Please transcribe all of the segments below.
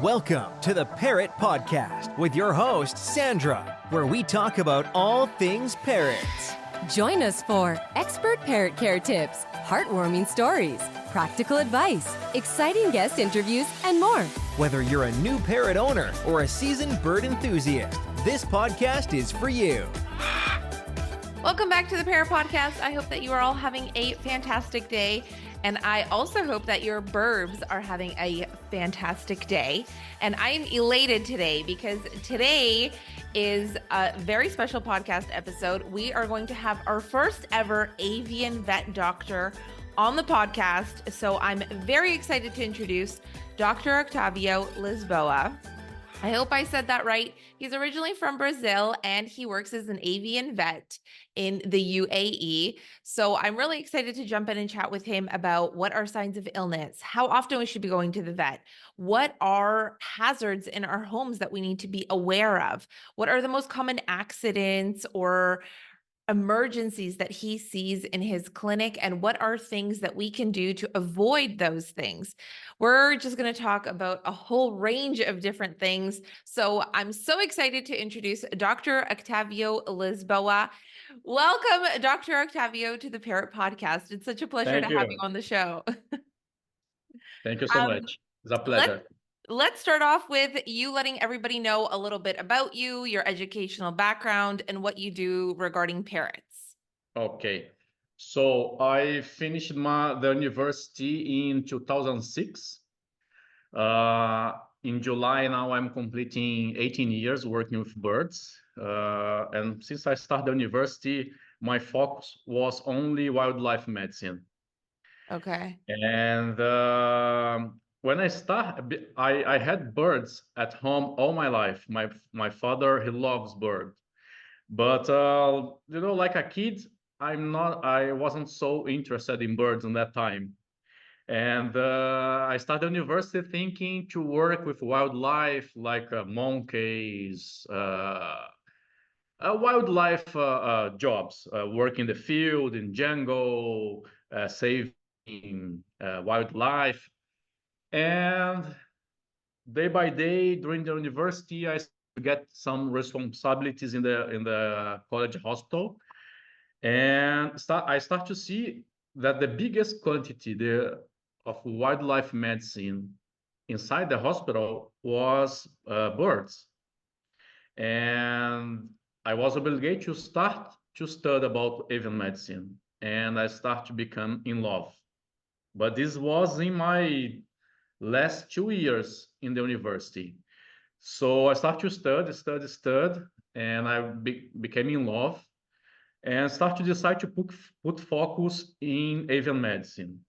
Welcome to the Parrot Podcast with your host, Sandra, where we talk about all things parrots. Join us for expert parrot care tips, heartwarming stories, practical advice, exciting guest interviews, and more. Whether you're a new parrot owner or a seasoned bird enthusiast, this podcast is for you. Welcome back to the Parrot Podcast. I hope that you are all having a fantastic day. And I also hope that your burbs are having a fantastic day. And I am elated today because today is a very special podcast episode. We are going to have our first ever avian vet doctor on the podcast. So I'm very excited to introduce Dr. Octavio Lisboa. I hope I said that right. He's originally from Brazil and he works as an avian vet in the UAE. So I'm really excited to jump in and chat with him about what are signs of illness, how often we should be going to the vet, what are hazards in our homes that we need to be aware of, what are the most common accidents or emergencies that he sees in his clinic, and what are things that we can do to avoid those things. We're just going to talk about a whole range of different things. So I'm so excited to introduce Dr. Octavio Lisboa. Welcome, Dr. Octavio, to the Parrot Podcast. It's such a pleasure to have you on the show. Thank you so much. It's a pleasure. Let's start off with you letting everybody know a little bit about you, your educational background, and what you do regarding parrots. Okay. So I finished the university in 2006. In July now I'm completing 18 years working with birds. And since I started the university, my focus was only wildlife medicine. Okay. And when I started, I had birds at home all my life. My father, he loves birds. But, like a kid, I wasn't so interested in birds in that time. And I started university thinking to work with wildlife like monkeys, wildlife jobs, work in the field, in jungle, saving wildlife. And day by day during the university, I get some responsibilities in the college hospital, and I start to see that the biggest quantity of wildlife medicine inside the hospital was birds, and I was obligated to start to study about avian medicine, and I start to become in love. But this was in my last 2 years in the university. So I started to study, and I became in love and start to decide to put focus in avian medicine.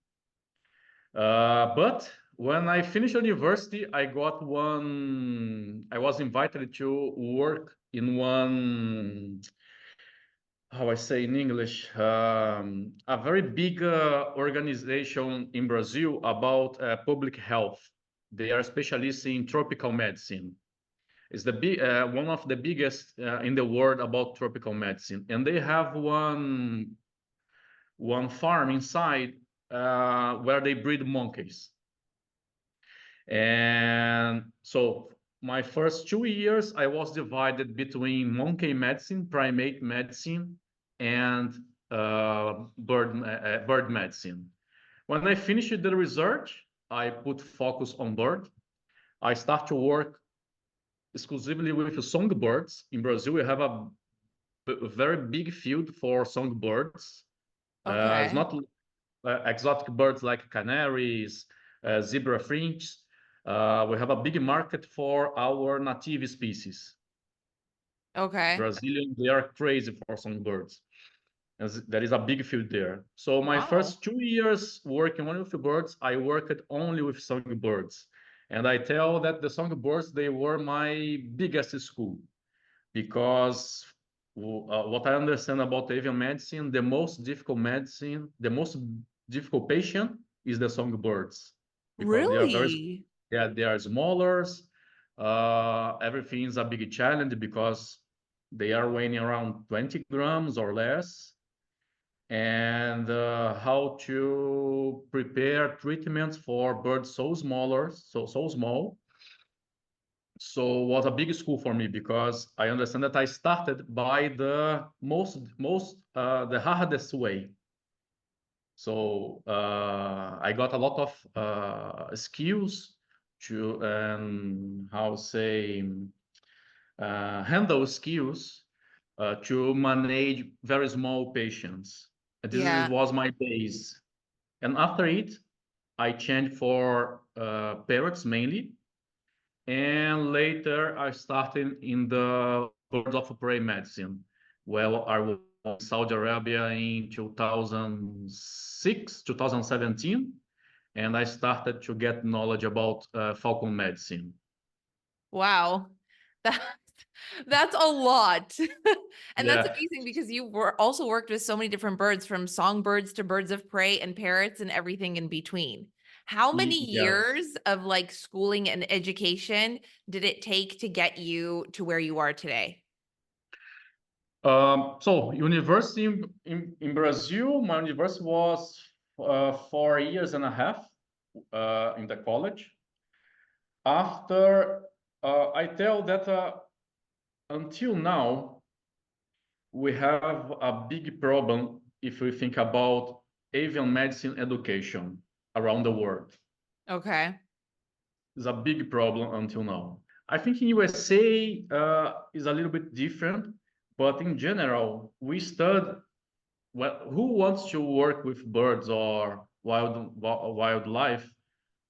But when I finished university, I was invited to work in one, how I say in English, a very big organization in Brazil about public health. They are specialists in tropical medicine. It's one of the biggest in the world about tropical medicine, and they have one farm inside where they breed monkeys. And so my first 2 years, I was divided between monkey medicine, primate medicine, and bird medicine. When I finished the research, I put focus on bird. I start to work exclusively with songbirds. In Brazil, we have a very big field for songbirds. Okay. It's not exotic birds like canaries, zebra finches. We have a big market for our native species. Okay. Brazilians, they are crazy for songbirds. There is a big field there. So my first 2 years working only with the birds, I worked only with songbirds. And I tell that the songbirds, they were my biggest school, because what I understand about avian medicine, the most difficult patient is the songbirds. Really? They are smaller. Everything is a big challenge because they are weighing around 20 grams or less. And how to prepare treatments for birds so small. So it was a big school for me because I understand that I started by the the hardest way. So I got a lot of skills to how say handle skills to manage very small patients. And Yeah. was my base. And after it, I changed for parrots mainly. And later I started in the birds of prey medicine. Well, I was in Saudi Arabia in 2006, 2017, and I started to get knowledge about falcon medicine. Wow. That's that's a lot. And that's Yeah. amazing because you were also worked with so many different birds, from songbirds to birds of prey and parrots and everything in between. How many Yes. years of like schooling and education did it take to get you to where you are today? So university in Brazil, my university was 4 years and a half in the college. After I tell that until now, we have a big problem if we think about avian medicine education around the world. Okay. It's a big problem until now. I think in USA is a little bit different, but in general, we study well, who wants to work with birds or wildlife,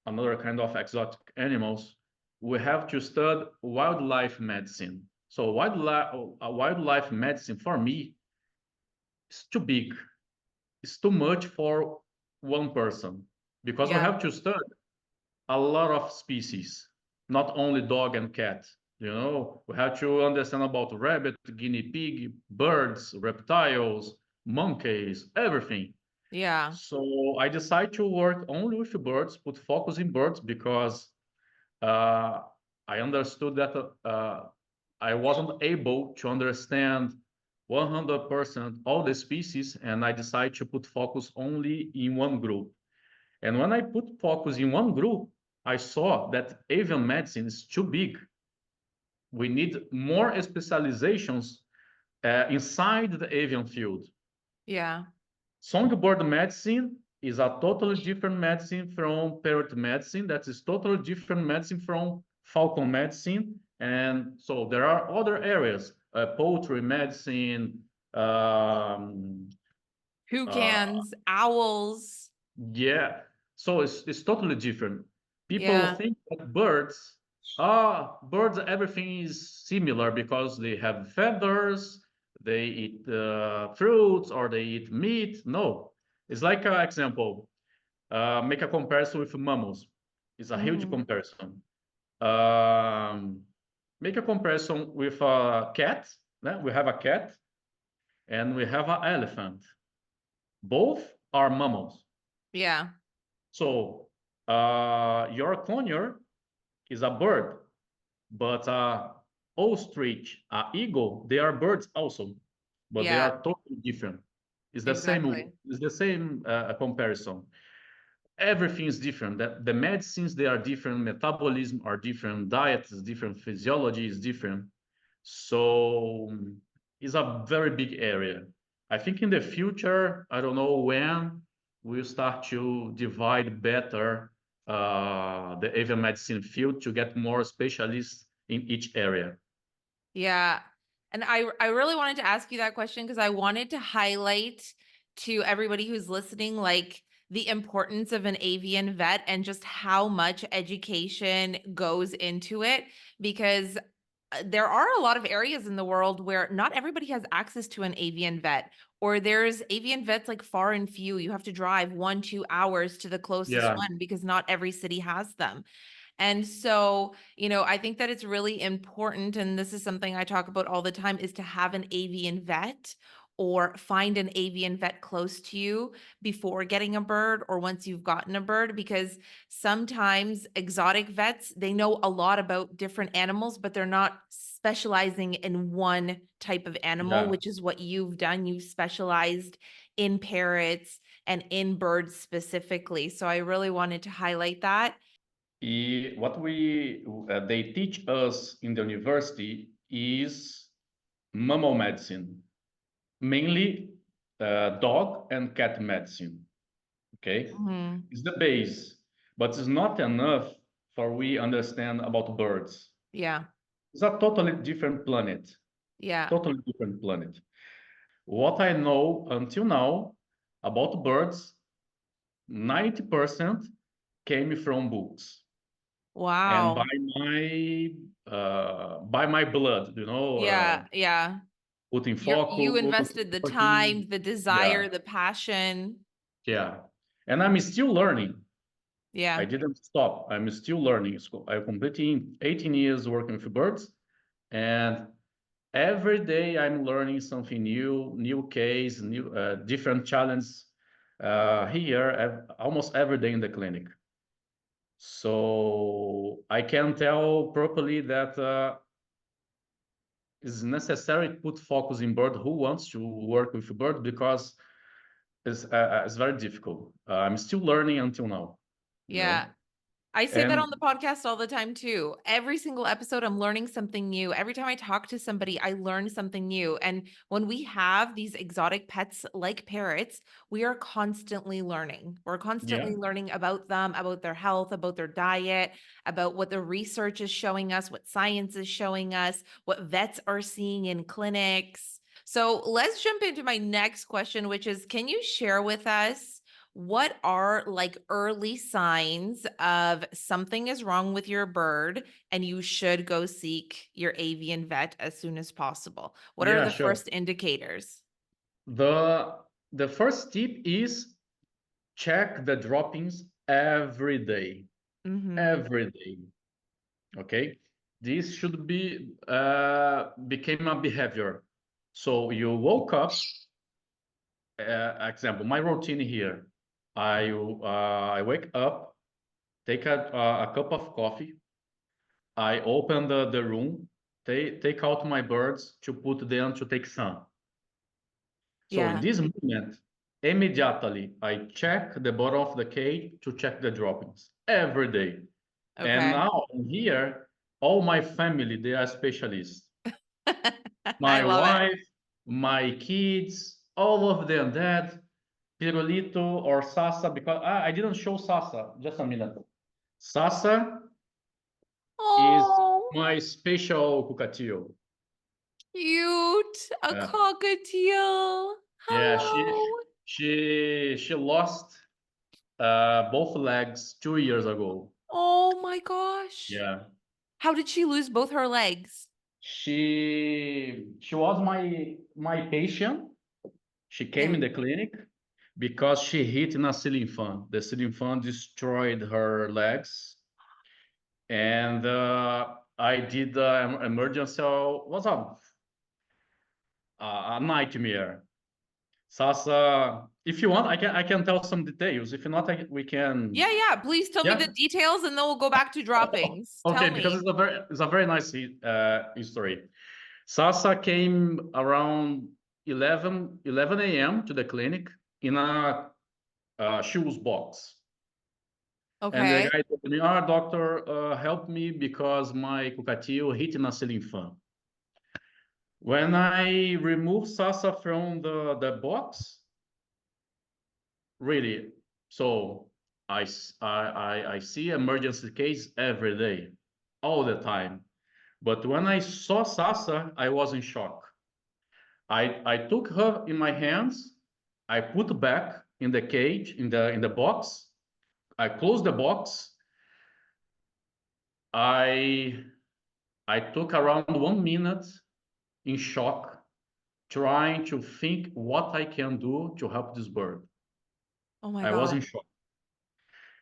another kind of exotic animals, we have to study wildlife medicine. So wildlife medicine for me is too big. It's too much for one person because we Yeah. have to study a lot of species, not only dog and cat. You know, we have to understand about rabbit, guinea pig, birds, reptiles, monkeys, everything. Yeah. So I decided to work only with birds, put focus in birds because uh, I understood that I wasn't able to understand 100% all the species, and I decided to put focus only in one group. And when I put focus in one group, I saw that avian medicine is too big. We need more specializations inside the avian field. Yeah. Songbird medicine is a totally different medicine from parrot medicine. That is totally different medicine from falcon medicine. And so there are other areas, poultry medicine, um, uh, Toucans, owls. yeah. So it's totally different. People Yeah. think that birds, everything is similar because they have feathers, they eat fruits, or they eat meat. No, it's like an example. Make a comparison with mammals. It's a huge Mhm. comparison. Um, Make a comparison with a cat. We have a cat and we have an elephant. Both are mammals. Yeah. So your conure is a bird, but ostrich, eagle, they are birds also, but they Yeah. are totally different. It's the same. Exactly. It's the same comparison. Everything is different. That the medicines they are different, metabolism are different, diet is different, physiology is different. So it's a very big area. I think in the future, I don't know when we'll start to divide better the avian medicine field to get more specialists in each area. Yeah. And I really wanted to ask you that question because I wanted to highlight to everybody who's listening, like, the importance of an avian vet and just how much education goes into it, because there are a lot of areas in the world where not everybody has access to an avian vet, or there's avian vets like far and few. You have to drive 1-2 hours to the closest Yeah. one because not every city has them. And so, I think that it's really important, and this is something I talk about all the time, is to have an avian vet or find an avian vet close to you before getting a bird or once you've gotten a bird, because sometimes exotic vets, they know a lot about different animals, but they're not specializing in one type of animal, Yeah. which is what you've done. You've specialized in parrots and in birds specifically. So I really wanted to highlight that. they teach us in the university is mammal medicine, mainly dog and cat medicine. Okay, it's the base, but it's not enough for we understand about birds. Yeah. It's a totally different planet. Yeah. Totally different planet. What I know until now about birds, 90% came from books and Wow. by my blood, Yeah. Yeah. putting You focus, invested the working. time, the Yeah, desire, the passion. yeah. And I'm still learning. I Yeah. didn't stop. I'm still learning. So I completed 18 years working with birds, and every day I'm learning something new case, new different challenge here almost every day in the clinic. So I can tell properly that it's necessary to put focus in bird who wants to work with bird because it's very difficult. I'm still learning until now, you Yeah. know. I say that And on the podcast all the time too. Every single episode, I'm learning something new. Every time I talk to somebody, I learn something new. And when we have these exotic pets like parrots, we are constantly learning. We're yeah, constantly learning about them, about their health, about their diet, about what the research is showing us, what science is showing us, what vets are seeing in clinics. So let's jump into my next question, which is, can you share with us what are like early signs of something is wrong with your bird and you should go seek your avian vet as soon as possible? What are yeah, the sure. first indicators? The first tip is check the droppings every day. Mm-hmm. Every day. Okay, this should be became a behavior. So you woke up. Example, my routine here. I wake up, take a cup of coffee. I open the room, take out my birds to put them to take sun. So in Yeah. this moment, immediately I check the bottom of the cage to check the droppings every day. And Okay. now here, all my family, they are specialists. I My love it. wife, my kids, all of them, Dad, Pirulito or Sasa, because I didn't show Sasa, just a minute. Sasa is Oh, my special cucatillo. cute. A Yeah, cockatiel. yeah, Hello. she lost both legs 2 years ago. Oh my gosh. Yeah, How did she lose both her legs? she was my patient. She came Yeah. in the clinic because she hit in a ceiling fan. The ceiling fan destroyed her legs, and I did emergency. Was a nightmare. Sasa, if you want, I can tell some details. If not, we can. Yeah, yeah. Please tell me Yeah. the details and then we'll go back to droppings. Okay, Tell because me. it's a very nice history. Sasa came around 11 a.m. to the clinic in a shoes box. And the Okay. guy told me, "Ah, doctor, help me because my cucatillo hit in a ceiling fan." When I removed Sasa from the box, really, so I see emergency case every day, all the time. But when I saw Sasa, I was in shock. I took her in my hands, I put back in the cage, in the box, I closed the box. I I took around 1 minute in shock, trying to think what I can do to help this bird. Oh my I was God. in shock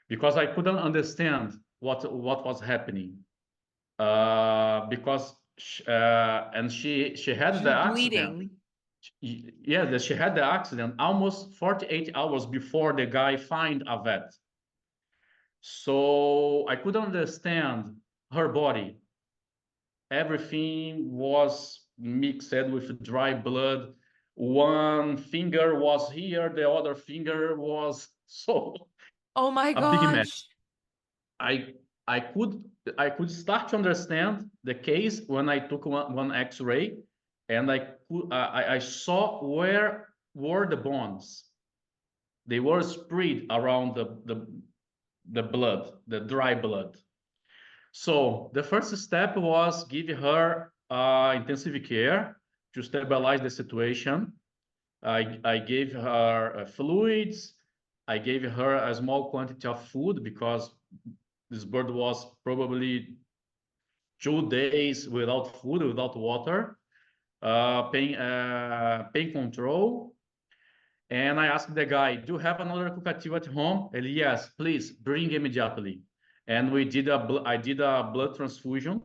because I couldn't understand what was happening. Because and she had She the was accident. bleeding. Yeah, that she had the accident almost 48 hours before the guy find a vet. So I couldn't understand her body. Everything was mixed with dry blood. One finger was here, the other finger was so Oh my a big mess. gosh. I I could start to understand the case when I took one X-ray, and I saw where were the bones. They were spread around the blood, the dry blood. So the first step was give her intensive care to stabilize the situation. I gave her fluids. I gave her a small quantity of food because this bird was probably 2 days without food, without water, pain control. And I asked the guy, do you have another cockatiel at home? And yes, please bring immediately. And I did a blood transfusion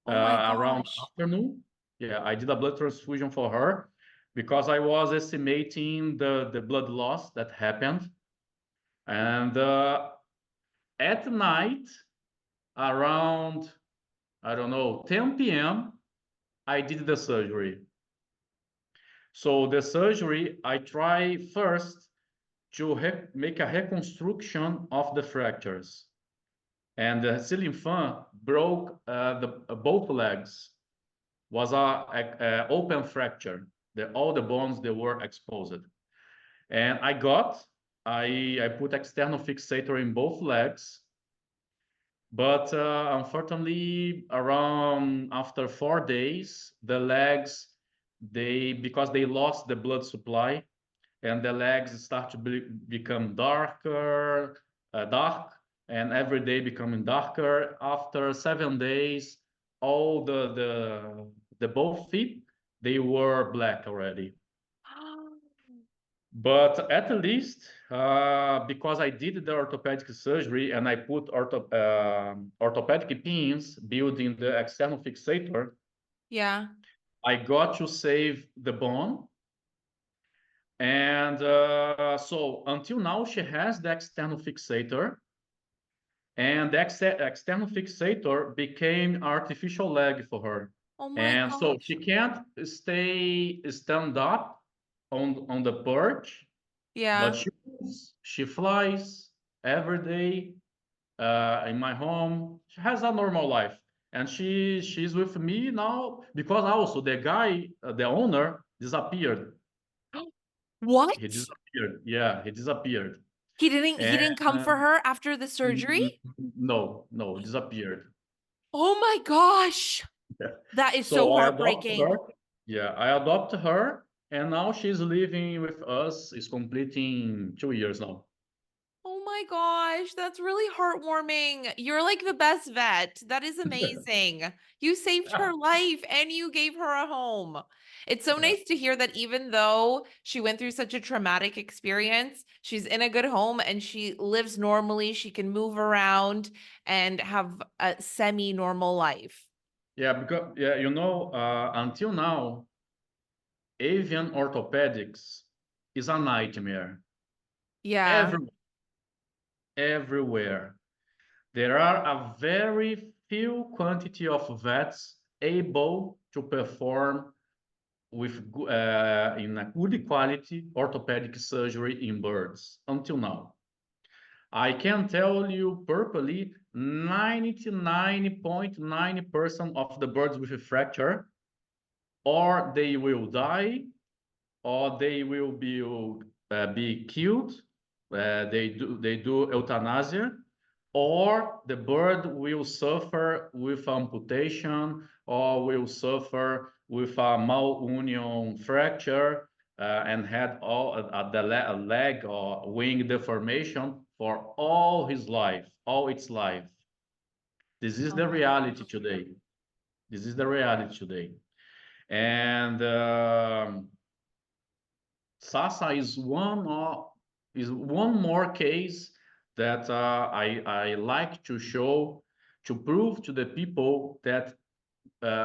Oh my around gosh. afternoon. Yeah, I did a blood transfusion for her because I was estimating the blood loss that happened. And at night, around, I don't know, 10 p.m., I did the surgery. So the surgery, I try first to make a reconstruction of the fractures. And the ceiling fan broke both legs. Was a open fracture. All the bones, they were exposed. And I put external fixator in both legs. But unfortunately, around after 4 days, the legs, because they lost the blood supply, and the legs start to become dark, and every day becoming darker. After 7 days, all the both feet, they were black already. But at least, because I did the orthopedic surgery and I put orthopedic pins building the external fixator, Yeah. I got to save the bone. And so until now, she has the external fixator. And the external fixator became artificial leg for her. Oh my And so gosh. she can't stand up on the perch, but Yeah. she flies every day in my home. She has a normal life, and she's with me now because also the guy, the owner, disappeared. What? He disappeared. Yeah, he disappeared. He And didn't come for her after the surgery? no, disappeared. Oh my gosh. Yeah. That is so So I adopted heartbreaking. her. Yeah, I adopted her, and now she's living with us. Is completing 2 years now. Oh my gosh, that's really heartwarming. You're like the best vet. That is amazing. You saved Yeah, her life and you gave her a home. It's so yeah. nice to hear that even though she went through such a traumatic experience, she's in a good home and she lives normally. She can move around and have a semi-normal life. Yeah, because until now, avian orthopedics is a nightmare. Yeah. Everywhere, everywhere. There are a very few quantity of vets able to perform in a good quality orthopedic surgery in birds until now. I can tell you purposely 99.9% of the birds with a fracture, or they will die, or they will be killed. They do euthanasia, or the bird will suffer with amputation or will suffer with a malunion fracture and had a leg or wing deformation for all his life, all its life. This is Oh the my reality gosh. today. This is the reality today. And Sasa is one more case that I like to show to prove to the people that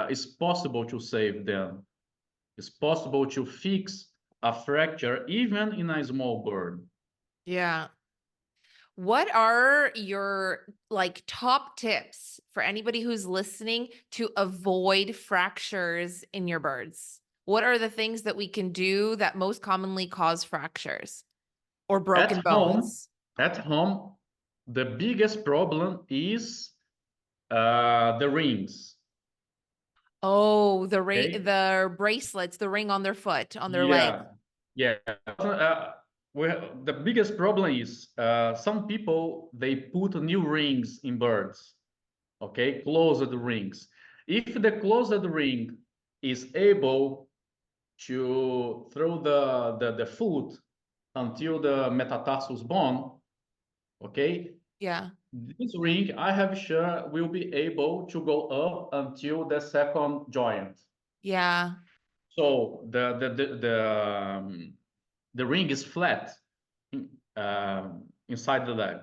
it's possible to save them. It's possible to fix a fracture even in a small bird. Yeah. What are your like top tips for anybody who's listening to avoid fractures in your birds? What are the things that we can do that most commonly cause fractures or At broken home, bones? at home, the biggest problem is the rings. Oh, Okay. the bracelets, the ring on their foot, on their leg. Yeah. The biggest problem is some people, they put new rings in birds. Okay, closed rings. If the closed ring is able to throw the foot until the metatarsus bone, okay, Yeah. this ring, I have sure, will be able to go up until the second joint. Yeah. So the ring is flat inside the leg.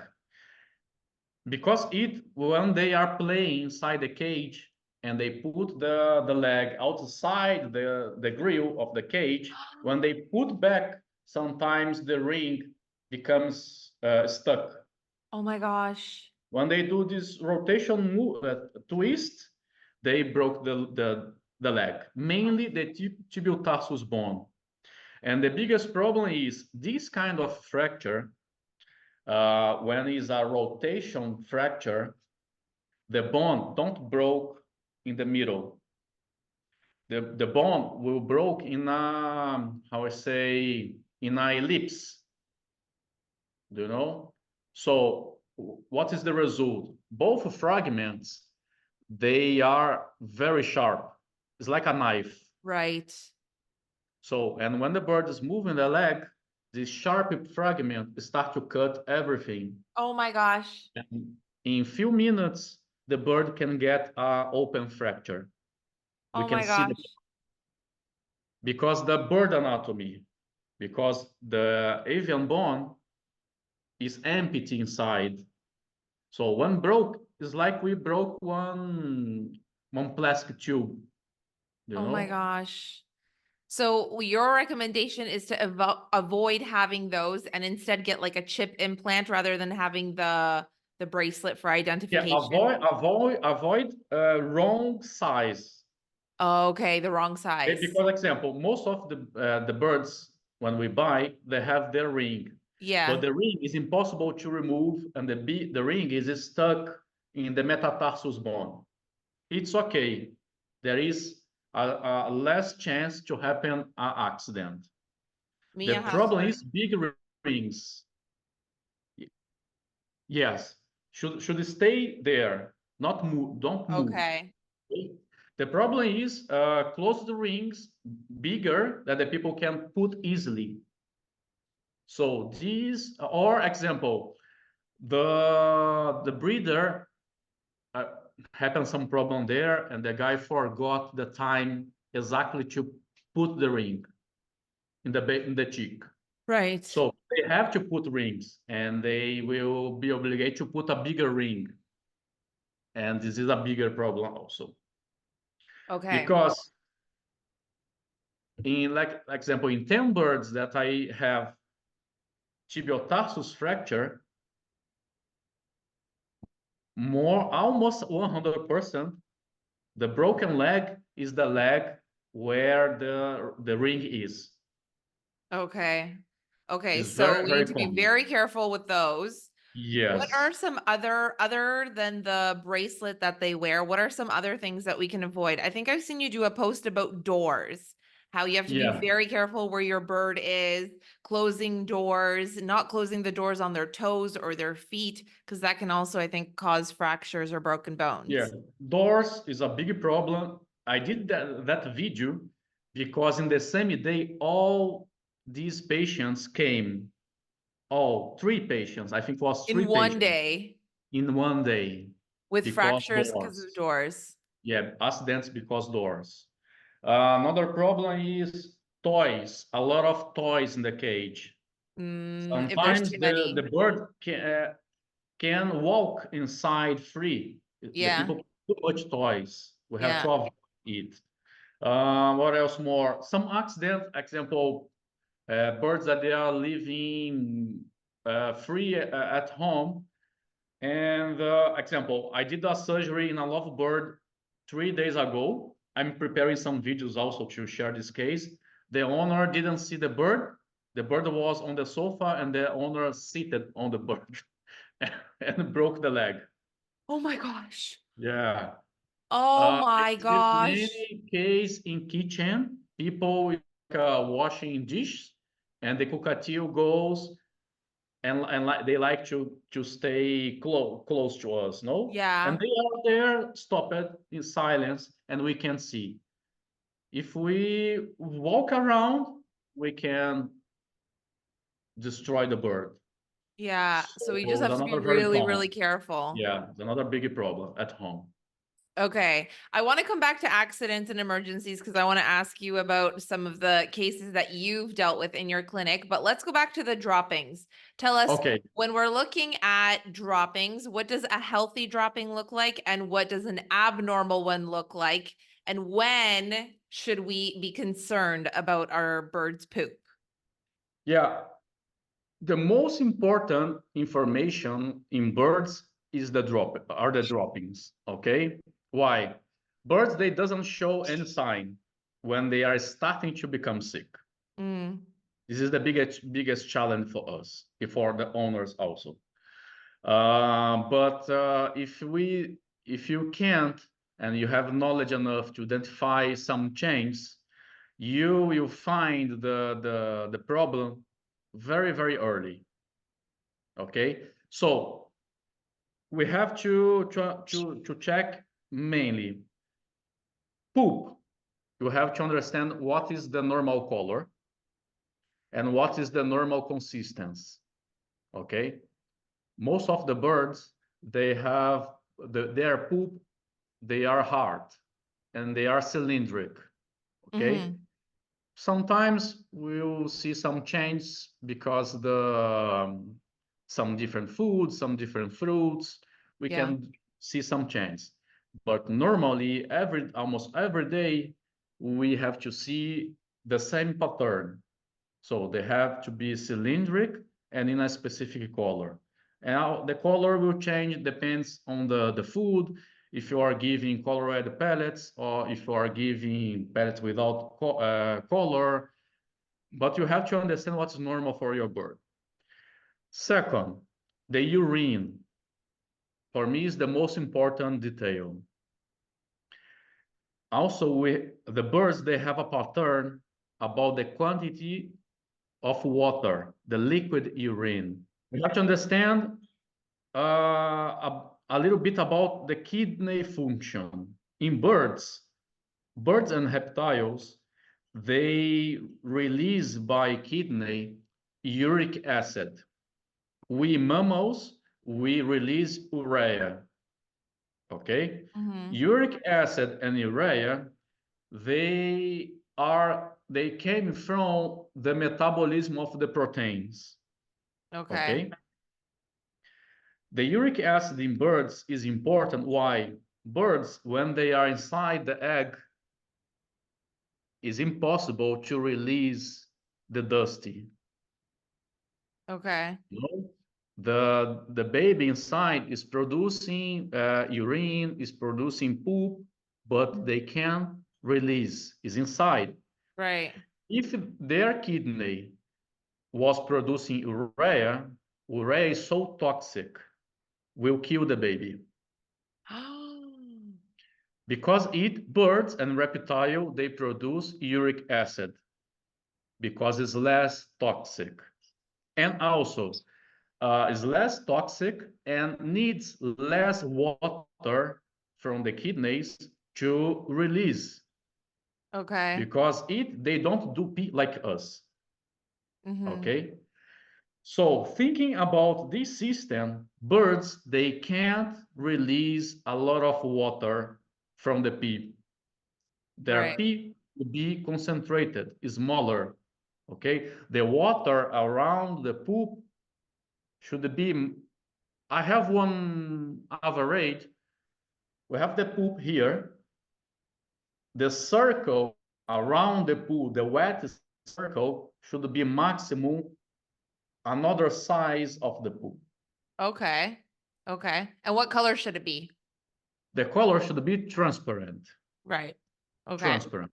Because when they are playing inside the cage and they put the leg outside the grill of the cage, when they put back, sometimes the ring becomes stuck. Oh my gosh. When they do this rotation twist, they broke the leg, mainly the tibial tarsus bone. And the biggest problem is this kind of fracture, when it's a rotation fracture, the bone don't broke in the middle. The bone will broke in a, how I say, in a ellipse. Do you know? So what is the result? Both fragments, they are very sharp. It's like a knife. Right. So, and when the bird is moving the leg, this sharp fragment start to cut everything. Oh my gosh. And in few minutes, the bird can get an open fracture. We Oh can my see gosh. because the bird anatomy, because the avian bone is empty inside. So when broke, it's like we broke one plastic tube, you Oh my know? gosh. So your recommendation is to avoid having those and instead get like a chip implant rather than having the bracelet for Yeah, identification. avoid wrong size. Okay, the wrong Okay, size. because example, most of the birds when we buy, they have their ring, but Yeah. the ring is impossible to remove, and the ring is stuck in the metatarsus bone. It's okay. There is a less chance to happen an accident. The Mia has problem her. is big rings. Yes, should stay there, not move. Don't move. Okay. Okay? The problem is close the rings bigger that the people can put easily. So these, or example, the breeder uh, happened some problem there, and the guy forgot the time exactly to put the ring in the cheek. Right. So they have to put rings, and they will be obligated to put a bigger ring. And this is a bigger problem also. Okay. Because in like example, in 10 birds that I have tibial tarsus fracture, almost 100%, the broken leg is the leg where the ring is. Okay. Okay. It's So very, we very need to be common. very careful with those. What Yes. are some other than the bracelet that they wear? What are some other things that we can avoid? I think I've seen you do a post about doors, how you have to be Yeah. very careful where your bird is, closing doors, not closing the doors on their toes or their feet, because that can also, I think, cause fractures or broken Yeah. bones. Doors is a big problem. I did that video because in the same day, all these patients came. All three patients, I think it was In three one patients day in one day with because fractures because of doors. doors. Yeah, accidents because doors. Another problem is toys. A lot of toys in the cage. If there's Sometimes too the many. bird can walk inside free. The Yeah. people put too much toys. We have Yeah. to avoid it. What else more? Some accident, example, birds that they are living free at home. And example, I did a surgery in a lovebird 3 days ago. I'm preparing some videos also to share this case. The owner didn't see the bird. The bird was on the sofa and the owner seated on the bird. and broke the leg. Oh my gosh. Yeah. Oh I my see gosh. many case in kitchen, people washing dishes, and the cockatiel goes and they like to stay close to us, no? Yeah. And they are there, stopped in silence, and we can see. If we walk around, we can destroy the bird. Yeah. So we just So it's have to be another very really, really common. careful. Yeah, it's another big problem at home. Okay. I want to come back to accidents and emergencies because I want to ask you about some of the cases that you've dealt with in your clinic. But let's go back to the droppings. Tell us, Okay. when we're looking at droppings, what does a healthy dropping look like? And what does an abnormal one look like? And when should we be concerned about our bird's poop? Yeah, the most important information in birds is the droppings. Okay, why? Birds, they doesn't show any sign when they are starting to become sick. Mm, This is the biggest challenge for us, and for the owners also. But if you can't and you have knowledge enough to identify some changes, you will find the problem very early. Okay, so we have to check mainly poop. You have to understand what is the normal color and what is the normal consistency. Okay, most of the birds, they have their poop, they are hard and they are cylindric. Okay, mhm. sometimes we'll see some change because some different foods, some different fruits, we Yeah. can see some change. But normally, almost every day, we have to see the same pattern. So they have to be cylindric and in a specific color. And the color will change, depends on the food. If you are giving colored pellets or if you are giving pellets without color, but you have to understand what's normal for your bird. Second, the urine, for me, is the most important detail. Also, the birds, they have a pattern about the quantity of water, the liquid urine. We have to understand a little bit about the kidney function. In birds and reptiles, they release by kidney uric acid. We mammals, we release urea. Okay? Mhm. Uric acid and urea, they came from the metabolism of the proteins. Okay. Okay? The uric acid in birds is important. Why? Birds, when they are inside the egg, it's impossible to release the dusty. Okay. You know? The baby inside is producing urine, is producing poop, but they can't release. Is inside. Right. If their kidney was producing urea, urea is so toxic, will kill the baby. Because birds and reptile, they produce uric acid because it's less toxic. And also, is less toxic and needs less water from the kidneys to release. Okay. Because they don't do pee like us. Mhm. Okay? So thinking about this system, birds, they can't release a lot of water from the pee. Their Right. pee will be concentrated, smaller. Okay, the water around the poop should be. I have one average. We have the poop here. The circle around the poop, the wet circle, should be maximum another size of the poop. Okay. Okay. And what color should it be? The color should be transparent. Right. Okay. Transparent.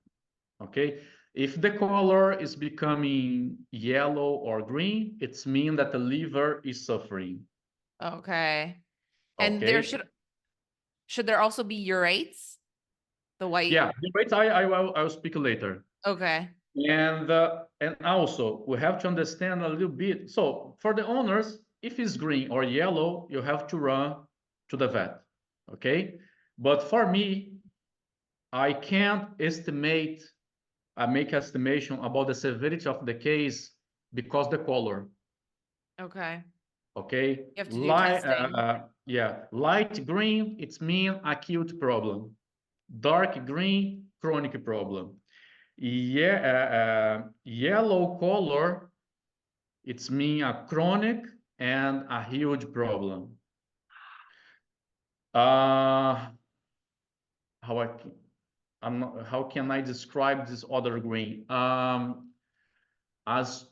Okay. If the color is becoming yellow or green, it's mean that the liver is suffering. Okay. And there Okay. should there also be urates? The white. Yeah, the rates I will speak later. Okay. And also we have to understand a little bit. So for the owners, if it's green or yellow, you have to run to the vet. Okay. But for me, I can't estimate, I make estimation about the severity of the case because the color. Okay. Okay. You have to do testing. Yeah, light green, it's mean acute problem. Dark green, chronic problem. Yeah, yellow color, it's mean a chronic and a huge problem. How I can, I'm not, how can I describe this other green? As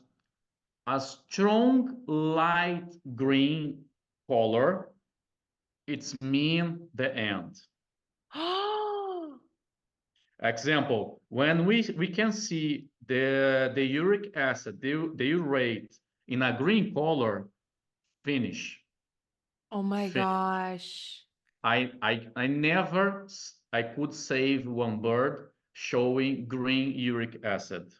a strong light green color, it's mean the end. Oh, Example, when we can see the uric acid, the urate in a green color, finish. oh my Finish. gosh. I never I could save one bird showing green uric acid.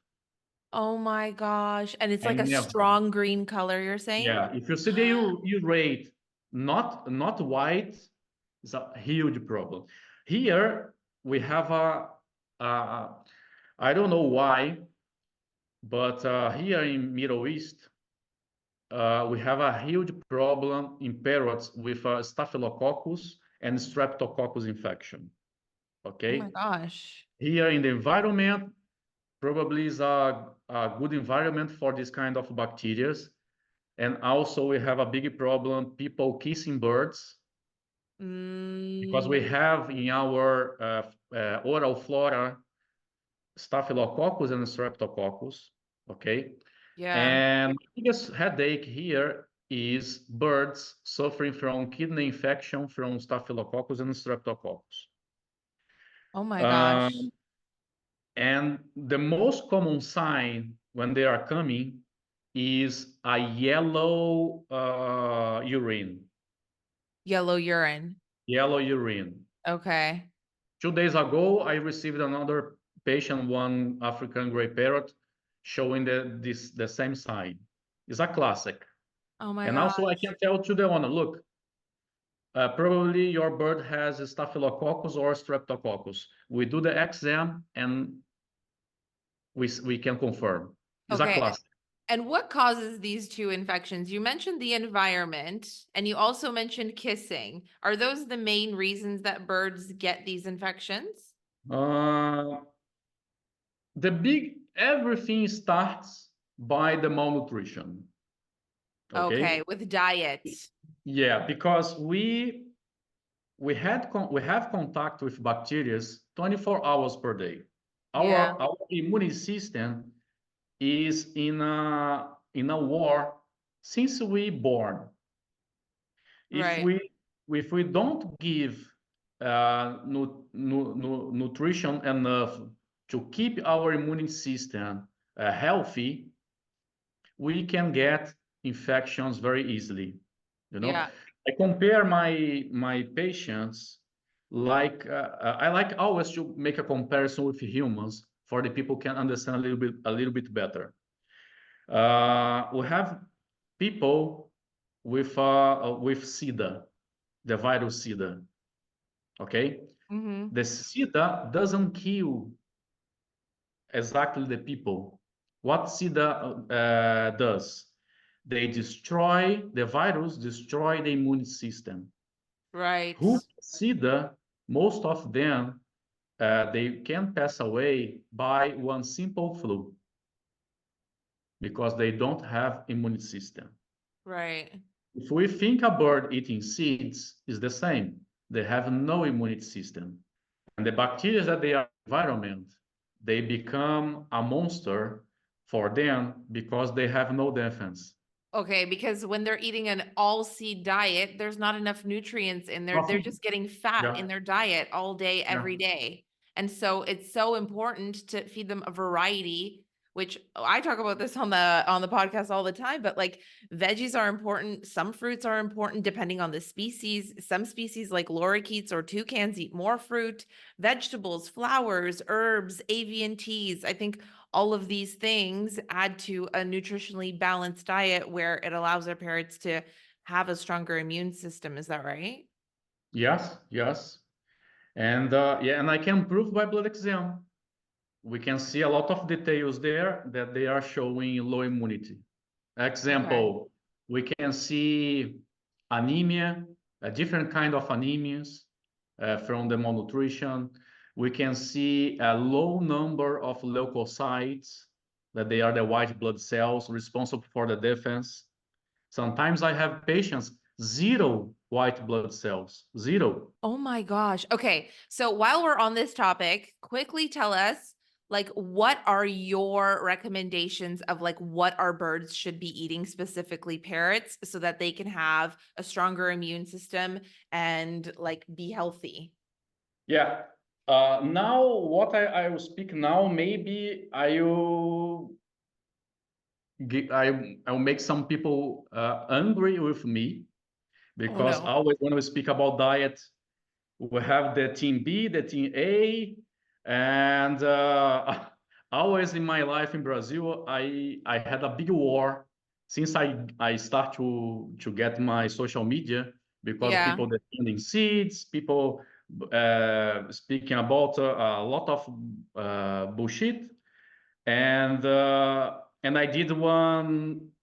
Oh my gosh. And it's I like a never. strong green color, you're saying? Yeah, if you see the urate not white, it's a huge problem. Here we have a I don't know why, but here in Middle East, we have a huge problem in parrots with Staphylococcus and Streptococcus infection. Oh my Okay, gosh. here in the environment, probably is a good environment for this kind of bacteria. And also we have a big problem, people kissing birds, because Mm, we have in our oral flora Staphylococcus and Streptococcus. Okay. yeah. And the biggest headache here is birds suffering from kidney infection from Staphylococcus and Streptococcus. Oh my gosh. Um, and the most common sign when they are coming is a yellow urine. Yellow urine. Yellow urine. Okay. 2 days ago, I received another patient, one African gray parrot, showing the same sign. It's a classic. Oh my And also I gosh. can tell to the owner, look, probably your bird has Staphylococcus or Streptococcus. We do the exam and we can confirm. It's a Okay. classic. And what causes these two infections? You mentioned the environment and you also mentioned kissing. Are those the main reasons that birds get these infections? Uh, everything starts by the malnutrition. Okay, Okay. with diet. Yeah, because we have contact with bacteria 24 hours per day. Yeah, Our immune system is in a war since we born. If right. we don't give nutrition enough to keep our immune system healthy, we can get infections very easily. You know, Yeah. I compare my patients like I like always to make a comparison with humans for the people can understand a little bit better. We have people with SIDA, the virus SIDA. Okay, Mm-hmm. the SIDA doesn't kill exactly the people. What SIDA does? They destroy the virus, destroy the immune system. Right. Who SIDA, most of them, they can pass away by one simple flu because they don't have immune system. Right. If we think a bird eating seeds is the same, they have no immune system. And the bacteria that they are in the environment, they become a monster for them because they have no defense. Okay, because when they're eating an all seed diet, there's not enough nutrients in there. They're Nothing. just getting fat Yeah, in their diet all day, yeah. every day. And so it's so important to feed them a variety which I talk about this on the podcast all the time, but like veggies are important. Some fruits are important depending on the species. Some species like lorikeets or toucans eat more fruit, vegetables, flowers, herbs, avian teas. I think all of these things add to a nutritionally balanced diet where it allows our parrots to have a stronger immune system. Is that right? Yes, yes. And yeah, and I can prove by blood exam. We can see a lot of details there that they are showing low immunity. Example, we can see anemia, a different kind of anemias from the malnutrition. We can see a low number of leukocytes, that they are the white blood cells responsible for the defense. Sometimes I have patients, zero white blood cells, zero. Oh my gosh. Okay. So while we're on this topic, quickly tell us like what are your recommendations of like what our birds should be eating, specifically parrots, so that they can have a stronger immune system and like be healthy? Yeah. Now, what I will speak now, maybe I will make some people angry with me, Oh because no. always when we speak about diet, we have the team B, the team A, and always in my life in Brazil, I had a big war since I start to get my social media, because Yeah. people defending seeds, people speaking about a lot of bullshit, and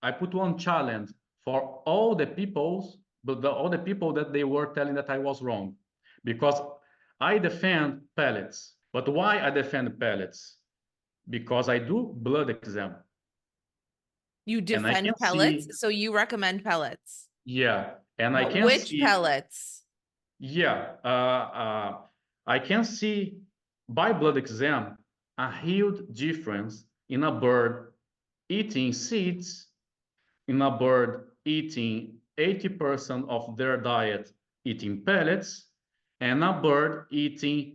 I put one challenge for all the peoples, but all the people that they were telling that I was wrong, because I defend pellets. But why I defend pellets? Because I do blood exam You and I defend can pellets, see, so you recommend pellets. yeah, and I But can which see, pellets? yeah, I can see by blood exam a huge difference in a bird eating seeds, in a bird eating 80% of their diet eating pellets, and a bird eating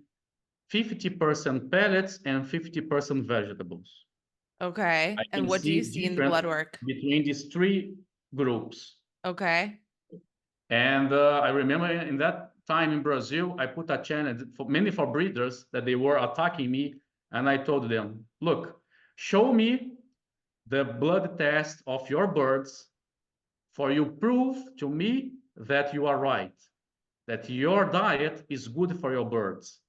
50% pellets and 50% vegetables. I Okay. And can what do you see see in the difference blood work? between these three groups. Okay. And I remember in that time in Brazil, I put a challenge for mainly for breeders that they were attacking me. And I told them, look, show me the blood test of your birds for you prove to me that you are right, that your diet is good for your birds.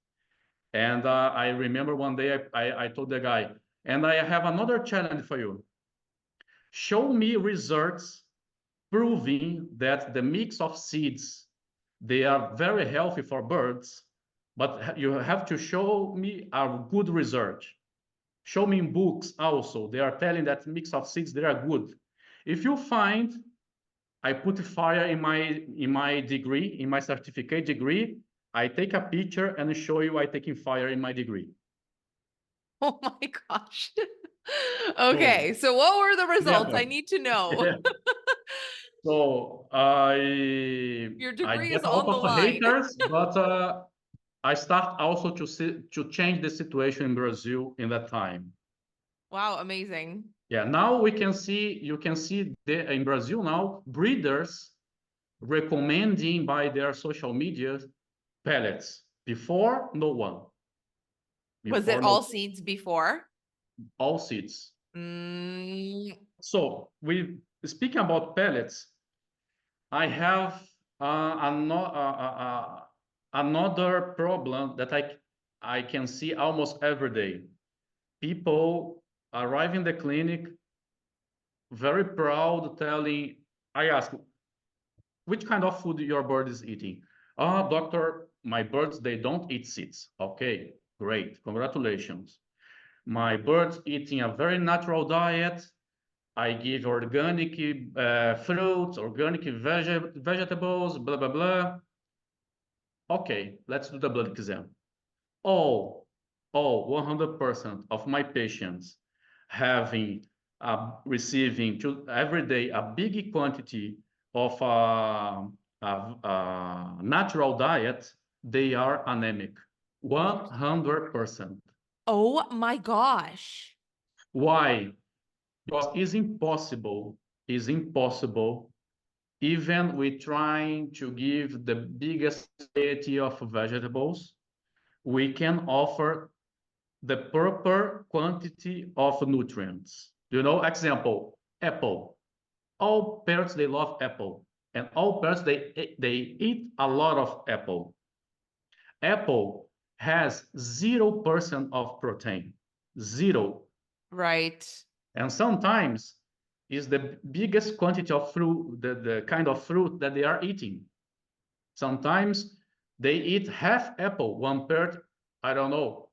And I remember one day I told the guy, and I have another challenge for you. Show me results proving that the mix of seeds, they are very healthy for birds, but you have to show me a good research. Show me in books also. They are telling that mix of seeds, they are good. If you find, I put fire in my degree, in my certificate degree, I take a picture and show you I taking fire in my degree. Oh my gosh. So, Okay, so what were the results? yeah. I need to know. So Your I degree is get a lot on the of line. haters, but I start also to change the situation in Brazil in that time. Wow, amazing. Yeah, now you can see in Brazil now breeders recommending by their social media pellets. Before, no one. Was it Before, no, all seeds before? all seeds. Mm, So we speaking about pellets, I have another problem that I can see almost every day. People arrive in the clinic very proud, telling, I ask, which kind of food your bird is eating? Ah, doctor, my birds, they don't eat seeds. Okay, great, congratulations. My birds eating a very natural diet. I give organic fruits, organic vegetables, blah, blah, blah. Okay, let's do the blood exam. All, all 100% of my patients having, receiving every day a big quantity of natural diet, they are anemic. 100%. oh my gosh. Why? Because it's impossible, even with trying to give the biggest variety of vegetables, we can offer the proper quantity of nutrients. Example, apple. All parrots, they love apple. And all parrots, they eat a lot of apple. Apple has 0% of protein. Zero. Right. And sometimes is the biggest quantity of fruit, the kind of fruit that they are eating. Sometimes they eat half apple, one parrot, I don't know,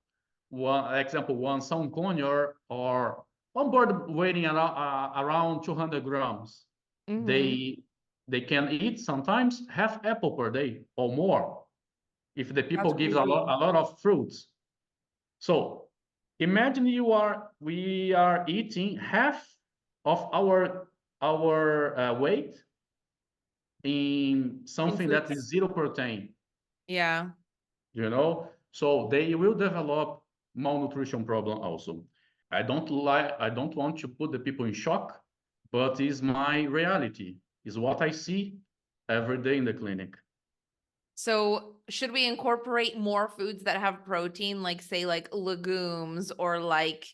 one sun conure or one bird weighing around 200 grams. Mm-hmm. They can eat sometimes half apple per day or more if the people That's give crazy. a lot of fruits. So imagine we are eating half of our weight in In something that fruits. is zero protein, Yeah. so they will develop malnutrition problem also. I don't want to put the people in shock, but it's my reality, is what I see every day in the clinic. So should we incorporate more foods that have protein, like say like legumes or like,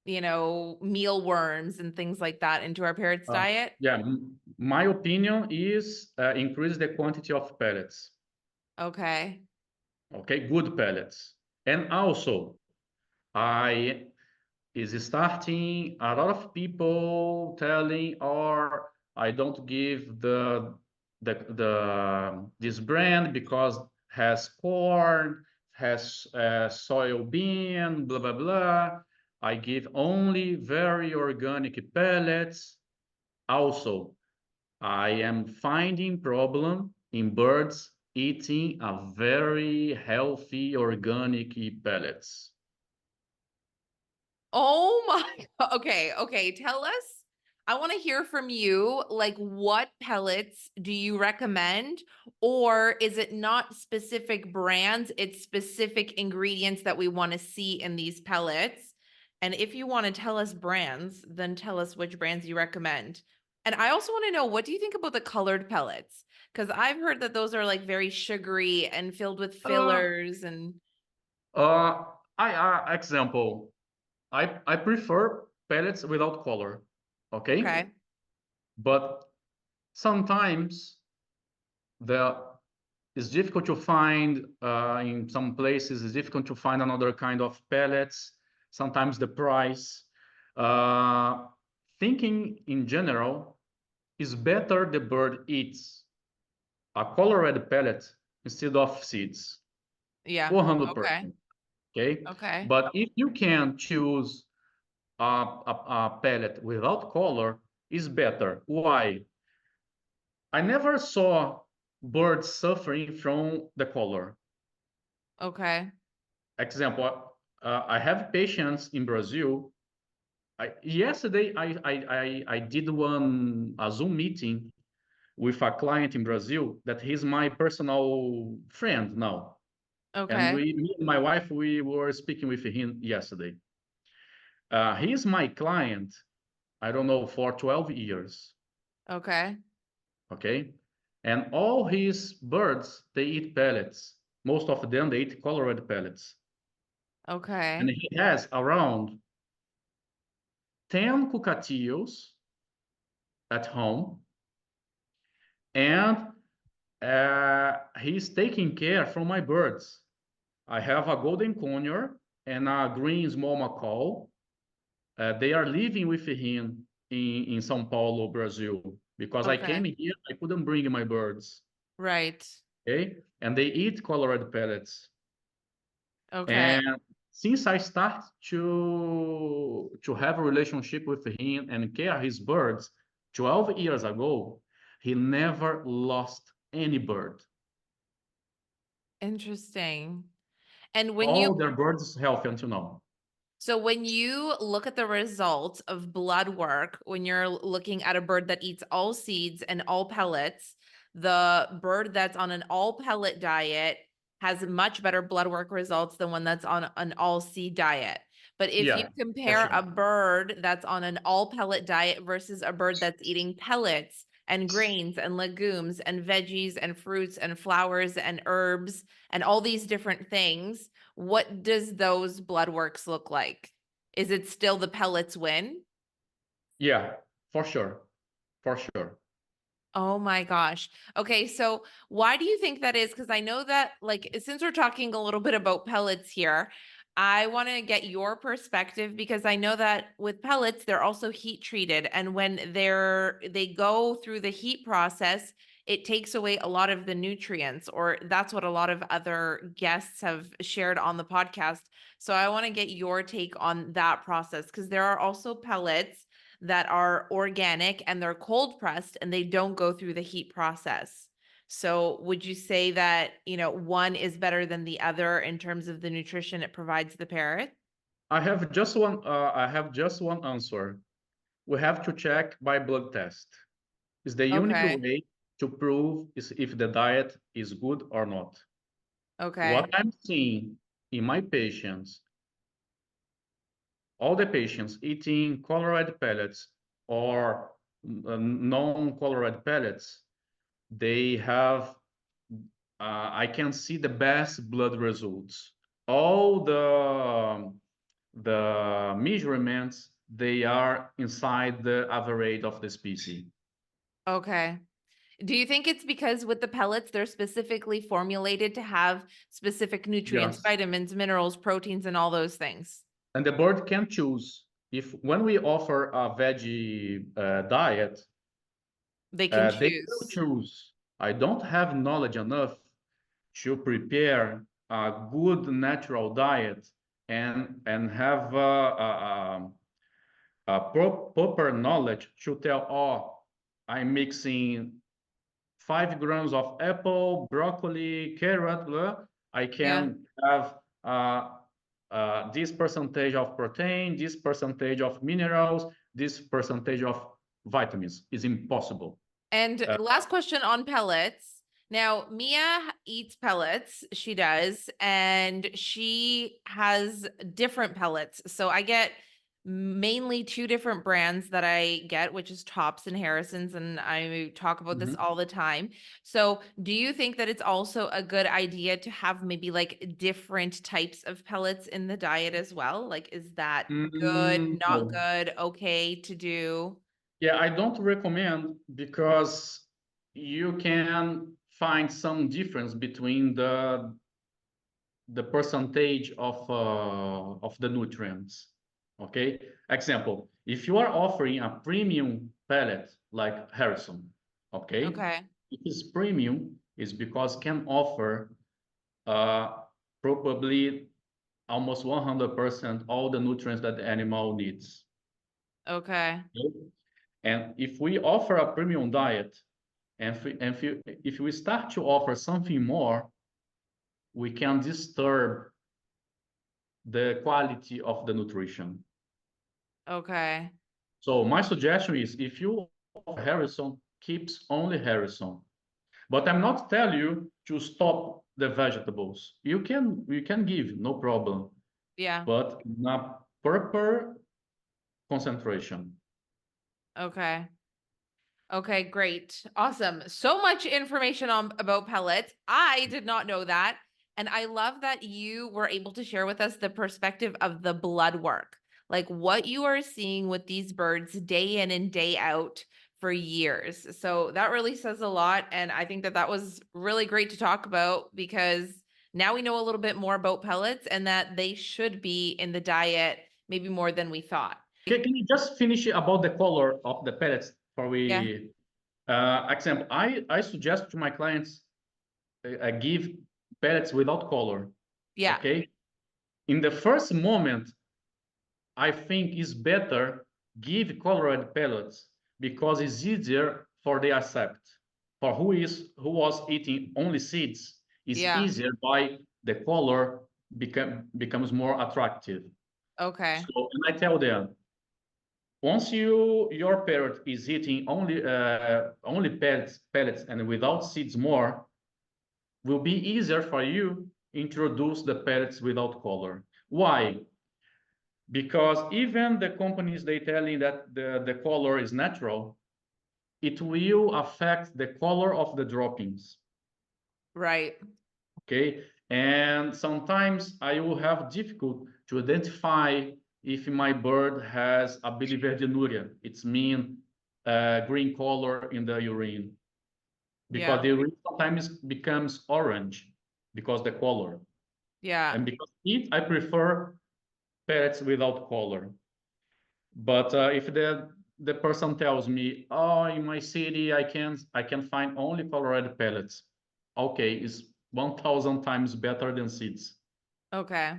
mealworms and things like that into our parrots Uh, diet? yeah, my opinion is increase the quantity of pellets. Okay. Okay, good pellets. And also, I is starting a lot of people telling, or I don't give the this brand because has corn, has soybean, blah blah blah. I give only very organic pellets. Also, I am finding problem in birds eating a very healthy organic pellets. Oh my God. Okay, okay. Tell us. I want to hear from you. Like, what pellets do you recommend? Or is it not specific brands? It's specific ingredients that we want to see in these pellets. And if you want to tell us brands, then tell us which brands you recommend. And I also want to know, what do you think about the colored pellets? Because I've heard that those are like very sugary and filled with Uh, fillers and uh, example, I prefer pellets without color, okay? okay. But sometimes the it's difficult to find in some places. It's difficult to find another kind of pellets. Sometimes the price. Uh, Thinking in general is better the bird eats a colored pellet instead of seeds. Yeah. Okay. 100%. Okay. Okay. But if you can choose a pellet without color, is better. Why? I never saw birds suffering from the color. Okay. Example, I have patients in Brazil. Yesterday, I did a Zoom meeting with a client in Brazil that he's my personal friend now. And Okay. me and my wife, we were speaking with him yesterday. He's my client, I don't know, for 12 years. Okay. Okay. And all his birds, they eat pellets. Most of them, they eat colored pellets. And Okay. he has around 10 cockatiels at home. And he's taking care from my birds. I have a golden conure and a green small macaw. They are living with him in São Paulo, Brazil, because I came Okay. here, I couldn't bring my birds. Right. Okay. And they eat colored pellets. Okay. And since I start to have a relationship with him and care his birds 12 years ago, he never lost any bird. Interesting. And when you All their birds healthy until now. So when you look at the results of blood work, when you're looking at a bird that eats all seeds and all pellets, the bird that's on an all pellet diet has much better blood work results than one that's on an all seed diet. But if you Yeah, for compare sure. a bird that's on an all pellet diet versus a bird that's eating pellets and grains and legumes and veggies and fruits and flowers and herbs and all these different things, what does those blood works look like? Is it still the pellets win? Yeah, for sure. For sure. Oh my gosh. Okay, so why do you think that is? Because I know that, like, since we're talking a little bit about pellets here, I want to get your perspective because I know that with pellets, they're also heat treated. And when they go through the heat process, it takes away a lot of the nutrients, or that's what a lot of other guests have shared on the podcast. So I want to get your take on that process because there are also pellets that are organic and they're cold pressed and they don't go through the heat process. So would you say that, one is better than the other in terms of the nutrition it provides the parrot? I have just one answer. We have to check by blood test. It's the unique Okay. way to prove if the diet is good or not. Okay. What I'm seeing in my patients, all the patients eating colored pellets or non-colored pellets, they have, I can see the best blood results. All the measurements, they are inside the average of the species. Okay. Do you think it's because with the pellets, they're specifically formulated to have specific nutrients, Yes. vitamins, minerals, proteins, and all those things? And the bird can choose. If when we offer a veggie diet, They can they will choose. choose. I don't have knowledge enough to prepare a good natural diet and have proper knowledge to tell, oh, I'm mixing 5 grams of apple, broccoli, carrot. I Yeah. can have this percentage of protein, this percentage of minerals, this percentage of vitamins. Is impossible. And Uh, last question on pellets. Now, Mia eats pellets. She does. And she has different pellets. So I get mainly two different brands that I get, which is Tops and Harrison's. And I talk about this mhm. all the time. So do you think that it's also a good idea to have maybe like different types of pellets in the diet as well? Like, is that good, not No. good, okay to do? Yeah, I don't recommend because you can find some difference between the percentage of the nutrients. Okay. Example: if you are offering a premium pellet like Harrison, okay, Okay. it is premium is because can offer uh, probably almost 100% all the nutrients that the animal needs. Okay. Okay? And if we offer a premium diet, and if we start to offer something more, we can disturb the quality of the nutrition. Okay. So my suggestion is if you offer Harrison, keeps only Harrison. But I'm not telling you to stop the vegetables. You can give, no problem, Yeah. but not proper concentration. Okay. Okay, great. Awesome. So much information on about pellets. I did not know that. And I love that you were able to share with us the perspective of the blood work, like what you are seeing with these birds day in and day out for years. So that really says a lot. And I think that that was really great to talk about because now we know a little bit more about pellets and that they should be in the diet maybe more than we thought. Can you just finish about the color of the pellets for Yeah. we example? I suggest to my clients give pellets without color. Yeah. Okay. In the first moment, I think it's better give colored pellets because it's easier for they accept. For who was eating only seeds, it's Yeah. easier by the color becomes more attractive. Okay. So and I tell them, once your parrot is eating only pellets and without seeds more, will be easier for you introduce the pellets without color. Why? because even the companies, they telling that the color is natural, it will affect the color of the droppings. Right. Okay, and sometimes I will have difficult to identify if my bird has a biliverdinuria. It's mean green color in the urine, because Yeah. the urine sometimes becomes orange because the color. Yeah. And because I prefer pellets without color. But if the person tells me, oh, in my city I can find only colored pellets, okay, it's 1,000 times better than seeds. Okay.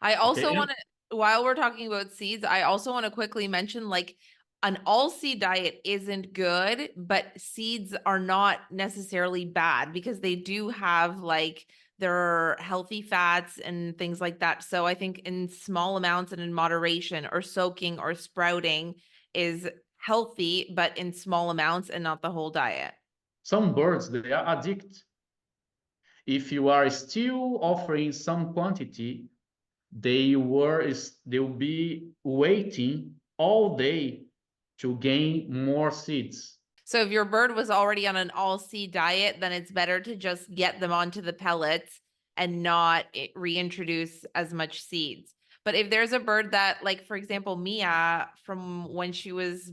I Okay, also and want to, while we're talking about seeds, I also want to quickly mention like an all seed diet isn't good, but seeds are not necessarily bad because they do have like their healthy fats and things like that. So I think in small amounts and in moderation, or soaking or sprouting is healthy, but in small amounts and not the whole diet. some birds, they are addicted. If you are still offering some quantity, they'll be waiting all day to gain more seeds. So if your bird was already on an all seed diet, then it's better to just get them onto the pellets and not reintroduce as much seeds. But if there's a bird that, like, for example, Mia, from when she was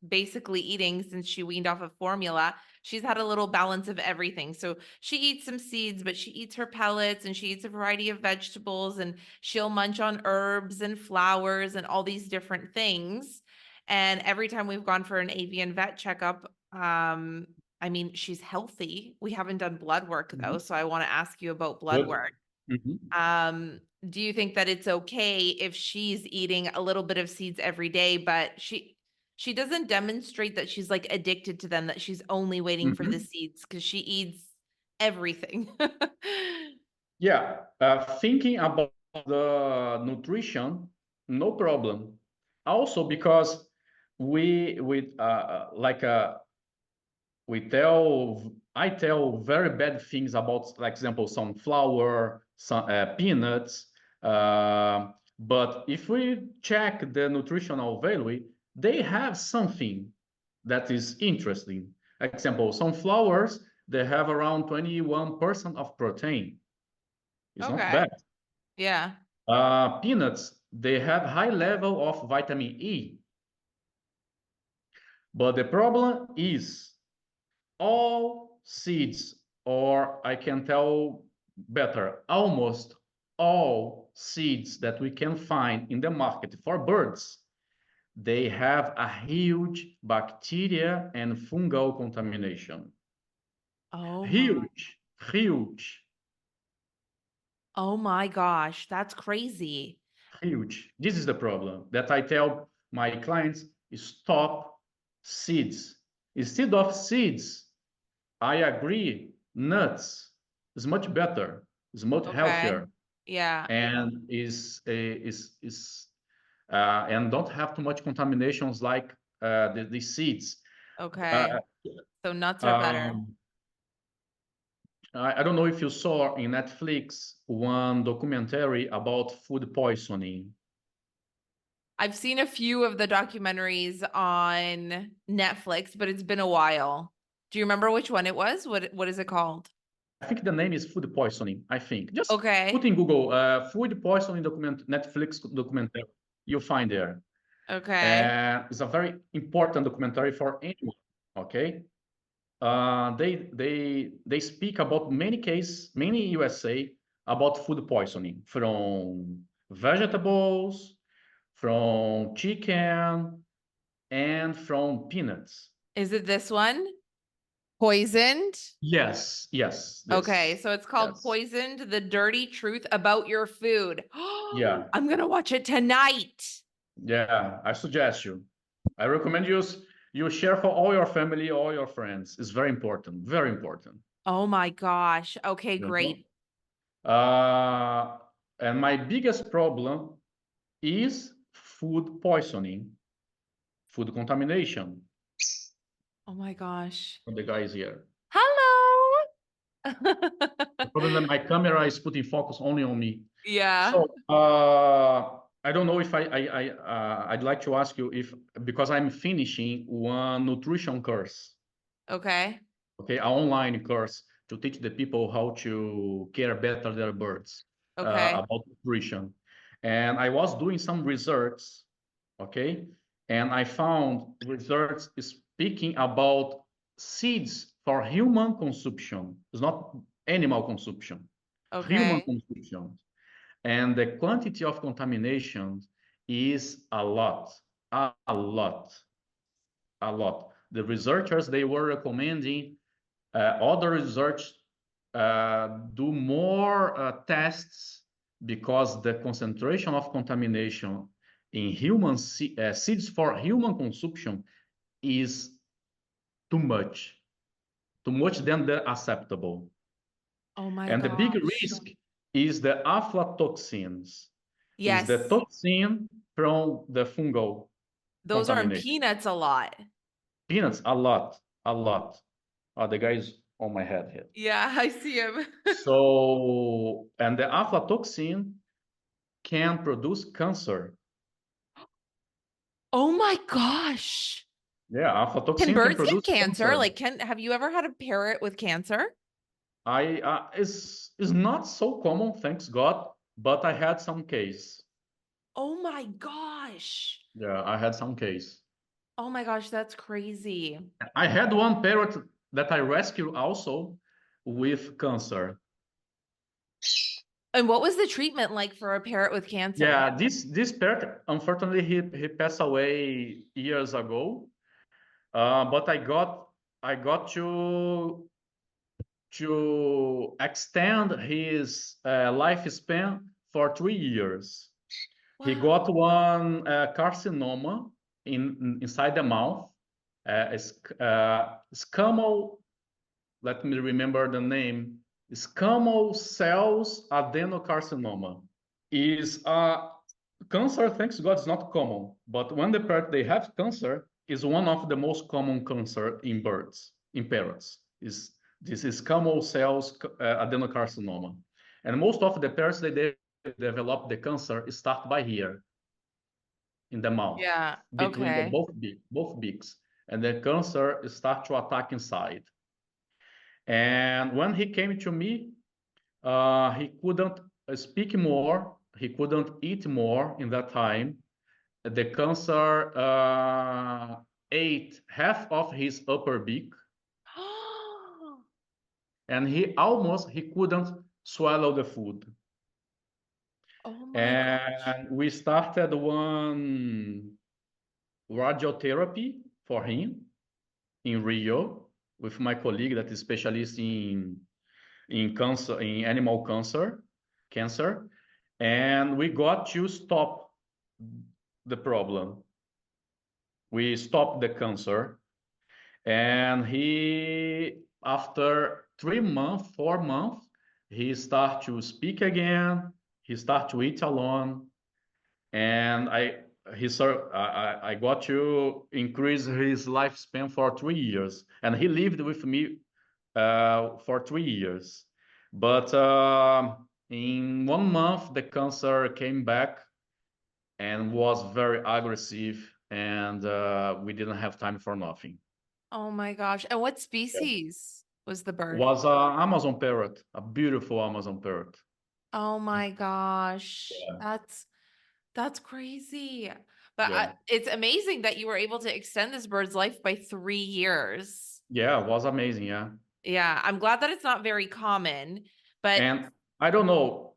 basically eating since she weaned off of formula, she's had a little balance of everything. So she eats some seeds, but she eats her pellets and she eats a variety of vegetables, and she'll munch on herbs and flowers and all these different things. And every time we've gone for an avian vet checkup, I mean, she's healthy. We haven't done blood work though, so I want to ask you about blood Good. work. Mhm. Do you think that it's okay if she's eating a little bit of seeds every day, but she doesn't demonstrate that she's like addicted to them, that she's only waiting for the Mhm. seeds because she eats everything? Yeah, thinking about the nutrition, no problem. Also because we like I tell very bad things about, like example, some flour, some peanuts. But if we check the nutritional value, they have something that is interesting. Example, some flours, they have around 21% of protein. It's not Okay. bad. Yeah. Peanuts, they have high level of vitamin E. But the problem is all seeds, or I can tell better, almost all seeds that we can find in the market for birds, they have a huge bacteria and fungal contamination. Oh my. Huge, huge, Oh my gosh, that's crazy. huge. This is the problem that I tell my clients: stop seeds. Instead of seeds, I agree, nuts is much better, is much Okay. healthier, Yeah. and and don't have too much contaminations like the seeds. Uh, Okay. So nuts are better. um, I don't know if you saw in Netflix one documentary about food poisoning. I've seen a few of the documentaries on Netflix, but it's been a while. Do you remember which one it was? What is it called? I think the name is food poisoning. I think just put Okay. in Google food poisoning Netflix documentary. You'll find there. Okay. It's a very important documentary for anyone. Okay, they speak about many cases, many USA about food poisoning from vegetables, from chicken, and from peanuts. Is it this one? Poisoned? Yes, yes, Okay, this. so it's called Yes, Poisoned: The Dirty Truth About Your Food. yeah, I'm gonna watch it tonight. yeah. I suggest you. I recommend you share for all your family, all your friends. It's very important, very important. Oh my gosh. Okay, You know? great. And my biggest problem is food poisoning, food contamination. Oh my gosh. The guys here. Hello. The problem that my camera is putting focus only on me. Yeah. So I don't know if I'd like to ask you if, because I'm finishing one nutrition course, Okay. okay, an online course to teach the people how to care better their birds, Okay. about nutrition. And I was doing some research, okay, and I found research speaking about seeds for human consumption. It's not animal consumption, human Okay. consumption. And the quantity of contamination is a lot, a lot, a lot. The researchers, they were recommending other research do more tests because the concentration of contamination in human seeds for human consumption is too much than the acceptable. Oh my And the big gosh. risk is the aflatoxins, is the Yes. toxin from the fungal Those are in contamination. peanuts a lot. Peanuts, a lot, a lot. Oh, the guy is on my head here. Yeah, I see him. So, and the aflatoxin can produce cancer. Oh my gosh. Yeah, Can aflatoxin can birds get produce cancer? cancer. Like, have you ever had a parrot with cancer? I is not so common, thanks God, but I had some case. Oh my gosh. Yeah, I had some case. Oh my gosh, that's crazy. I had one parrot that I rescued also with cancer. And what was the treatment like for a parrot with cancer? Yeah, this parrot, unfortunately, he passed away years ago. But I got to extend his lifespan for 3 years. He Wow. got one carcinoma inside the mouth, scamal. Let me remember the name. Scamal cells adenocarcinoma is a cancer. Thanks God, it's not common, but when the parrot they have cancer, is one of the most common cancer in birds, in parrots. Is this is scamal cells adenocarcinoma, and most of the parrots they develop the cancer start by here in the mouth Yeah. between the Okay. both beaks, and the cancer start to attack inside. And when he came to me, he couldn't speak more, he couldn't eat more in that time. The cancer ate half of his upper beak, and he couldn't swallow the food. Oh my gosh. And we started one radiotherapy for him in Rio with my colleague that is specialist in cancer, in animal cancer, and we got to stop the problem. We stopped the cancer, and he, after 3 months, 4 months, he start to speak again. He start to eat alone, and I got to increase his lifespan for 3 years, and he lived with me for 3 years. But in 1 month, the cancer came back and was very aggressive, and we didn't have time for nothing. Oh my gosh. And what Yeah. species was the bird? Was an Amazon parrot, a beautiful Amazon parrot. Oh my gosh. Yeah. That's crazy. But Yeah, it's amazing that you were able to extend this bird's life by 3 years. yeah, it was amazing. Yeah, Yeah, I'm glad that it's not very common, but and I don't know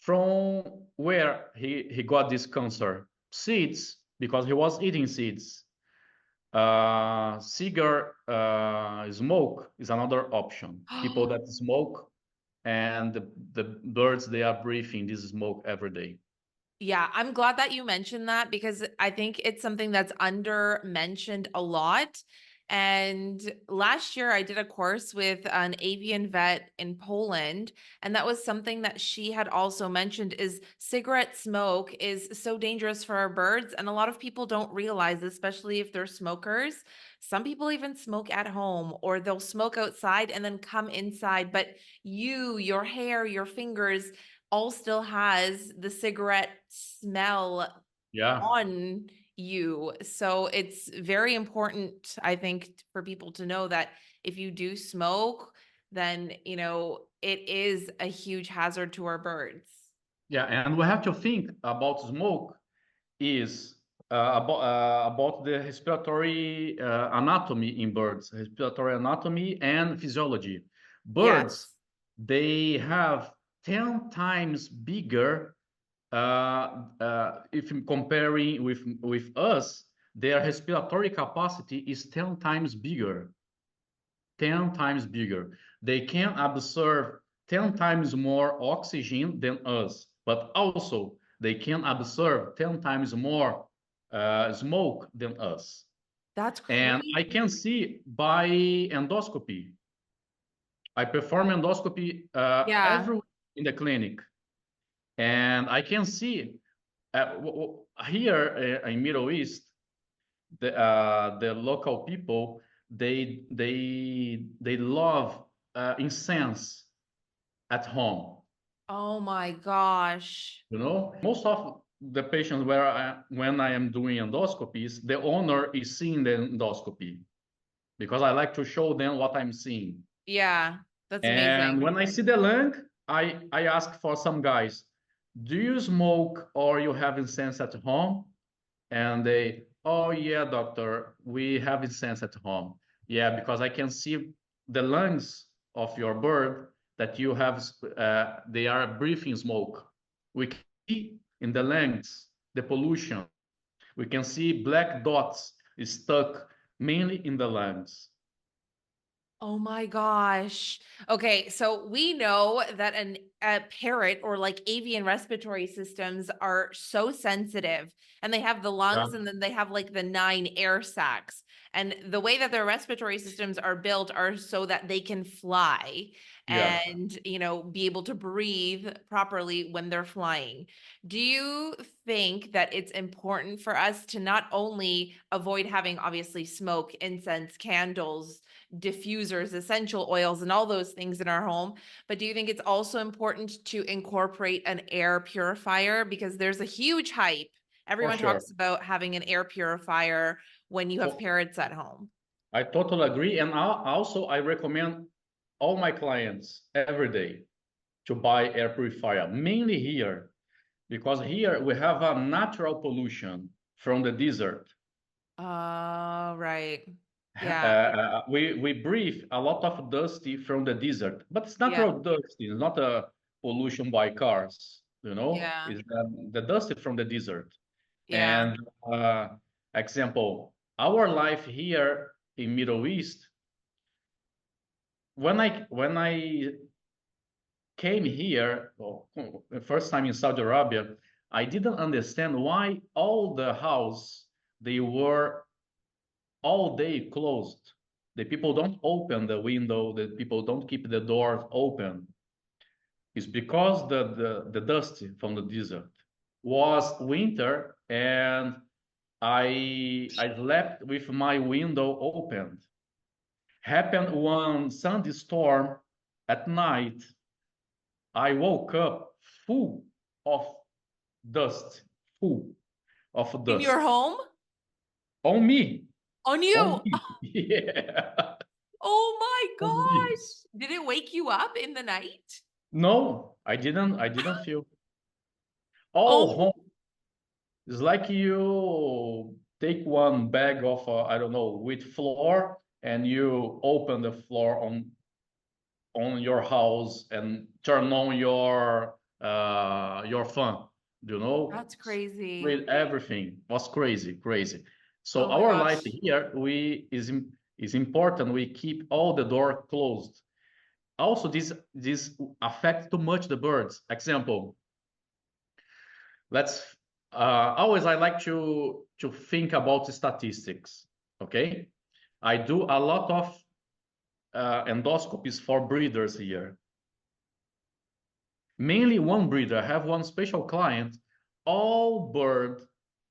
from where he got this cancer. Seeds, because he was eating seeds. Cigar smoke is another option. People that smoke, and the birds they are breathing this smoke every day. yeah, I'm glad that you mentioned that because I think it's something that's under mentioned a lot. And last year I did a course with an avian vet in Poland, and that was something that she had also mentioned is cigarette smoke is so dangerous for our birds, and a lot of people don't realize, especially if they're smokers. Some people even smoke at home or they'll smoke outside and then come inside, but your hair, your fingers, all still has the cigarette smell Yeah. on you. So it's very important, I think, for people to know that if you do smoke, then, you know, it is a huge hazard to our birds. Yeah, and we have to think about smoke is about the respiratory anatomy in birds, respiratory anatomy and physiology. Birds, Yes. they have 10 times bigger, if comparing with us, their respiratory capacity is 10 times bigger. 10 times bigger. They can absorb 10 times more oxygen than us, but also they can absorb 10 times more smoke than us. That's And I crazy. can see by endoscopy. I perform endoscopy Yeah. every week in the clinic, and I can see here in Middle East, the local people, they love incense at home. Oh my gosh. You know, most of the patients when I am doing endoscopies, the owner is seeing the endoscopy because I like to show them what I'm seeing. Yeah, that's And amazing. when I see the lung, I ask for some guys, do you smoke or you have incense at home? And they, oh yeah, doctor, we have incense at home. Yeah, because I can see the lungs of your bird that you have, they are breathing smoke. We can see in the lungs the pollution. We can see black dots stuck mainly in the lungs. Oh my gosh. Okay, so we know that a parrot or like avian respiratory systems are so sensitive, and they have the Yeah, lungs and then they have like the 9 air sacs. And the way that their respiratory systems are built are so that they can fly yeah, and, you know, be able to breathe properly when they're flying. Do you think that it's important for us to not only avoid having obviously smoke, incense, candles, diffusers, essential oils, and all those things in our home, but do you think it's also important to incorporate an air purifier? Because there's a huge hype. for Everyone sure. talks about having an air purifier when you have For, parrots at home. I totally agree. And also, I recommend all my clients every day to buy air purifier, mainly here, because here we have a natural pollution from the desert. Right. Yeah. We breathe a lot of dusty from the desert, but it's Yeah. natural dusty. It's not a pollution by cars, you know. Yeah. It's the dusty from the desert. Yeah. And uh, example, our life here in Middle East, when I came here, well, the first time in Saudi Arabia, I didn't understand why all the house they were all day closed. The people don't open the window. The people don't keep the doors open. It's because the dust from the desert was winter, and I slept with my window opened. Happened one thunderstorm at night. I woke up full of dust, full of In your dust home? on me, On on you? me. Yeah, Oh my on me. gosh. Did it wake you up in the night? No, I didn't. I didn't feel. All Oh, home. It's like you take one bag of I don't know with floor, and you open the floor on your house and turn on your fan. You know, that's crazy. with everything was crazy, crazy. So Oh my our life gosh. here is important. We keep all the door closed. Also, this affects too much the birds. Example, let's always I like to think about statistics. Okay, I do a lot of endoscopies for breeders here. Mainly one breeder. I have one special client. All bird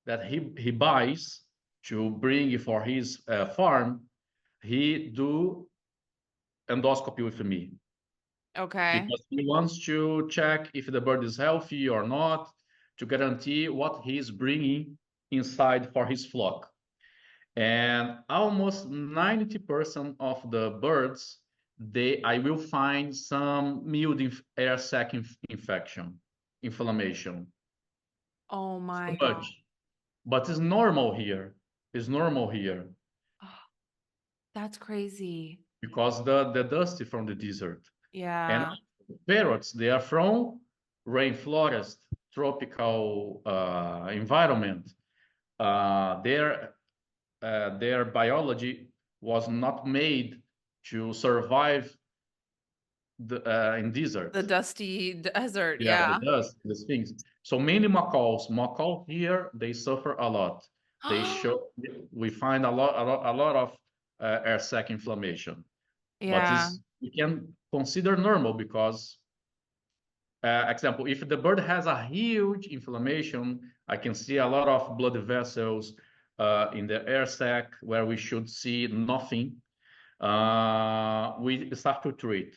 that he buys to bring for his farm, he do endoscopy with me. Okay. because he wants to check if the bird is healthy or not to guarantee what he's bringing inside for his flock. And almost 90% of the birds, I will find some mild air sac infection, inflammation. Oh my Too God. much. But it's normal here. It's normal here Oh, that's crazy. because the dust is from the desert. And Yeah. parrots, they are from rainforest, tropical environment. Their biology was not made to survive in desert. The dusty desert. Yeah, the Yeah. dust, these things. So many macaws here, they suffer a lot. We find a lot of air sac inflammation, but Yeah. we can consider normal because, example, if the bird has a huge inflammation, I can see a lot of blood vessels in the air sac where we should see nothing. We start to treat.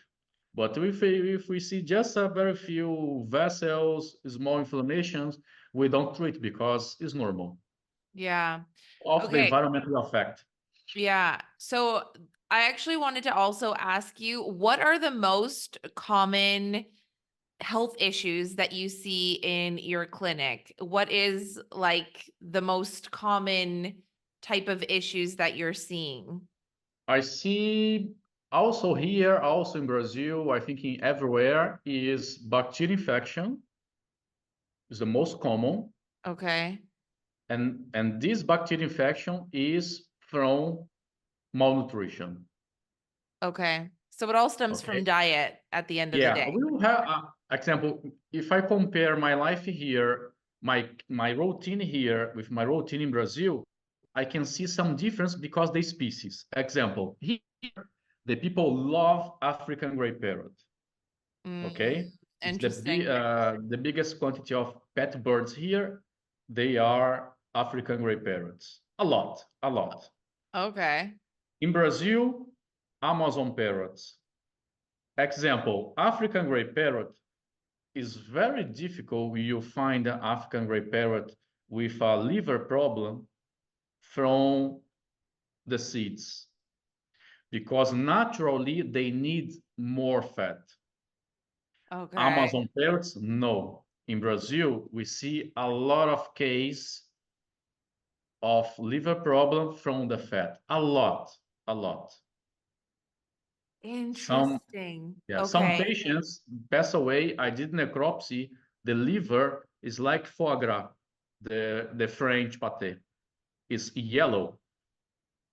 But if we see just a very few vessels, small inflammations, we don't treat because it's normal. Yeah. Of the Okay. environment will affect. Yeah. So I actually wanted to also ask you, what are the most common health issues that you see in your clinic? What is like the most common type of issues that you're seeing? I see also here, also in Brazil, I think in everywhere, is bacterial infection is the most common. Okay. And this bacterial infection is from malnutrition. Okay. So it all stems from Okay. diet at the end of the Yeah, day. we will have example. If I compare my life here, my routine here with my routine in Brazil, I can see some difference because the species. Example, here the people love African gray parrot. Mm, Okay, it's interesting. the biggest quantity of pet birds here. They are African gray parrots. A lot, a lot. Okay. In Brazil, Amazon parrots. Example, African gray parrot is very difficult. You find an African gray parrot with a liver problem from the seeds because naturally they need more fat. Okay. Amazon parrots, no. In Brazil, we see a lot of case of liver problem from the fat. A lot, a lot. Some Interesting. Yeah, some Okay. patients pass away. I did necropsy. The liver is like foie gras, the French pâté. It's yellow.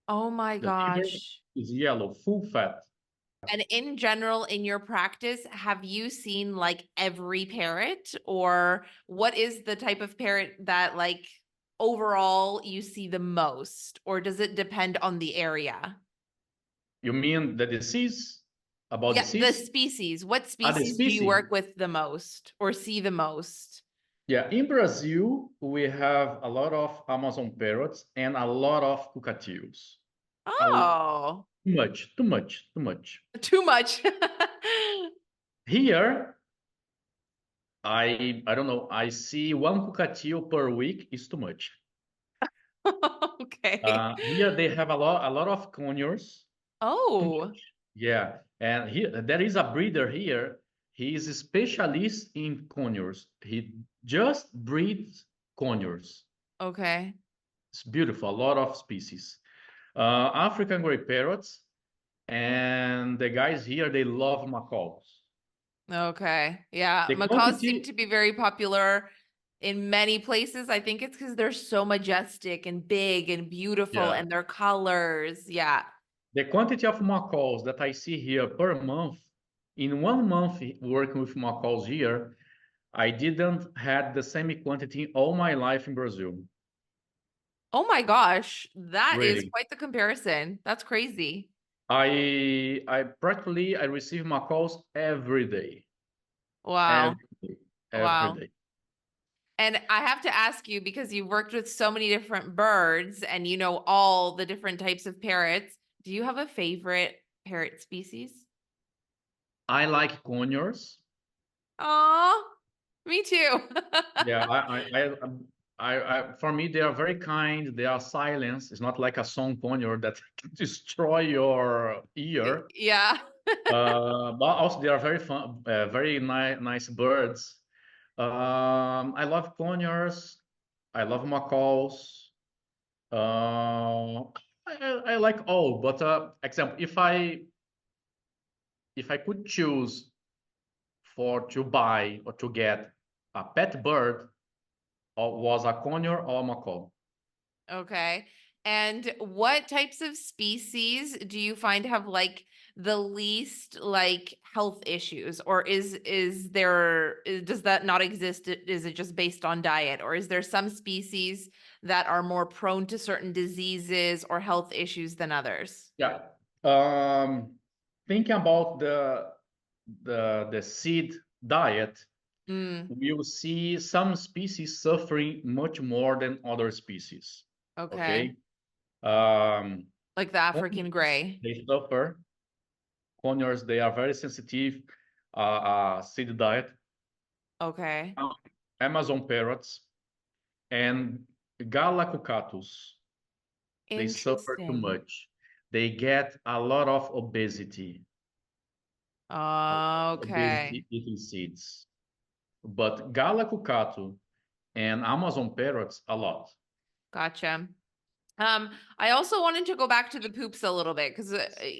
Oh my The liver gosh. is yellow, full fat. And in general, in your practice, have you seen like every parrot, or what is the type of parrot that like overall you see the most, or does it depend on the area? You mean the disease? About Yeah, the disease? species. What The species do you species. work with the most or see the most? Yeah, in Brazil, we have a lot of Amazon parrots and a lot of cockatiels. Oh, Too much, too much, too much. too much. Here, I don't know. I see one cockatiel per week is too much. Okay. Here they have a lot of conures. Too Oh, much. Yeah, and here there is a breeder here. He is a specialist in conures. He just breeds conures. okay. It's beautiful. A lot of species. African gray parrots, and the guys here they love macaws. Okay. Yeah. The Macaws seem quantity, to be very popular in many places. I think it's because they're so majestic and big and beautiful yeah, and their colors. Yeah. the quantity of macaws that I see here per month. In 1 month working with macaws here, I didn't had the same quantity all my life in Brazil. Oh my gosh. That is Really. quite the comparison. That's crazy. I practically I receive my calls every day. Wow. Every day. Every Wow. day. And I have to ask you, because you've worked with so many different birds and you know all the different types of parrots, do you have a favorite parrot species? I like conures. Oh, me too. Yeah, for me, they are very kind. They are silent. It's not like a song conure that can destroy your ear. Yeah. But also they are very fun, very nice birds. I love conures. I love macaws. I like all, but example, if I could choose for to buy or to get a pet bird, or was a conure or a macaw. Okay. And what types of species do you find have like the least like health issues, or does that not exist? Is it just based on diet, or is there some species that are more prone to certain diseases or health issues than others? Yeah. Thinking about the seed diet, Mm, we will see some species suffering much more than other species. okay. Okay. Um, Like the African conures, gray. they suffer. Conures, they are very sensitive. Seed diet. Okay. Amazon parrots and Galacucatus, they suffer too Interesting. much. They get a lot of obesity. Okay. Obesity eating seeds. But Galacucatu and Amazon parrots a lot. Gotcha. I also wanted to go back to the poops a little bit because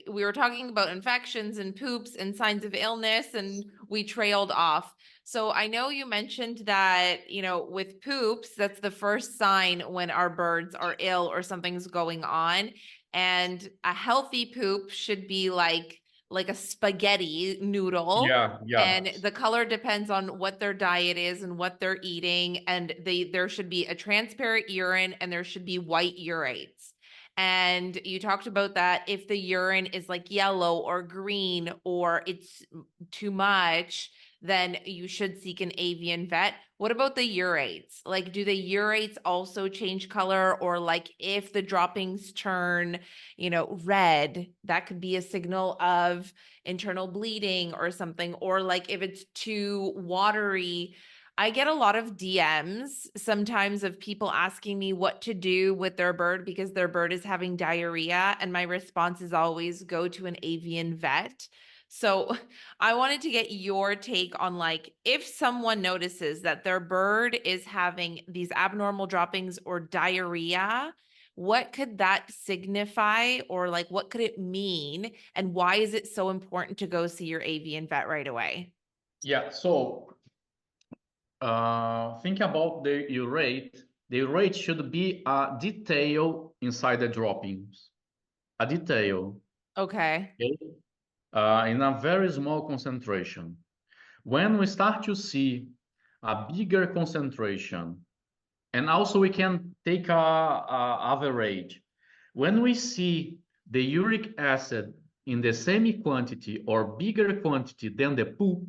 we were talking about infections and poops and signs of illness, and we trailed off. So I know you mentioned that, with poops, that's the first sign when our birds are ill or something's going on. And a healthy poop should be like a spaghetti noodle. Yeah, yeah. And the color depends on what their diet is and what they're eating. And there should be a transparent urine and there should be white urates. And you talked about that if the urine is like yellow or green or it's too much, then you should seek an avian vet. What about the urates? Like, do the urates also change color? Or like if the droppings turn, red, that could be a signal of internal bleeding or something. Or like if it's too watery. I get a lot of DMs sometimes of people asking me what to do with their bird because their bird is having diarrhea. And my response is always go to an avian vet. So I wanted to get your take on like if someone notices that their bird is having these abnormal droppings or diarrhea, what could that signify, or like what could it mean, and why is it so important to go see your avian vet right away? Yeah, so think about the urate. The urate should be a detail inside the droppings. A detail, Okay. okay? In a very small concentration. When we start to see a bigger concentration, and also we can take a average. When we see the uric acid in the same quantity or bigger quantity than the poop,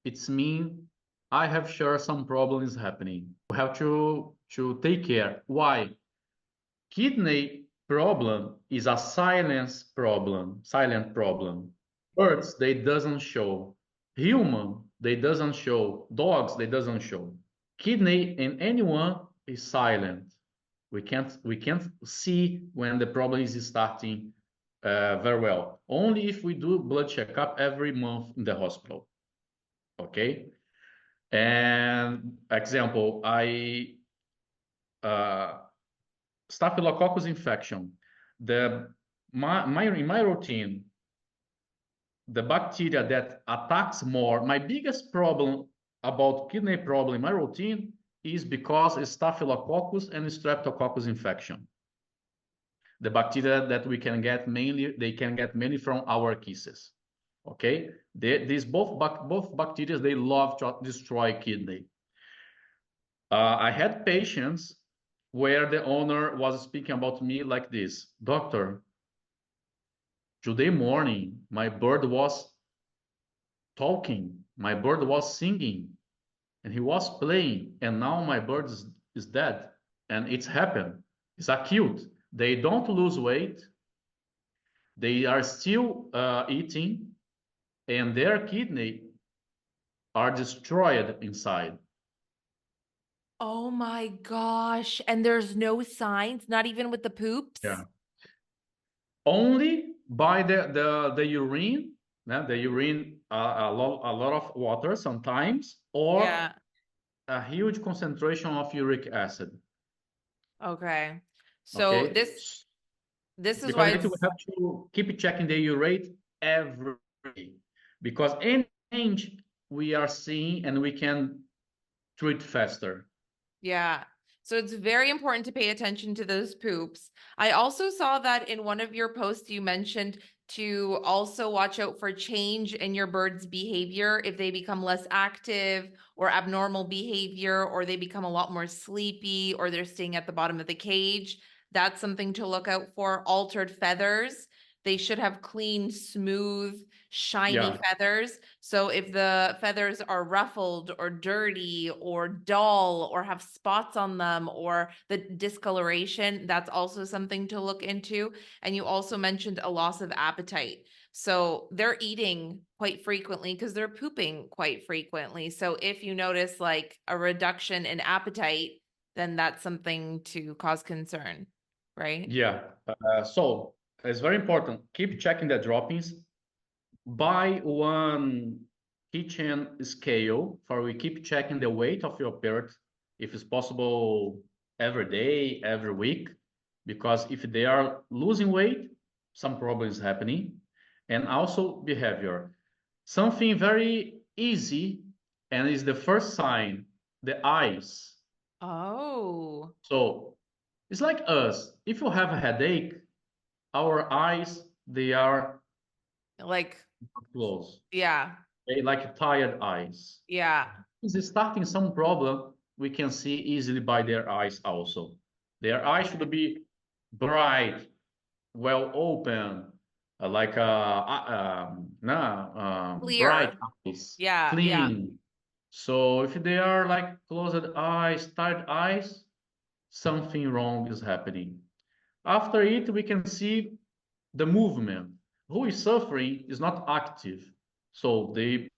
it's mean I have sure some problems happening. We have to take care. Why? Kidney problem is a silent problem. Birds, they doesn't show. Human, they doesn't show. Dogs, they doesn't show. Kidney in anyone is silent. We can't see when the problem is starting very well. Only if we do blood checkup every month in the hospital. Okay. And example, I Staphylococcus infection. In my routine, the bacteria that attacks more, my biggest problem about kidney problem in my routine is because it's Staphylococcus and Streptococcus infection. The bacteria that we can get mainly, they can get mainly from our kisses. Okay, these both bacteria, they love to destroy kidney. I had patients where the owner was speaking about me like this: doctor, today morning my bird was talking, my bird was singing, and he was playing, and now my bird is dead. And it's happened. It's acute. They don't lose weight. They are still eating, and their kidney are destroyed inside. Oh my gosh. And there's no signs, not even with the poops? Yeah. Only by the urine, the urine, a lot of water sometimes, or Yeah. a huge concentration of uric acid. Okay. So Okay. this is Because why we it's have to keep checking the urate every day, because any change we are seeing and we can treat faster. yeah. So it's very important to pay attention to those poops. I also saw that in one of your posts you mentioned to also watch out for change in your bird's behavior if they become less active or abnormal behavior, or they become a lot more sleepy, or they're staying at the bottom of the cage. That's something to look out for. Altered feathers. They should have clean, smooth, shiny feathers. So if the feathers are ruffled or dirty or dull or have spots on them or the discoloration, that's also something to look into. And you also mentioned a loss of appetite. So they're eating quite frequently because they're pooping quite frequently. So if you notice like a reduction in appetite, then that's something to cause concern, right? Yeah. So it's very important. Keep checking the droppings. Buy one kitchen scale for we keep checking the weight of your parrot, if it's possible, every day, every week, because if they are losing weight, some problems happening, and also behavior. Something very easy and is the first sign, the eyes. Oh, So it's like us. If you have a headache, our eyes, they are like, closed. yeah, Okay, like tired eyes. yeah. Is starting some problem we can see easily by their eyes also. Their eyes should be bright, well open, like bright Clear. eyes, Yeah, yeah. clean. So if they are like closed eyes, tired eyes, something wrong is happening. After it, we can see the movement. Who is suffering is not active, so they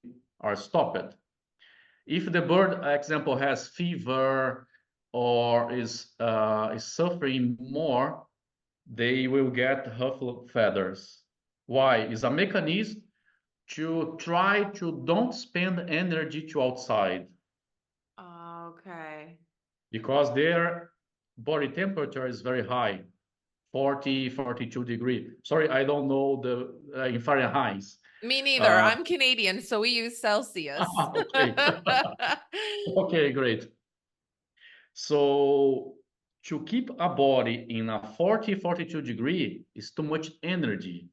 are stopped. If the bird, example, has fever or is suffering more, they will get ruffled feathers. Why? It's a mechanism to try to don't spend energy to outside, Okay. because their body temperature is very high, 40, 42 degree. Sorry, I don't know the in Fahrenheit. Me neither. Uh, I'm Canadian, so we use Celsius. okay. Okay, great. So to keep a body in a 40, 42 degree is too much energy.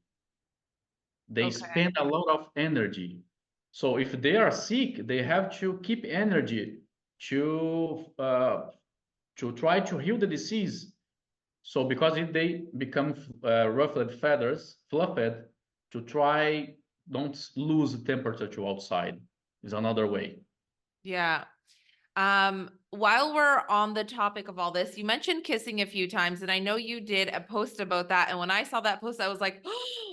They Okay. spend a lot of energy. So if they are sick, they have to keep energy to try to heal the disease. So because if they become ruffled feathers, fluffed, to try don't lose temperature to outside is another way. Yeah. While we're on the topic of all this, you mentioned kissing a few times, and I know you did a post about that. And when I saw that post, I was like,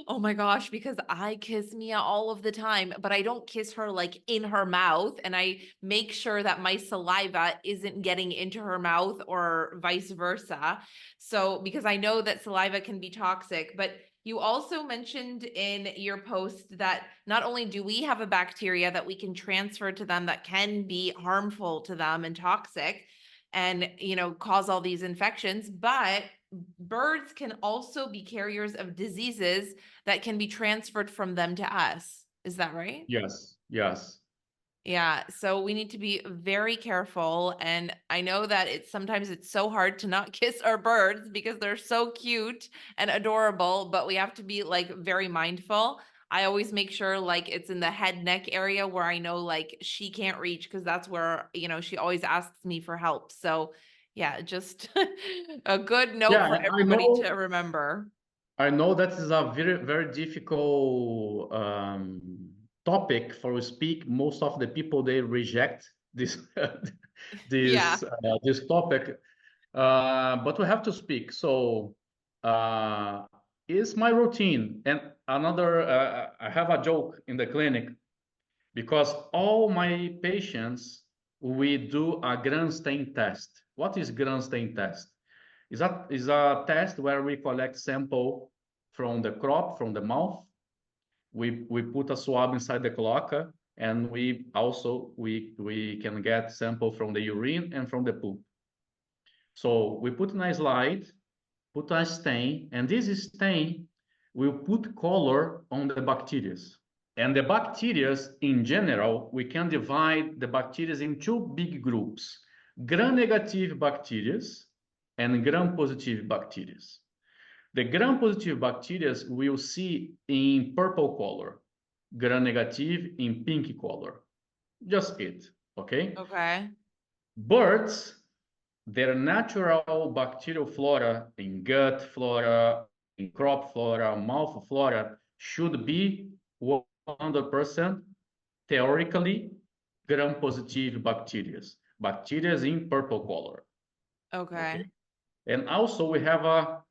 oh my gosh, because I kiss Mia all of the time, but I don't kiss her like in her mouth. And I make sure that my saliva isn't getting into her mouth or vice versa. So, because I know that saliva can be toxic, but you also mentioned in your post that not only do we have a bacteria that we can transfer to them that can be harmful to them and toxic and, cause all these infections, but birds can also be carriers of diseases that can be transferred from them to us. Is that right? Yes, yes. Yeah, so we need to be very careful. And I know that sometimes it's so hard to not kiss our birds because they're so cute and adorable, but we have to be like very mindful. I always make sure like it's in the head neck area where I know like she can't reach, because that's where, she always asks me for help. So yeah, just a good note Yeah, for everybody to remember. I know that is a very, very difficult topic for we speak. Most of the people they reject this Yeah. this topic, but we have to speak. So it's my routine, and I have a joke in the clinic because all my patients, we do a gram stain test. What is gram stain test? Is a test where we collect sample from the crop, from the mouth. We put a swab inside the cloaca, and we can get sample from the urine and from the poop. So we put in a slide, put a stain, and this stain will put color on the bacteria. And the bacteria, in general, we can divide the bacteria in two big groups: gram-negative bacteria and gram-positive bacteria. The gram-positive bacteria we'll see in purple color, gram-negative in pink color. Just it, okay? Okay. Birds, their natural bacterial flora in gut flora, in crop flora, mouth flora should be 100% theoretically gram-positive bacteria in purple color. Okay. And also we have a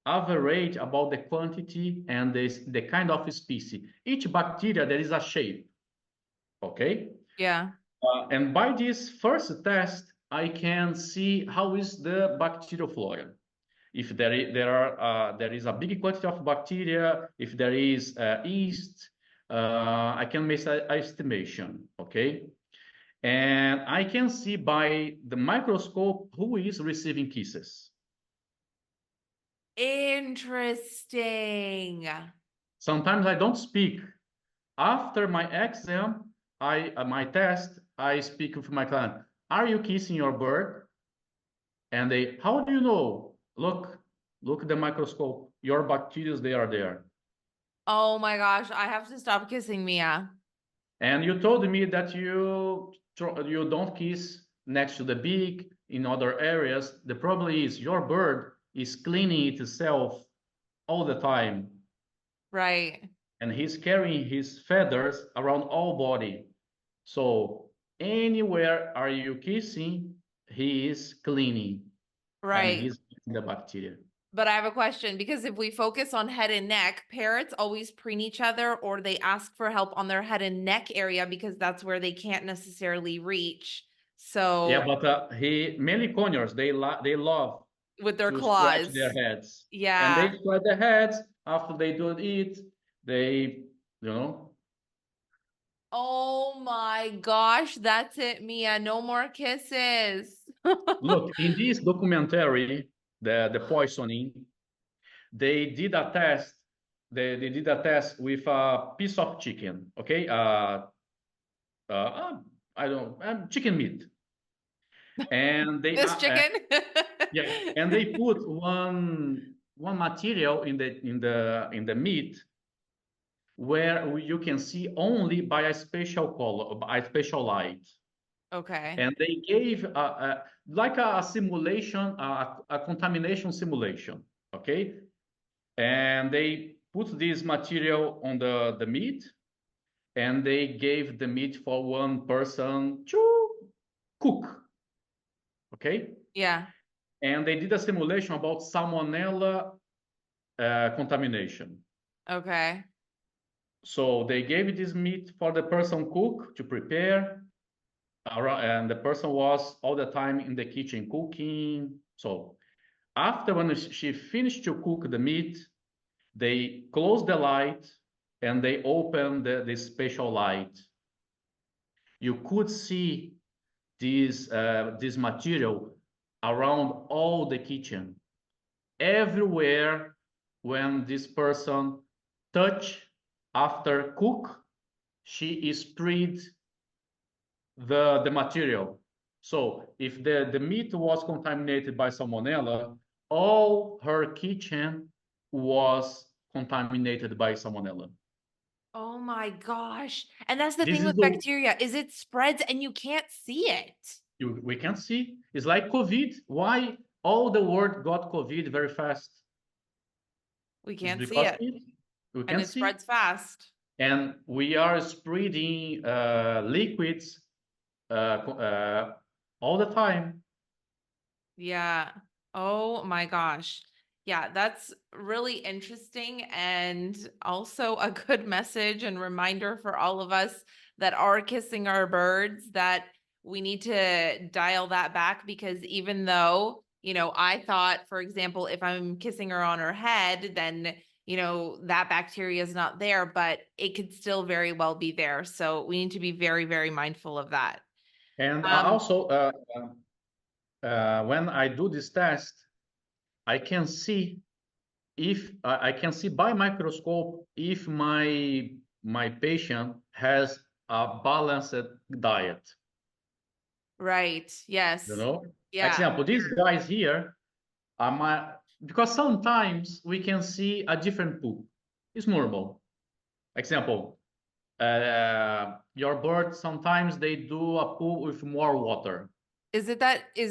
average about the quantity and the kind of species. Each bacteria, there is a shape, okay? Yeah. And by this first test, I can see how is the bacterial flora. If there is a big quantity of bacteria, if there is yeast, I can make an estimation, okay? And I can see by the microscope who is receiving kisses. Interesting. Sometimes I don't speak. After my exam, my test, I speak with my client. Are you kissing your bird? And they, how do you know? Look at the microscope. Your bacteria, they are there. Oh my gosh, I have to stop kissing Mia. And you told me that you don't kiss next to the beak in other areas. The problem is your bird is cleaning itself all the time. Right. And he's carrying his feathers around all body. So anywhere are you kissing, he is cleaning. And Right. he's eating the bacteria. But I have a question, because if we focus on head and neck, parrots always preen each other, or they ask for help on their head and neck area because that's where they can't necessarily reach. So Yeah, but many conures, they love with their to scratch claws. their heads. And Yeah. they scratch their heads after they do it. They, Oh my gosh, that's it, Mia. No more kisses. Look, in this documentary, the poisoning, they did a test. They did a test with a piece of chicken, okay? I don't chicken meat, and they This chicken? yeah, and they put one material in the meat where you can see only by a special color, by a special light. Okay. And they gave like a simulation, a contamination simulation, okay? And they put this material on the meat, and they gave the meat for one person to cook, okay? Yeah. And they did a simulation about salmonella contamination. Okay. So they gave this meat for the person cook to prepare, and the person was all the time in the kitchen cooking. So after when she finished to cook the meat, they closed the light and they opened the special light. You could see this material around all the kitchen, everywhere. When this person touch after cook, she sprayed the material. So if the meat was contaminated by salmonella, all her kitchen was contaminated by salmonella. Oh my gosh. And that's the This thing is with bacteria, is it spreads and you can't see it. we can see. It's like COVID. Why all the world got COVID very fast? We It's can't see because it. we And can it see. spreads fast. And we are spreading liquids all the time. Yeah. Oh my gosh. Yeah, that's really interesting and also a good message and reminder for all of us that are kissing our birds that we need to dial that back, because even though, I thought, for example, if I'm kissing her on her head, then, that bacteria is not there, but it could still very well be there. So we need to be very, very mindful of that. And Um, also, when I do this test, I can see if I can see by microscope if my patient has a balanced diet. right. You Yes. know, Yeah. example, these guys here are my, because sometimes we can see a different poop. It's normal. Example, your bird sometimes they do a poop with more water. Is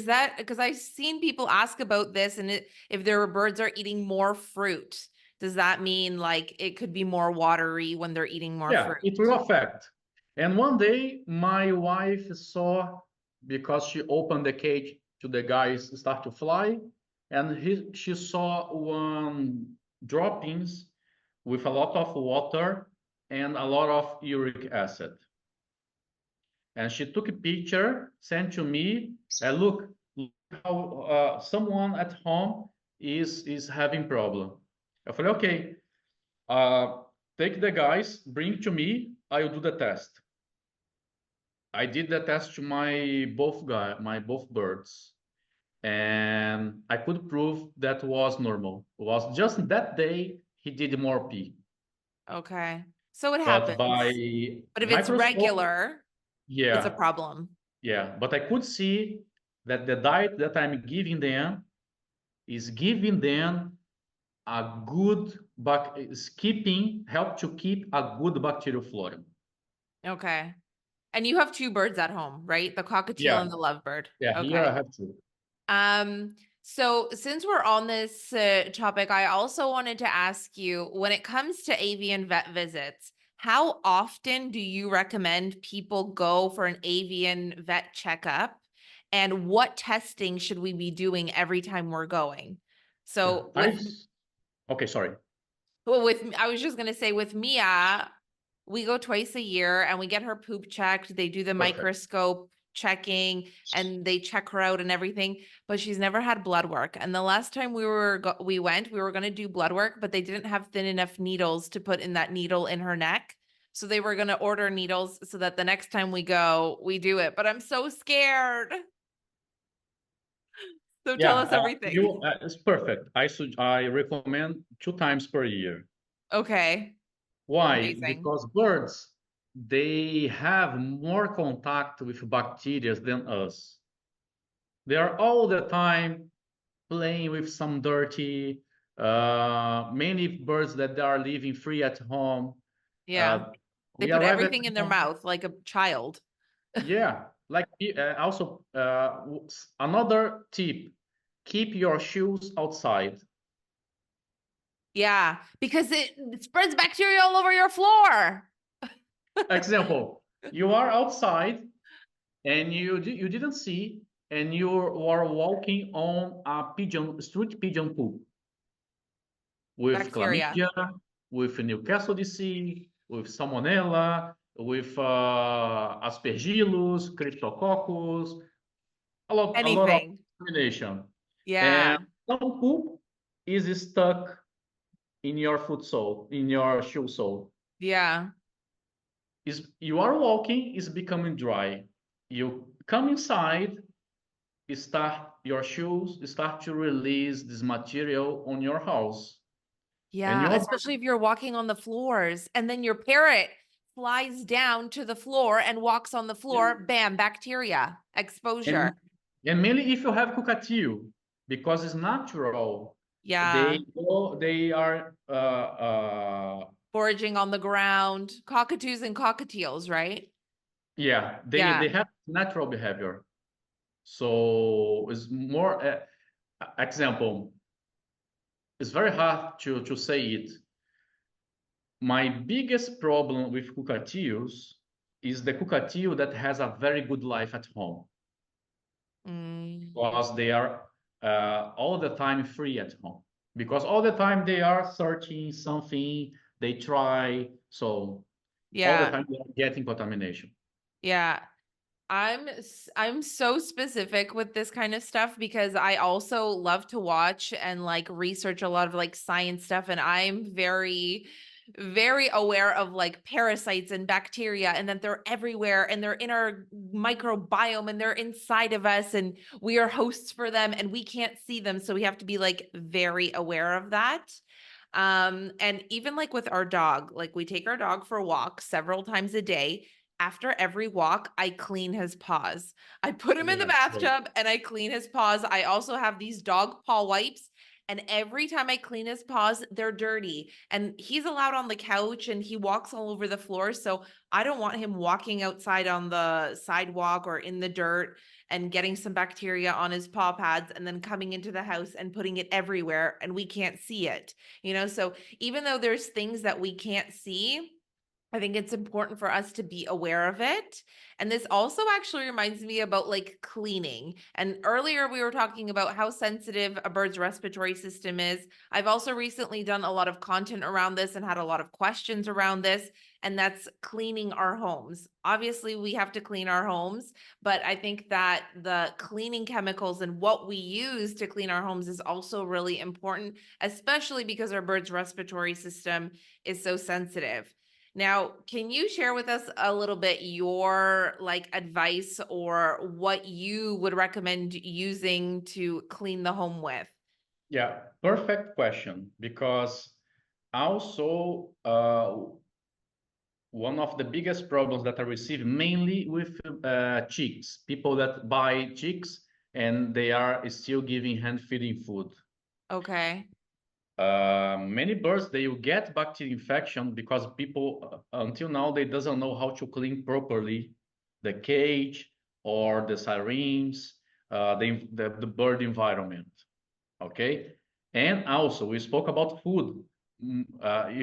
that because I've seen people ask about this, and if their birds are eating more fruit, does that mean like it could be more watery when they're eating more Yeah, fruit? it will affect. And one day my wife saw, because she opened the cage to the guys start to fly, and she saw one droppings with a lot of water and a lot of uric acid. And she took a picture, sent to me, and look how someone at home is having problem. I said, okay, take the guys, bring to me, I'll do the test. I did the test to my both birds, and I could prove that was normal. It was just that day he did more pee. Okay. So it But by happens. But if it's microscope, regular, it's a yeah, problem. yeah. But I could see that the diet that I'm giving them is giving them a good help to keep a good bacterial flora. Okay. And you have two birds at home, right? The cockatiel Yeah, and the lovebird. yeah. Here I Okay. have to. So since we're on this topic, I also wanted to ask you, when it comes to avian vet visits, how often do you recommend people go for an avian vet checkup? And what testing should we be doing every time we're going? Yeah, So with okay, sorry. well, I was just gonna say, with Mia, we go twice a year and we get her poop checked. They do the Perfect. microscope checking and they check her out and everything, but she's never had blood work. And the last time we were we were going to do blood work, but they didn't have thin enough needles to put in that needle in her neck. So they were going to order needles so that the next time we go, we do it. But I'm so scared. So tell Yeah, us everything. it's perfect. I recommend 2 times per year. Okay. Why? Amazing. Because birds, they have more contact with bacteria than us. They are all the time playing with some dirty. Many birds that are living free at home. Yeah. Uh, They we put arrive at everything in their home. mouth like a child. Yeah, like also another tip: keep your shoes outside. Yeah, because it spreads bacteria all over your floor. Example: you are outside and you didn't see, and you are walking on a street pigeon poop with Bacteria. chlamydia, with Newcastle disease, with salmonella, with aspergillus, cryptococcus, a lot of Anything. combination. And Yeah. some poop is stuck in your foot sole, in your shoe sole. Yeah. Is you are walking, is becoming dry. You come inside, start your shoes, start to release this material on your house. And Yeah. your Especially if you're walking on the floors and then your parrot flies down to the floor and walks on the floor, bam, bacteria, exposure. and and mainly if you have cockatiel, because it's natural. Yeah. They are Foraging on the ground, cockatoos and cockatiels, right? yeah, they Yeah. have natural behavior. So it's more example. It's very hard to say it. My biggest problem with cockatiels is the cockatiel that has a very good life at home, Mm. because they are all the time free at home. because all the time they are searching something, they try, so all the Yeah. time they are getting contamination. Yeah. I'm so specific with this kind of stuff because I also love to watch and like research a lot of like science stuff, and I'm very aware of like parasites and bacteria, and that they're everywhere and they're in our microbiome and they're inside of us and we are hosts for them and we can't see them, so we have to be like very aware of that. And even like with our dog, like we take our dog for a walk several times a day. After every walk, I clean his paws. I put him in the Yeah, so bathtub and I clean his paws. I also have these dog paw wipes. And every time I clean his paws, they're dirty. And he's allowed on the couch and he walks all over the floor. So I don't want him walking outside on the sidewalk or in the dirt and getting some bacteria on his paw pads and then coming into the house and putting it everywhere and we can't see it. So even though there's things that we can't see, I think it's important for us to be aware of it. And this also actually reminds me about like cleaning. And earlier we were talking about how sensitive a bird's respiratory system is. I've also recently done a lot of content around this and had a lot of questions around this, and that's cleaning our homes. Obviously, we have to clean our homes, but I think that the cleaning chemicals and what we use to clean our homes is also really important, especially because our bird's respiratory system is so sensitive. Now, can you share with us a little bit your like advice or what you would recommend using to clean the home with? yeah, perfect question, because also one of the biggest problems that I receive mainly with chicks, people that buy chicks and they are still giving hand feeding food. Okay. Many birds, they will get bacterial infection because people until now they doesn't know how to clean properly the cage or the syringes, the bird environment. Okay, and also we spoke about food.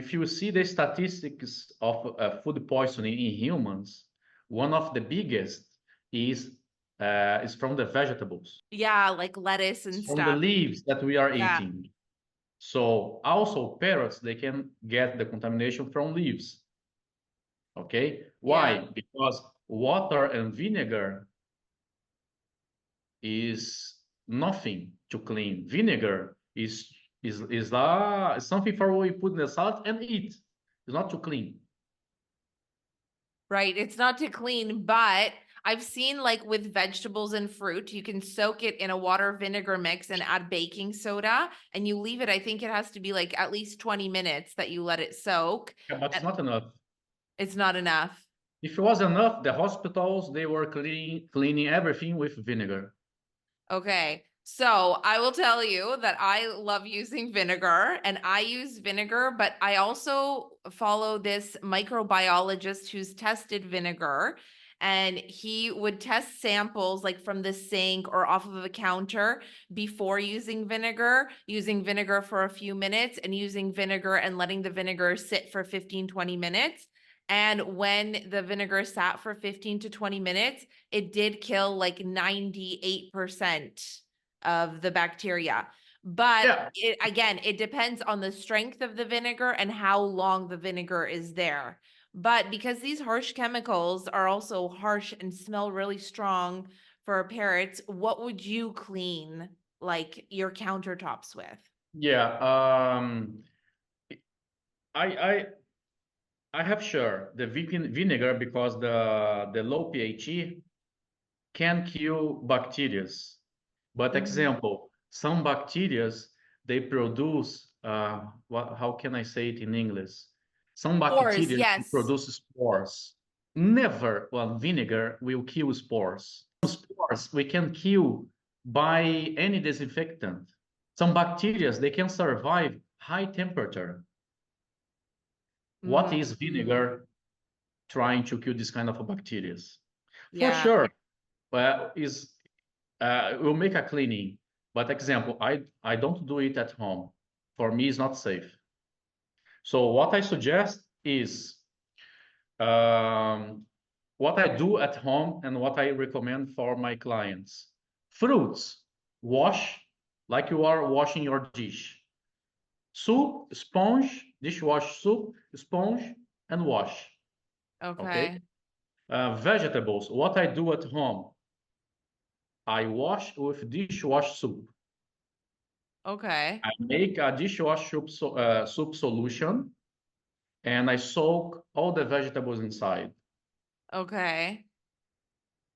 If you see the statistics of food poisoning in humans, one of the biggest is from the vegetables. Yeah, like lettuce and It's from the stuff. leaves that we are Yeah. eating. So also parrots, they can get the contamination from leaves. Okay, Yeah. why? Because water and vinegar is nothing to clean. Vinegar is something for we put in the salt and eat. It's not to clean. Right. It's not to clean, but I've seen like with vegetables and fruit, you can soak it in a water vinegar mix and add baking soda and you leave it. I think it has to be like at least 20 minutes that you let it soak. Yeah, but it's And not enough. it's not enough. If it was enough, the hospitals, they were cleaning everything with vinegar. Okay. So I will tell you that I love using vinegar and I use vinegar, but I also follow this microbiologist who's tested vinegar, and he would test samples like from the sink or off of a counter before using vinegar for a few minutes and using vinegar and letting the vinegar sit for 15-20 minutes. And when the vinegar sat for 15 to 20 minutes, it did kill like 98% of the bacteria. But Yeah, it depends on the strength of the vinegar and how long the vinegar is there. But because these harsh chemicals are also harsh and smell really strong for parrots, what would you clean like your countertops with? yeah. I I have sure the vinegar because the low pH can kill bacteria. But Mhm. example, some bacteria they produce how can I say it in English? Some Spores, bacteria yes. produce spores. Never, well, vinegar will kill spores. Spores we can kill by any disinfectant. Some bacteria they can survive high temperature. What is Mm-hmm. vinegar trying to kill this kind of bacteria? For Yeah. sure, is we'll make a cleaning. But example, I don't do it at home. For me, it's not safe. So what I suggest is what I do at home and what I recommend for my clients. Fruits, wash like you are washing your dish. Soup, sponge, dishwash soup, sponge, and wash. Okay. Okay. Vegetables, what I do at home, I wash with dishwash soup. Okay. I make a dishwash soup solution, and I soak all the vegetables inside. Okay.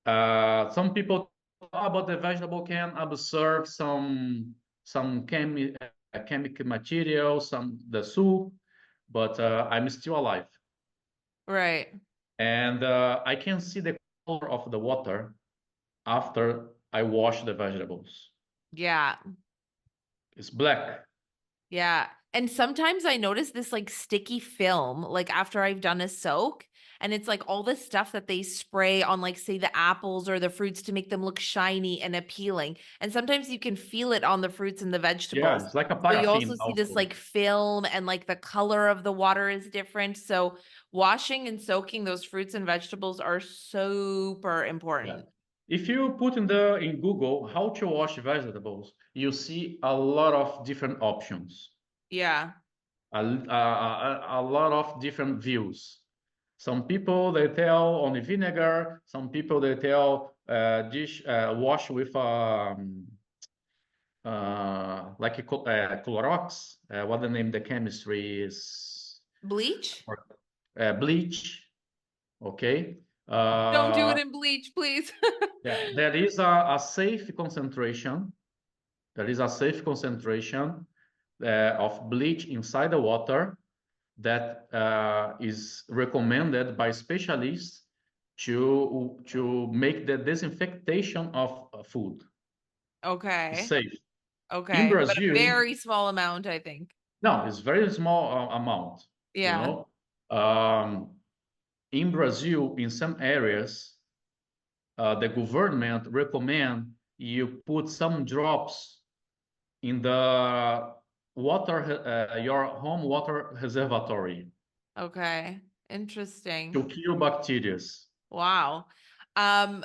Some people talk about the vegetable can absorb some chemical material, the soup, but I'm still alive, Right. and I can see the color of the water after I wash the vegetables. Yeah. It's black. Yeah. And sometimes I notice this like sticky film, like after I've done a soak, and it's like all this stuff that they spray on, like, say, the apples or the fruits to make them look shiny and appealing. And sometimes you can feel it on the fruits and the Yeah, vegetables. it's like a So you also paraffin see this also. like film, and like the color of the water is different. So washing and soaking those fruits and vegetables are super Yeah. important. If you put in Google how to wash vegetables, you see a lot of different options, Yeah. a lot of different views. Some people they tell only vinegar. Some people they tell wash with like Clorox. What the name the chemistry is? Bleach? Bleach. Okay. Don't do it in bleach, please. Yeah, there is a safe concentration. There is a safe concentration of bleach inside the water that is recommended by specialists to make the disinfectation of food. It's Okay. safe. In Okay. But a Brazil, very small amount, I think. no, it's very small amount. You Yeah. know, in Brazil, in some areas, the government recommend you put some drops in the water, your home water reservoir Okay. to Interesting. kill bacteria. Wow. Um,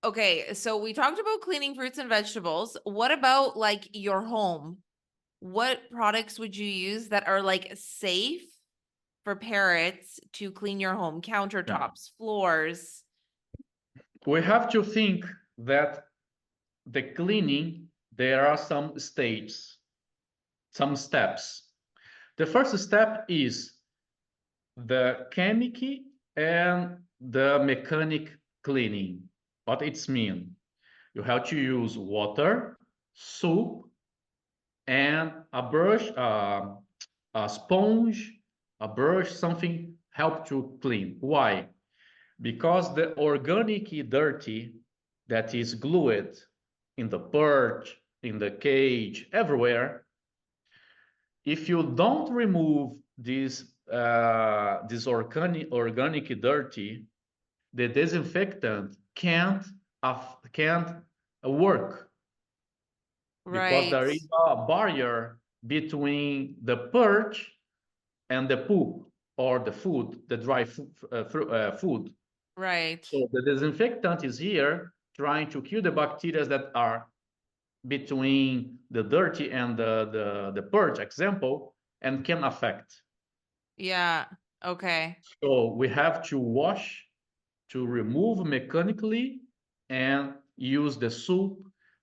okay, so we talked about cleaning fruits and vegetables. What about like your home? What products would you use that are like safe for parrots to clean your home? Yeah. Countertops, floors. We have to think that the cleaning, there are some stages, some steps. The first step is the chemical and the mechanic cleaning. What it's mean? You have to use water, soap, and a brush, a sponge, a brush, something help to clean. Why? Because the organic dirty that is glued in the perch, in the cage, everywhere, if you don't remove this organic dirty, the disinfectant can't work because Right. there is a barrier between the perch and the poop or the food, the dry food. Right. So the disinfectant is here trying to kill the bacteria that are between the dirty and the purge example and can affect. Yeah. Okay. So we have to wash to remove mechanically and use the soup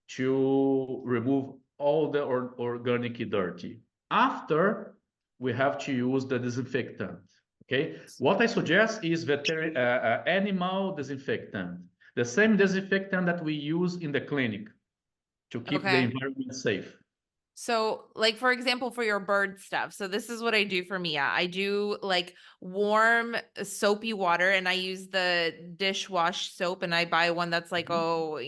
to remove all the organic dirty. After, we have to use the disinfectant. Okay, what I suggest is animal disinfectant, the same disinfectant that we use in the clinic to keep the Okay. environment safe. So, like, for example, for your bird stuff. So, this is what I do for Mia. I do like warm, soapy water, and I use the dishwash soap, and I buy one that's like, oh,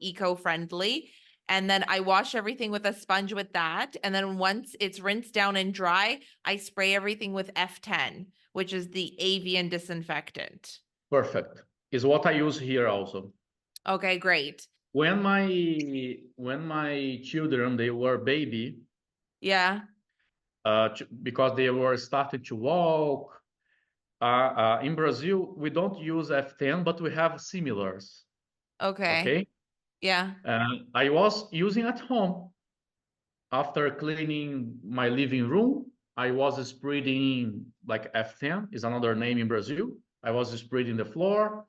eco-friendly. And then I wash everything with a sponge with that. And then once it's rinsed down and dry, I spray everything with F10, which is the avian disinfectant. Perfect. Is what I use here also. Okay, great. When my children they were baby, Yeah. because they were starting to walk. In Brazil, we don't use F10, but we have similars. Okay. Okay. Yeah. I was using at home after cleaning my living room, I was spreading like F10 is another name in Brazil. I was spreading the floor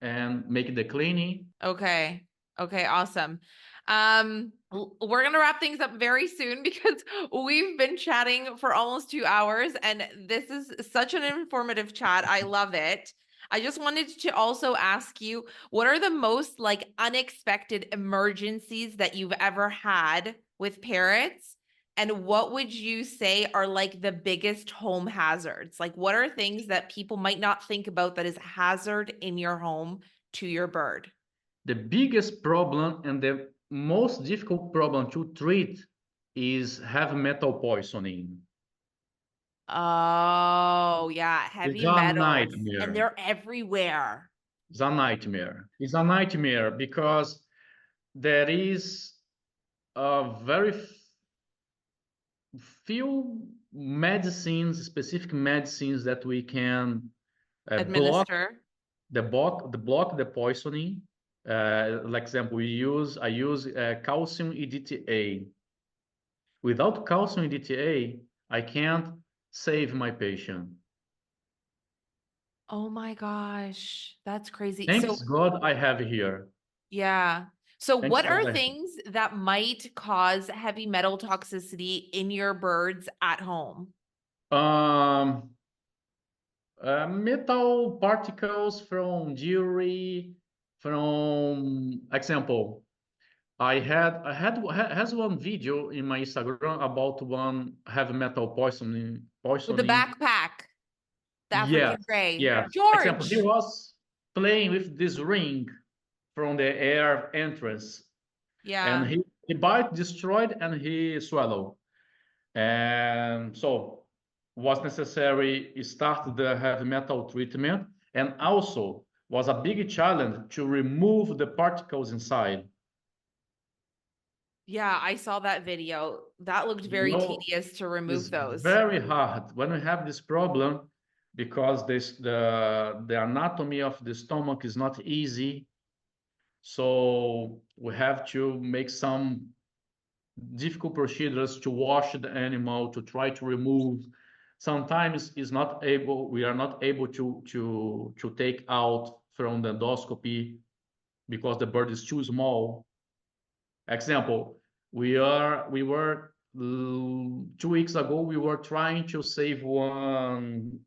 and making the cleaning. Okay. Okay, awesome. We're gonna wrap things up very soon because we've been chatting for almost 2 hours, and this is such an informative chat. I love it. I just wanted to also ask you, what are the most like unexpected emergencies that you've ever had with parrots? And what would you say are like the biggest home hazards? Like, what are things that people might not think about that is a hazard in your home to your bird? The biggest problem and the most difficult problem to treat is heavy metal poisoning. Oh, yeah, It's heavy a metals, and nightmare. they're everywhere. It's a nightmare. It's a nightmare because there is a very few medicines, specific medicines that we can block Administer. block the poisoning. Like example, I use calcium EDTA. Without calcium EDTA, I can't save my patient. Oh my gosh, that's crazy. So, Thanks God I have here. yeah. So, Thanks what God are things that might cause heavy metal toxicity in your birds at home? Metal particles from jewelry, from example. I had has one video in my Instagram about one heavy metal With the poisoning. backpack, the Yes, African gray. yes. Example, he George. was playing with this ring from the air entrance, and Yeah. he bite destroyed and he swallowed. And so was necessary start the heavy metal treatment, and also was a big challenge to remove the particles inside. Yeah, I saw that video. That looked You very know, tedious to it's remove those. very hard when we have this problem because the anatomy of the stomach is not easy. So we have to make some difficult procedures to wash the animal to try to remove. Sometimes we are not able to take out from the endoscopy because the bird is too small. Example, we were 2 weeks ago we were trying to save some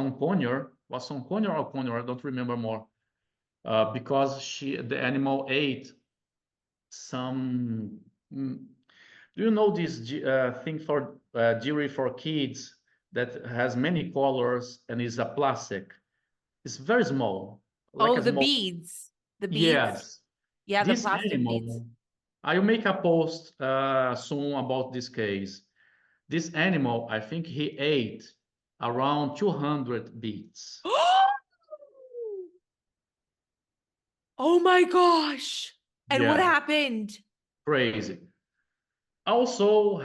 conure, was some conure or conure, I don't remember more, because the animal ate some. Do you know this thing for jewelry for kids that has many colors and is a plastic? It's very small, like Oh, a the small. beads. The beads. Yes, Yeah, the this plastic beads. animal. I'll make a post soon about this case. This animal, I think he ate around 200 beads. Oh my gosh. And what Yeah, happened? crazy. Also,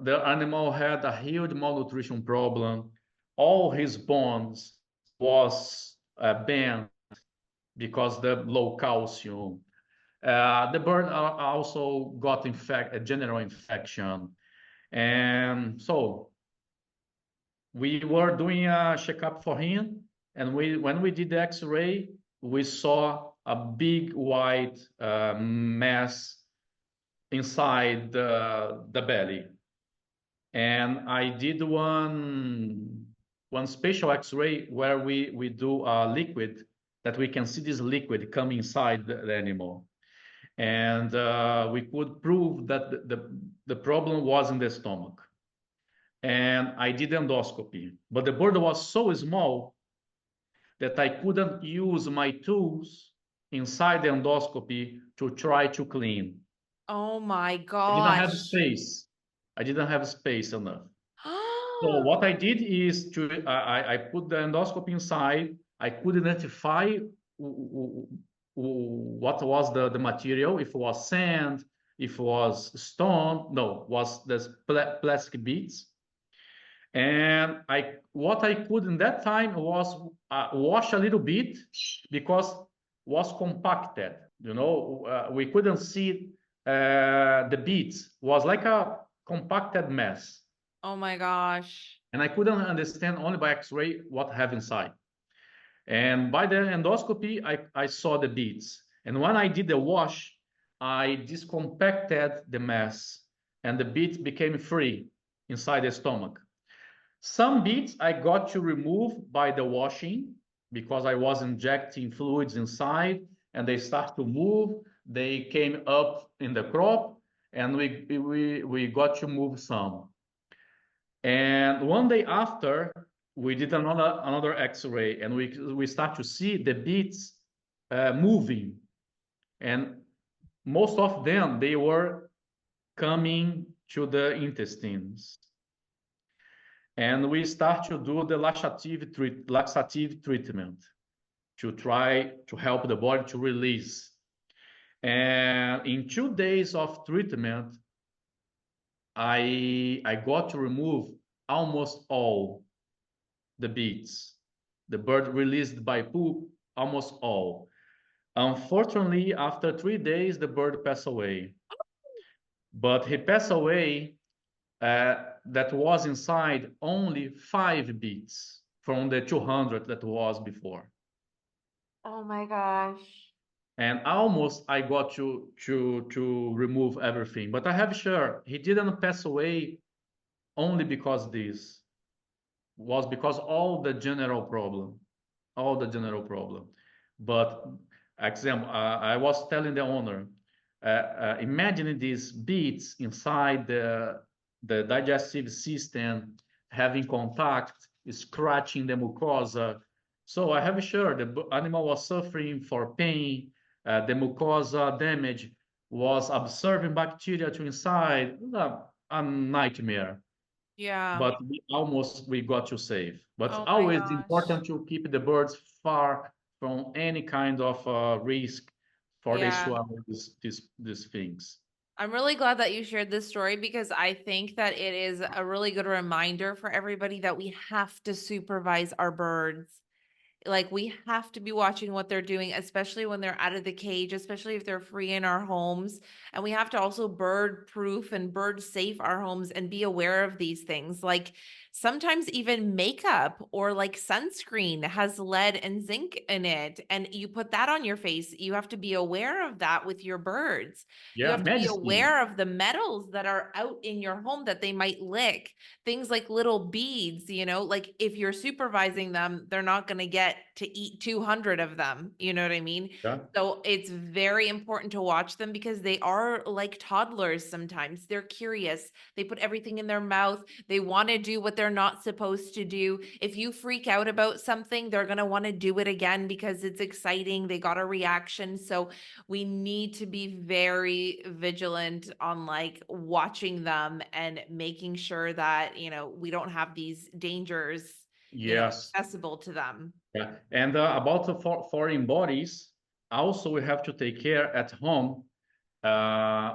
the animal had a huge malnutrition problem. All his bones was bent because the low calcium. The bird also got a general infection, and so we were doing a checkup for him. And when we did the X-ray, we saw a big white mass inside the belly. And I did one special X-ray where we do a liquid that we can see this liquid come inside the animal. And we could prove that the problem was in the stomach. And I did endoscopy, but the bird was so small that I couldn't use my tools inside the endoscopy to try to clean. Oh my I didn't have gosh. space. I didn't have space enough. So what I did is I put the endoscopy inside. I could identify what was the material, if it was sand, if it was stone, no, was the plastic beads. And what I could in that time was wash a little bit because was compacted. We couldn't see the beads was like a compacted mess. Oh my gosh. And I couldn't understand only by X-ray what I have inside. And by the endoscopy, I saw the beads. And when I did the wash, I discompacted the mass and the beads became free inside the stomach. Some beads I got to remove by the washing because I was injecting fluids inside and they start to move. They came up in the crop and we got to move some. And one day after, we did another X-ray, and we start to see the beads moving, and most of them they were coming to the intestines, and we start to do the laxative treatment to try to help the body to release. And in 2 days of treatment, I got to remove almost all the beads. The bird released by poop, almost all. Unfortunately, after 3 days, the bird passed away. But he passed away, that was inside only 5 beads from the 200 that was before. Oh my gosh. And almost I got to remove everything. But I have sure he didn't pass away only because this was because all the general problem. But example, I was telling the owner, imagine these beads inside the digestive system having contact, scratching the mucosa. So I have sure the animal was suffering for pain. The mucosa damage was absorbing bacteria to inside. A nightmare. Yeah. But we got to save. But Oh my always gosh. important to keep the birds far from any kind of risk for they Yeah. swallow these things. I'm really glad that you shared this story because I think that it is a really good reminder for everybody that we have to supervise our birds. Like we have to be watching what they're doing, especially when they're out of the cage, especially if they're free in our homes. And we have to also bird proof and bird safe our homes and be aware of these things. Like sometimes even makeup or like sunscreen has lead and zinc in it. And you put that on your face. You have to be aware of that with your birds. You Yeah, have to be medicine. aware of the metals that are out in your home that they might lick. Things like little beads, like if you're supervising them, they're not going to get to eat 200 of them. You know what I mean? Yeah. So it's very important to watch them because they are like toddlers sometimes. They're curious. They put everything in their mouth. They want to do what they're not supposed to do. If you freak out about something, they're going to want to do it again because it's exciting. They got a reaction. So we need to be very vigilant on like watching them and making sure that, we don't have these dangers, Yes. accessible to them. Yeah. And about the foreign bodies, also we have to take care at home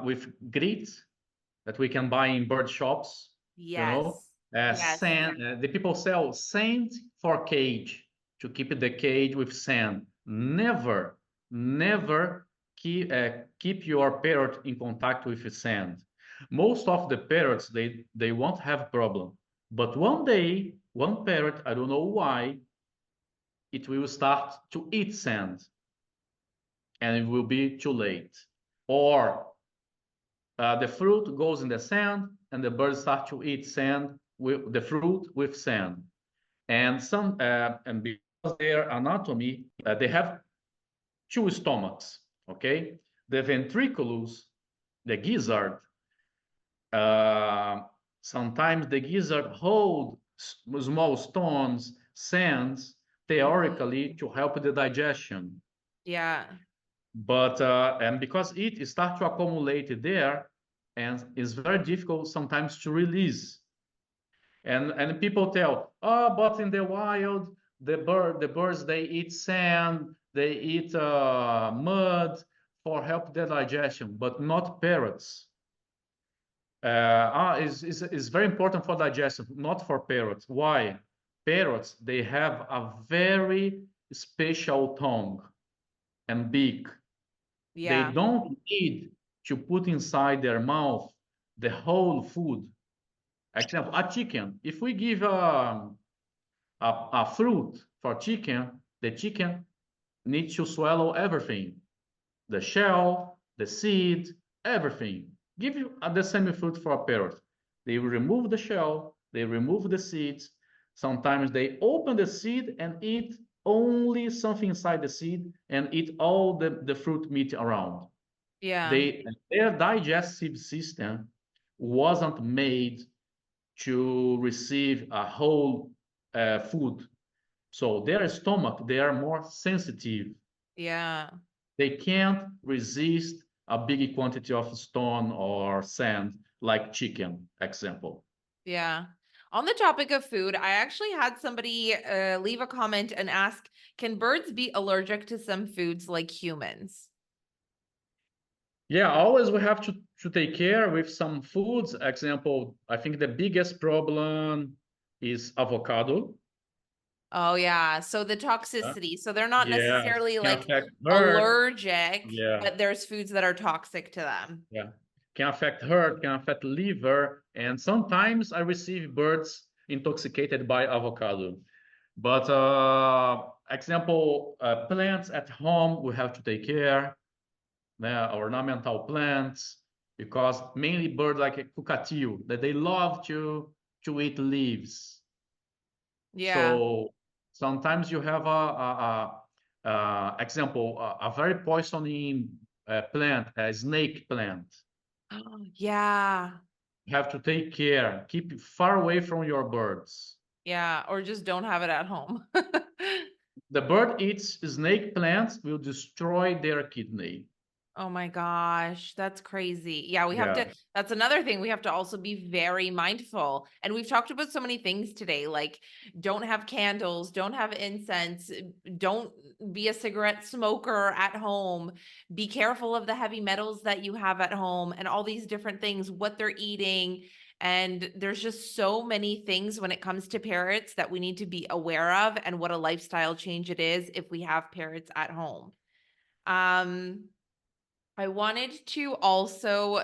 with grit that we can buy in bird shops. Yes. Yes. Sand. The people sell sand for cage to keep the cage with sand. Never, never keep your parrot in contact with sand. Most of the parrots they won't have problem, but one day one parrot, I don't know why, it will start to eat sand, and it will be too late. Or the fruit goes in the sand, and the birds start to eat sand with the fruit with sand. And and because their anatomy, they have 2 stomachs. Okay, the ventriculus, the gizzard. Sometimes the gizzard hold small stones, sands, theoretically to help the digestion. Yeah. But and because it starts to accumulate there, and it's very difficult sometimes to release. And people tell, oh, but in the wild, the birds they eat sand, they eat mud for help their digestion, but not parrots. Is very important for digestion, not for parrots. Why? Parrots they have a very special tongue and beak. They Yeah. don't need to put inside their mouth the whole food. Example, a chicken. If we give a fruit for chicken, the chicken needs to swallow everything. The shell, the seed, everything. Give you the same fruit for a parrot. They remove the shell, they remove the seeds. Sometimes they open the seed and eat only something inside the seed and eat all the fruit meat around. Yeah. Their digestive system wasn't made to receive a whole food. So their stomach, they are more sensitive. Yeah. They can't resist a big quantity of stone or sand like chicken, example. Yeah. On the topic of food, I actually had somebody leave a comment and ask, can birds be allergic to some foods like humans? Yeah, always we have to take care with some foods. Example, I think the biggest problem is avocado. Oh, yeah. So the toxicity. So they're not Yes, necessarily can like affect heart. allergic, Yeah, but there's foods that are toxic to them. yeah. Can affect heart, can affect liver, and sometimes I receive birds intoxicated by avocado. But example, plants at home, we have to take care. Ornamental plants, because mainly birds like a cockatiel, that they love to eat leaves. Yeah. So sometimes you have example, a very poisoning plant, a snake plant. Yeah. You have to take care, keep it far away from your birds. Yeah. Or just don't have it at home. The bird eats snake plants, will destroy their kidney. Oh my gosh, that's crazy. Yeah, we have Yeah. to, that's another thing. We have to also be very mindful. And we've talked about so many things today, like don't have candles, don't have incense, don't be a cigarette smoker at home, be careful of the heavy metals that you have at home and all these different things, what they're eating. And there's just so many things when it comes to parrots that we need to be aware of and what a lifestyle change it is if we have parrots at home. I wanted to also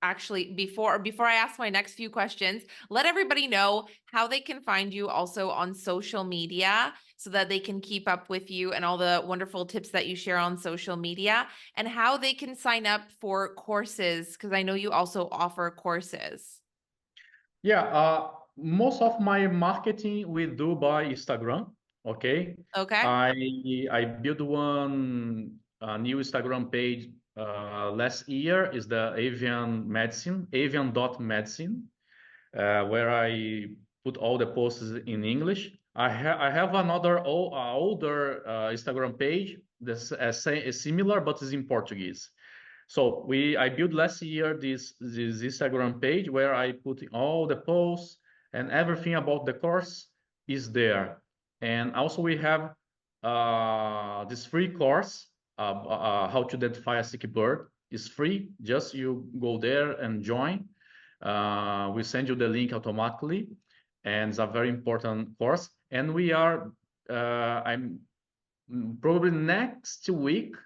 actually before I ask my next few questions, let everybody know how they can find you also on social media so that they can keep up with you and all the wonderful tips that you share on social media, and how they can sign up for courses, because I know you also offer courses. Yeah, most of my marketing we do by Instagram. Okay, Okay. I built one new Instagram page last year. Is the Avian Medicine, avian.medicine, where I put all the posts in English. I have another older Instagram page that's similar, but is in Portuguese. So I built last year this Instagram page where I put all the posts and everything about the course is there. And also we have this free course, how to identify a sick bird. Is free. Just you go there and join. We send you the link automatically, and it's a very important course. And we are, I'm probably next week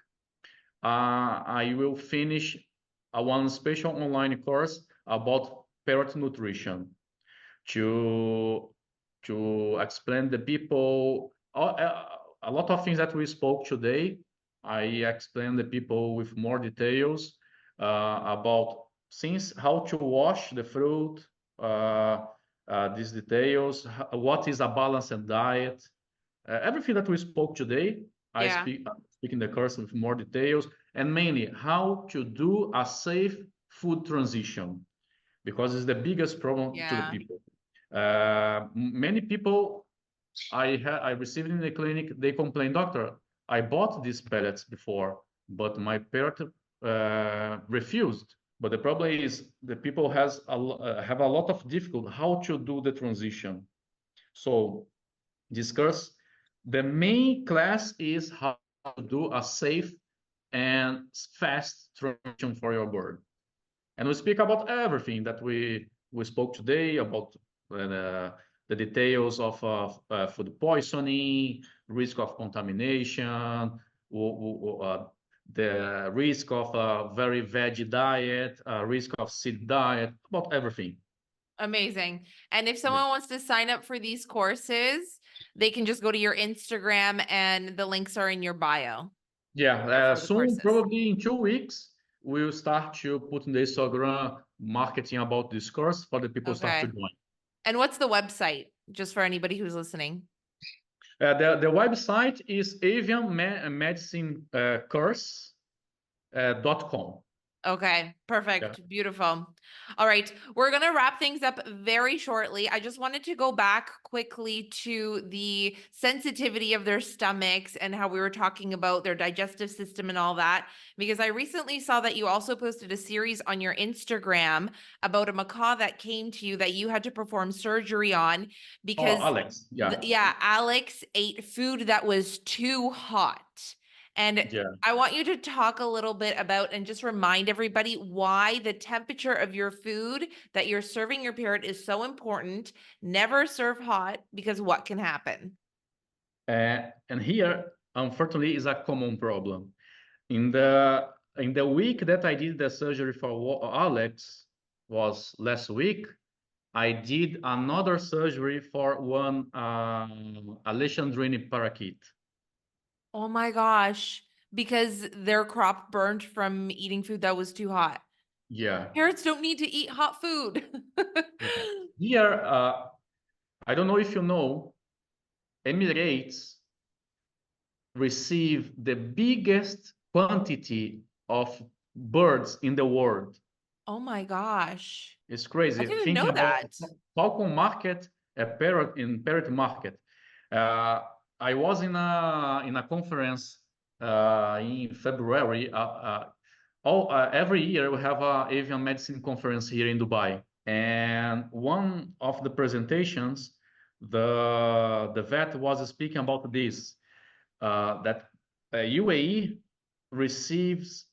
I will finish one special online course about parrot nutrition to explain the people a lot of things that we spoke today. I explain the people with more details about things, how to wash the fruit, these details, what is a balanced diet, everything that we spoke today. I Yeah. speak in the course with more details, and mainly how to do a safe food transition, because it's the biggest problem to the Yeah. people. Many people I received in the clinic, they complain, doctor, I bought these pellets before, but my parrot refused. But the problem is the people have a lot of difficulty how to do the transition. So discuss the main class is how to do a safe and fast transition for your bird. And we speak about everything that we spoke today about the details of food poisoning, risk of contamination, the risk of a very veggie diet, risk of seed diet, about everything. Amazing. And if someone wants to sign up for these courses, they can just go to your Instagram and the links are in your bio. Yeah, For the soon, courses. probably in 2 weeks, we'll start to put in the Instagram marketing about this course for the people start to Okay. join. And what's the website, just for anybody who's listening? The website is Avian Medicine Course.com. Okay, perfect. Beautiful. All right, we're going to wrap things up very shortly. I just wanted to go back quickly to the sensitivity of their stomachs and how we were talking about their digestive system and all that, because I recently saw that you also posted a series on your Instagram about a macaw that came to you that you had to perform surgery on because Alex, yeah. Alex ate food that was too hot. And Yeah. I want you to talk a little bit about and just remind everybody why the temperature of your food that you're serving your parrot is so important. Never serve hot, because what can happen? And here, unfortunately, is a common problem. In the week that I did the surgery for Alex, was last week, I did another surgery for one Alexandrine parakeet. Oh my gosh, because their crop burned from eating food that was too hot. Yeah. Parrots don't need to eat hot food. Here, I don't know if you know, Emirates receive the biggest quantity of birds in the world. Oh my gosh. It's I crazy. didn't Thinking know about that. Falcon market, a parrot market. I was in a conference in February. Every year we have a avian medicine conference here in Dubai, and one of the presentations, the vet was speaking about this, that UAE receives,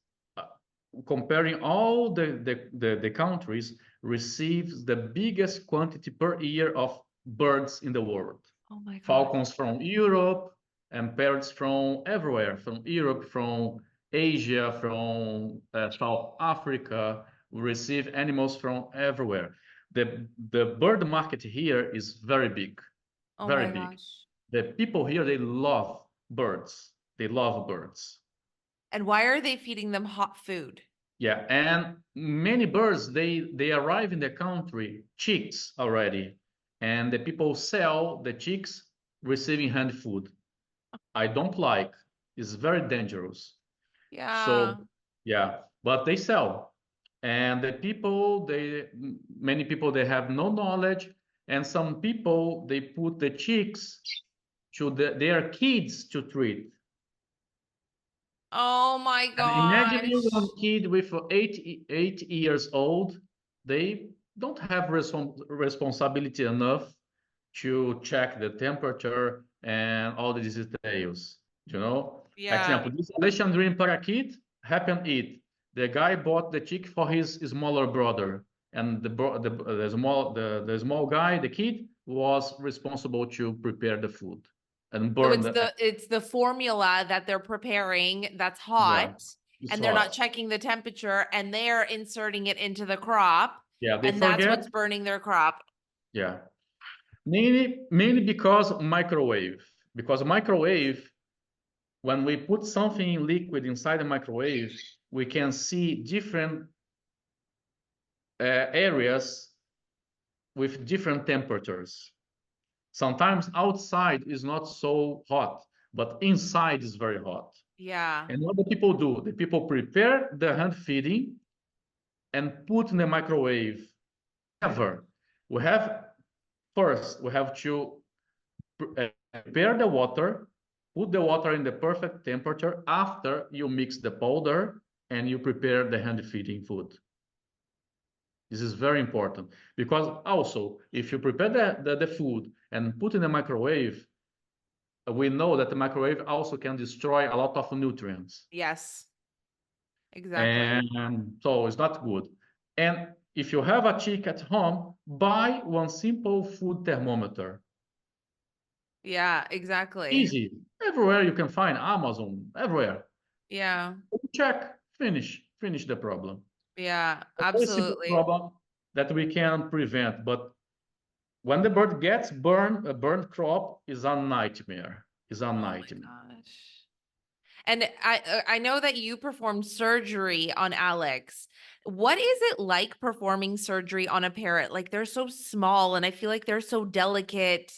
comparing all the countries, receives the biggest quantity per year of birds in the world. Oh my God. Falcons from Europe and parrots from everywhere, from Europe, from Asia, from South Africa. We receive animals from everywhere. The bird market here is very big, Oh very my big. gosh. The people here, they love birds. They love birds. And why are they feeding them hot food? Yeah, and many birds, they arrive in the country chicks already, and the people sell the chicks receiving hand food. I don't like. It's very dangerous. Yeah. So yeah, but they sell, and many people they have no knowledge, and some people they put the chicks to their kids to treat. Oh my And imagine you gosh. one kid with 8 years old, they don't have responsibility enough to check the temperature and all these details, you know? Yeah. Example, this Alexandrine parakeet happened it. The guy bought the chick for his smaller brother, and the small guy, the kid, was responsible to prepare the food and So burn it's the formula that they're preparing that's yeah, hot, it's and they're not hot. checking the temperature, and they're inserting it into the crop, Yeah, they and that's forget. what's burning their crop. Yeah. Mainly because microwave. Because microwave, when we put something in liquid inside the microwave, we can see different areas with different temperatures. Sometimes outside is not so hot, but inside is very hot. Yeah. And what do people do? The people prepare the hand feeding and put in the microwave. Never. We have First, we have to prepare the water, put the water in the perfect temperature after you mix the powder and you prepare the hand feeding food. This is very important because also if you prepare the food and put in the microwave, we know that the microwave also can destroy a lot of nutrients. Yes. Exactly. And so it's not good. And if you have a chick at home, buy one simple food thermometer. Yeah, exactly. Easy. Everywhere you can find Amazon, everywhere. Yeah. Check, finish the problem. Yeah, A very simple absolutely. problem that we can prevent, but when the bird gets burned, a burnt crop is a nightmare. Is a Oh my nightmare. gosh. And I know that you performed surgery on Alex. What is it like performing surgery on a parrot? Like they're so small and I feel like they're so delicate.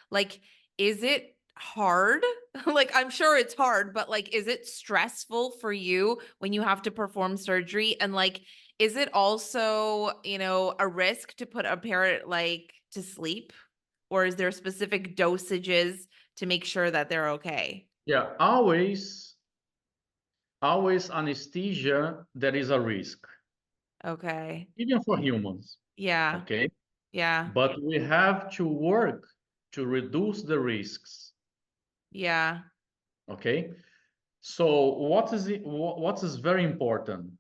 Like, is it hard? Like I'm sure it's hard, but like is it stressful for you when you have to perform surgery? And like is it also, a risk to put a parrot like to sleep? Or is there specific dosages to make sure that they're okay? Yeah, always anesthesia, there is a risk, Okay. even for humans. Yeah. Okay, Yeah. but we have to work to reduce the risks. Yeah. Okay, so what is very important?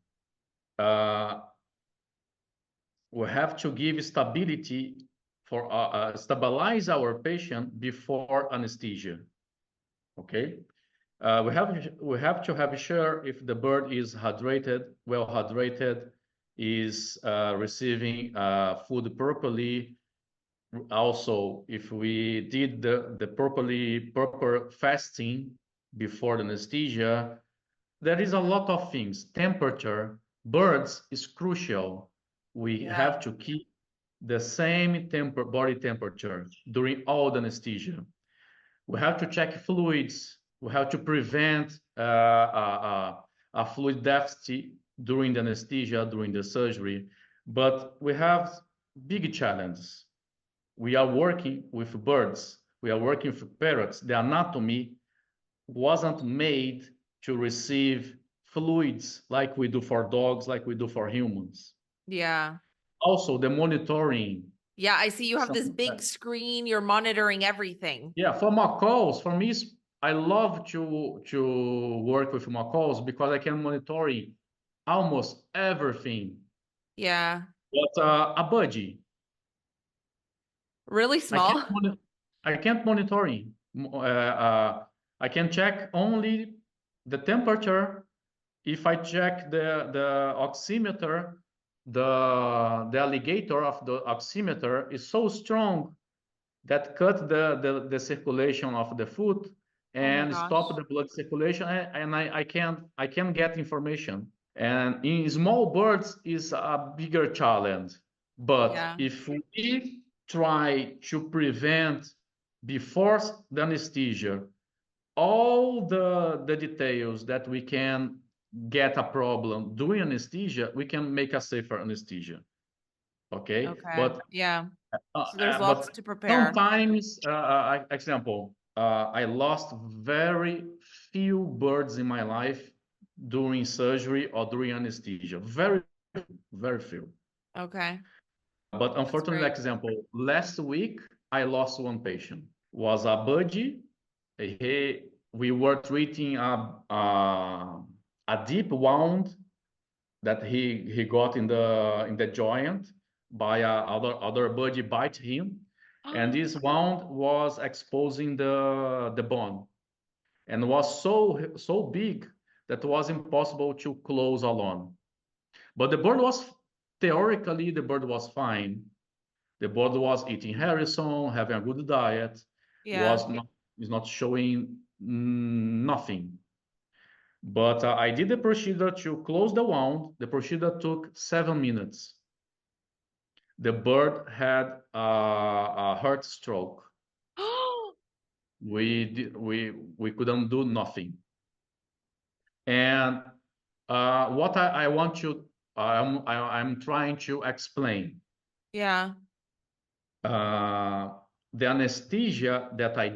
Uh, we have to give stability for stabilize our patient before anesthesia. Okay, we have to have sure if the bird is hydrated, well hydrated, is receiving food properly. Also, if we did the proper fasting before the anesthesia, there is a lot of things. Temperature, birds is crucial. We Yeah. have to keep the same body temperature during all the anesthesia. We have to check fluids. We have to prevent a fluid deficit during the anesthesia, during the surgery. But we have big challenges. We are working with birds. We are working with parrots. The anatomy wasn't made to receive fluids like we do for dogs, like we do for humans. Yeah. Also, the monitoring. Yeah. I see you have this big screen. You're monitoring everything. Yeah, for macaws, for me, I love to work with macaws because I can monitor almost everything. Yeah. But a budgie, Really I can't small. I can't monitor him. I can check only the temperature. If I check the oximeter, the alligator of the oximeter is so strong that cut the circulation of the foot Oh my and stop gosh. the blood circulation, and I can get information. And in small birds is a bigger challenge. But Yeah. if we try to prevent before the anesthesia all the details that we can get a problem during anesthesia, we can make a safer anesthesia. Okay, Okay. Yeah. So there's lots but to prepare. sometimes, example, I lost very few birds in my life during surgery or during anesthesia. Very few. Okay. But That's unfortunately, great. example, last week I lost one patient. Was a budgie. We were treating a deep wound that he got in the joint by other budgie bite him, and this wound was exposing the bone and was so big that was impossible to close alone. But the bird was fine. The bird was eating Harrison, having a good diet, Yeah. was not is not showing nothing. But I did the procedure to close the wound. The procedure took 7 minutes. The bird had a heart stroke. We couldn't do nothing. And what I want to I'm trying to explain. Yeah. Uh, the anesthesia that I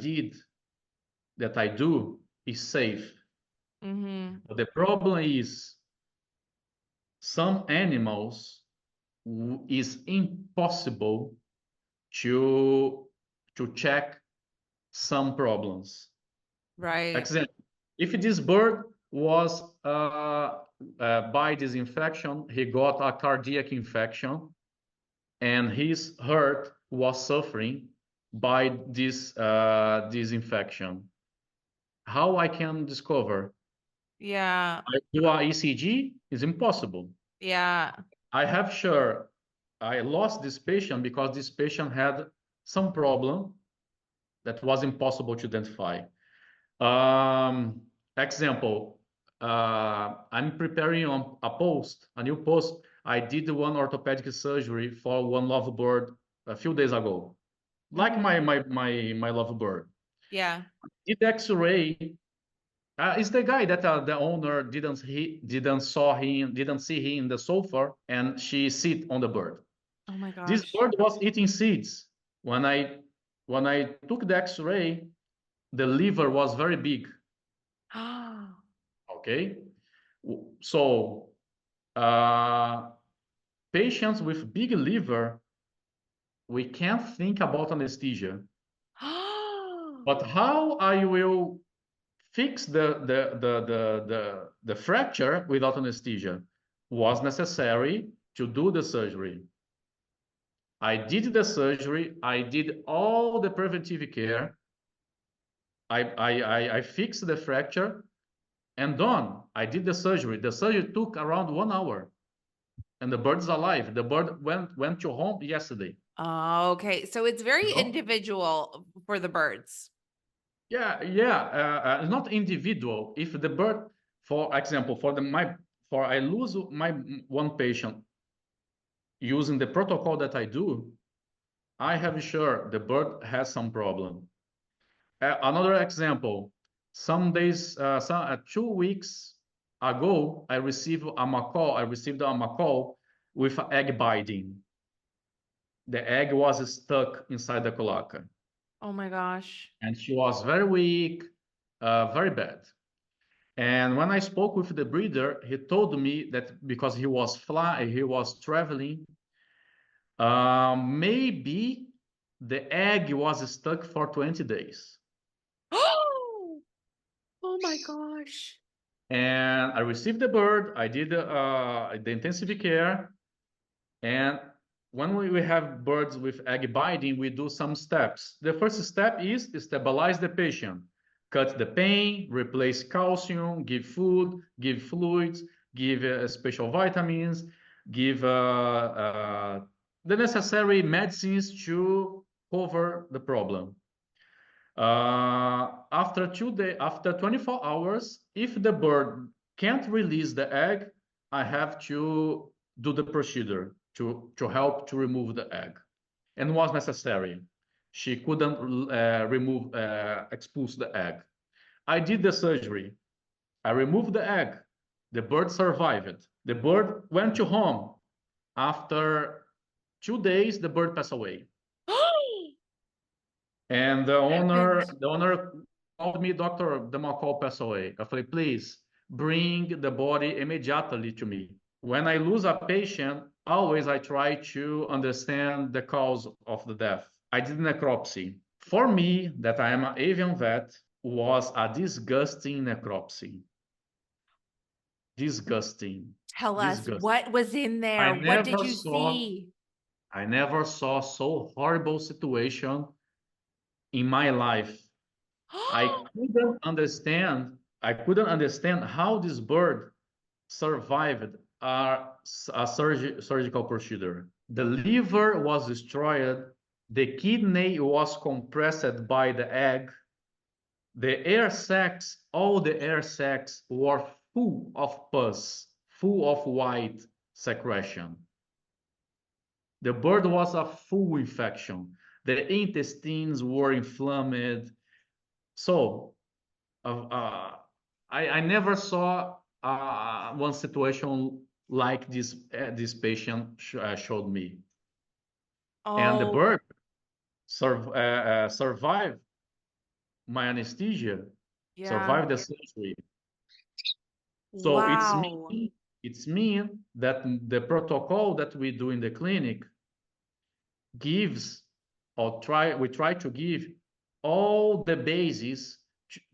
do is safe. Mm-hmm. But the problem is some animals is impossible to check some problems. Right. Example, if this bird was by this infection, he got a cardiac infection, and his heart was suffering by this infection. How I can discover? Yeah. I do a ECG, it's impossible. Yeah. I have sure I lost this patient because this patient had some problem that was impossible to identify. Example, I'm preparing on a new post. I did one orthopedic surgery for one lovebird a few days ago, like my lovebird. Yeah. Did X-ray. It's the guy that the owner didn't see him in the sofa, and she sit on the bird. Oh my This gosh. bird was eating seeds. When I took the X-ray, the liver was very big. Okay, so patients with big liver, we can't think about anesthesia. But how I will fix the fracture without anesthesia was necessary to do the surgery. I did the surgery. I did all the preventive care. I fixed the fracture and done. I did the surgery. The surgery took around 1 hour, and the bird's alive. The bird went to home yesterday. Okay. So it's very You know? individual for the birds. Yeah, yeah. It's not individual. If the bird, for example, for I lose my one patient using the protocol that I do, I have sure the bird has some problem. Another example, some days, 2 weeks ago, I received a macaw with egg biting. The egg was stuck inside the cloaca, Oh my gosh. and she was very weak, very bad. And when I spoke with the breeder, he told me that because he was traveling, maybe the egg was stuck for 20 days. Oh my gosh. And I received the bird. I did the intensive care. And when we have birds with egg biting, we do some steps. The first step is to stabilize the patient. Cut the pain, replace calcium, give food, give fluids, give special vitamins, give the necessary medicines to cover the problem. After 2 days, after 24 hours, if the bird can't release the egg, I have to do the procedure to help to remove the egg. And was necessary. She couldn't expulse the egg. I did the surgery. I removed the egg. The bird survived. The bird went to home. After 2 days, the bird passed away. And the owner called me, Doctor, the macaw passed away. I said, please bring the body immediately to me. When I lose a patient, always I try to understand the cause of the death. I did necropsy. For me, that I am an avian vet, was a disgusting necropsy. Disgusting. Tell us, Disgusting. what was in there? What did you see? I never saw so horrible situation in my life. I couldn't understand how this bird survived a surgical procedure. The liver was destroyed. The kidney was compressed by the egg. The air sacs, all the air sacs were full of pus, full of white secretion. The bird was a full infection. The intestines were inflamed. So I never saw one situation like this patient showed me. And the Oh, bird survived my anesthesia, yeah. survived the surgery. So Wow. it's mean that the protocol that we do in the clinic gives we try to give all the bases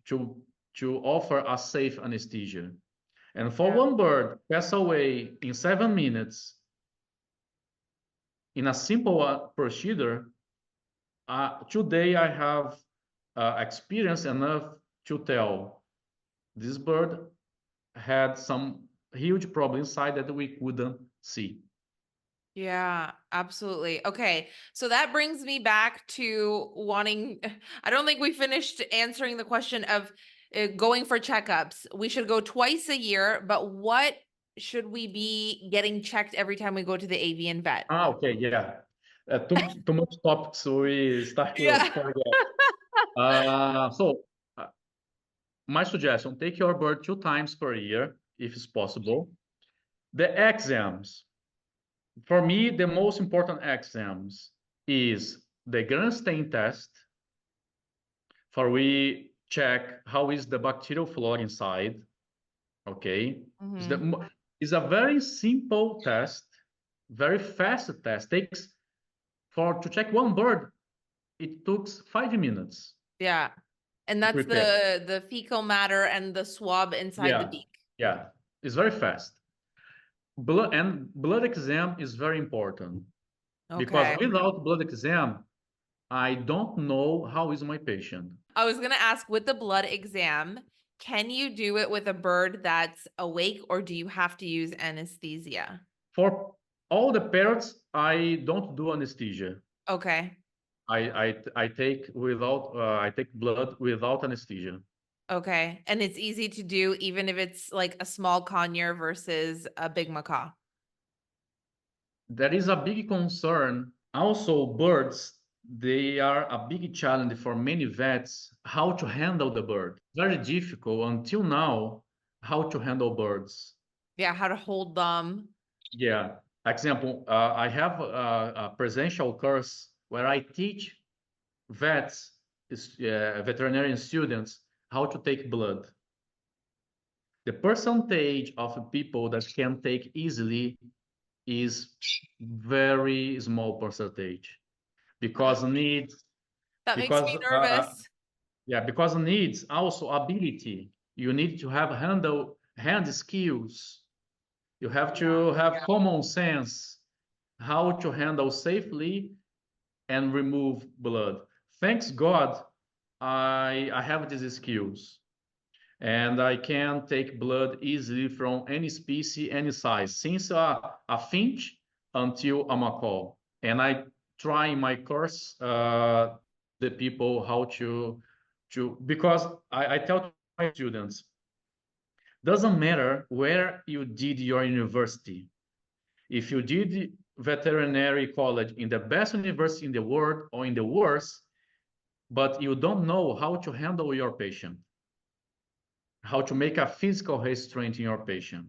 to offer a safe anesthesia. And for one bird pass away in 7 minutes in a simple procedure, today I have experience enough to tell this bird had some huge problem inside that we couldn't see. Yeah, absolutely. Okay. So that brings me back to wanting, I don't think we finished answering the question of going for checkups. We should go twice a year, but what should we be getting checked every time we go to the avian vet? Okay, yeah. Too much topics we start to Yeah. forget. So my suggestion, take your bird 2 times per year, if it's possible. The exams, for me, the most important exams is the Grunstein test, for we check how is the bacterial flora inside. Okay, Mhm. it's a very simple test, very fast test. Takes to check one bird, it took 5 minutes Yeah. And to that's prepare. the fecal matter and the swab inside the Yeah, beak. yeah, it's very fast. Blood exam is very important because Okay. without blood exam, I don't know how is my patient. I was going to ask, with the blood exam, can you do it with a bird that's awake, or do you have to use anesthesia? For all the parrots, I don't do anesthesia. Okay. I take blood without anesthesia. Okay. And it's easy to do even if it's like a small conure versus a big macaw. There is a big concern. Also, birds, they are a big challenge for many vets how to handle the bird. Very difficult until now how to handle birds. Yeah, how to hold them. Yeah. Example, I have a presential course where I teach vets, veterinarian students, how to take blood. The percentage of people that can take easily is very small percentage because needs That makes because me nervous. yeah, because needs also ability. You need to have hand skills. You have to have common sense how to handle safely and remove blood. Thanks God, I have these skills and I can take blood easily from any species, any size, since a finch until a macaw. And I try in my course the people how to because I tell my students, doesn't matter where you did your university. If you did veterinary college in the best university in the world or in the worst, but you don't know how to handle your patient, how to make a physical restraint in your patient.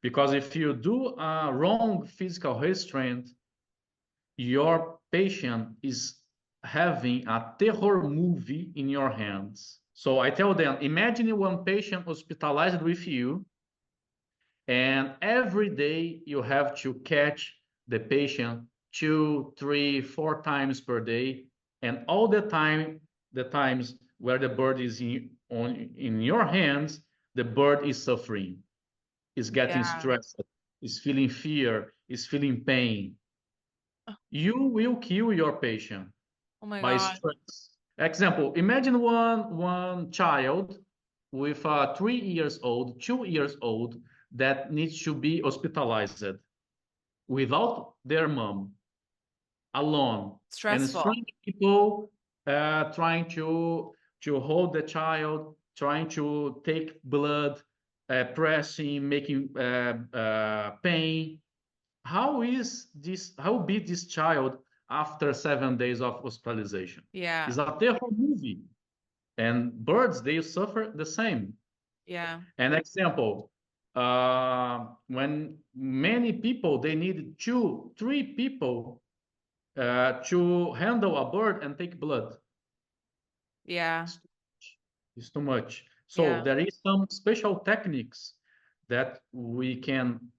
Because if you do a wrong physical restraint, your patient is having a terror movie in your hands. So I tell them, imagine one patient hospitalized with you, and every day you have to catch the patient 2, 3, 4 times per day, and all the times where the bird is in your hands, the bird is suffering, is getting Yeah. stressed, is feeling fear, is feeling pain. You will kill your patient Oh my by God. stress. Example, imagine one child with 3 years old, 2 years old that needs to be hospitalized without their mom, alone, and Stressful. strange people trying to hold the child, trying to take blood, pressing, making pain. How is this? How be this child after 7 days of hospitalization? Yeah. It's a terrible movie, and birds they suffer the same. Yeah. An example, when many people they need 2, 3 people to handle a bird and take blood. Yeah. It's, it's too much. So Yeah. there is some special techniques that we can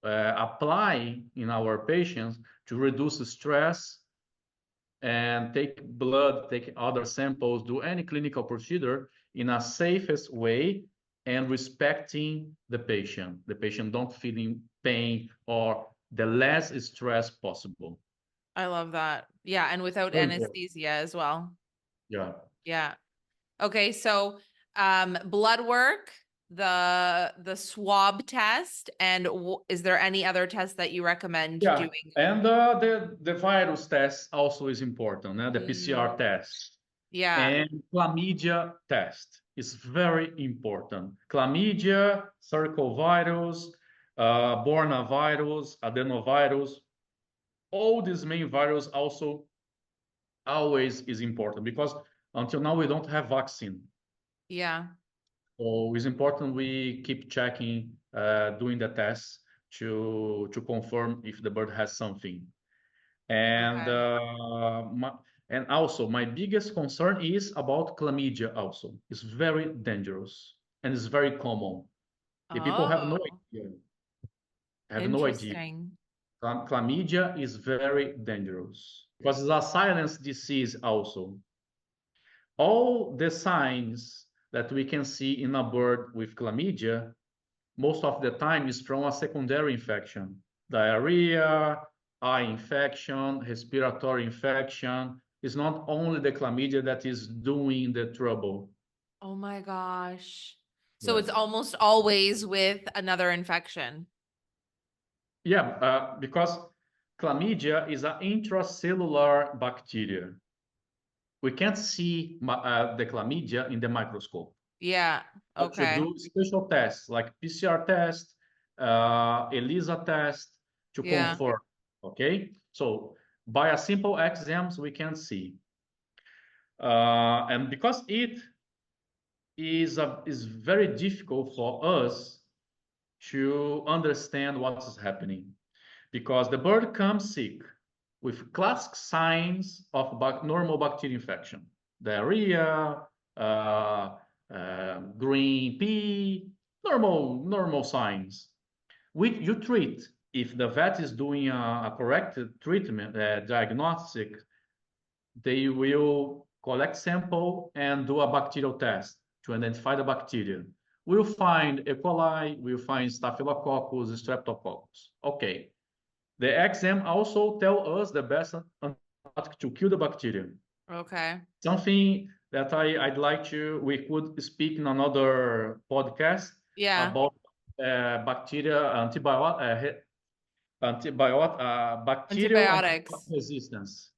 apply in our patients to reduce the stress and take blood, take other samples, do any clinical procedure in a safest way and respecting the patient. The patient don't feel in pain or the less stress possible. I love that. Yeah. And without Very important. anesthesia as well. Yeah. Yeah. Okay. So, blood work. the swab test, and is there any other test that you recommend Yeah, doing? and the virus test also is important, the PCR test. Yeah. And chlamydia test is very important. Chlamydia, circovirus, bornavirus, adenovirus, all these main viruses also always is important because until now we don't have vaccine. Yeah. So it's important we keep checking, doing the tests to confirm if the bird has something. And Okay. and also my biggest concern is about chlamydia also. It's very dangerous and it's very common. The people have no Oh, idea. Have no idea. interesting. Chlamydia is very dangerous because it's a silent disease also. All the signs that we can see in a bird with chlamydia, most of the time is from a secondary infection. Diarrhea, eye infection, respiratory infection. It's not only the chlamydia that is doing the trouble. Oh my gosh. So it's Yes. almost always with another infection. Yeah, because chlamydia is an intracellular bacteria. We can't see the chlamydia in the microscope. Yeah. But to Okay. do special tests like PCR test, ELISA test to Yeah. confirm. Okay, so by a simple exams we can see, and because it is very difficult for us to understand what is happening, because the bird comes sick with classic signs of normal bacterial infection, diarrhea, green pea, normal signs. You treat. If the vet is doing a correct treatment, diagnostic, they will collect sample and do a bacterial test to identify the bacteria. We'll find E. coli, we'll find Staphylococcus, Streptococcus. Okay. The exam also tell us the best antibiotic to kill the bacteria. Okay. Something that I'd like we could speak in another podcast Yeah. about bacteria bacterial Antibiotics. antibiotic resistance.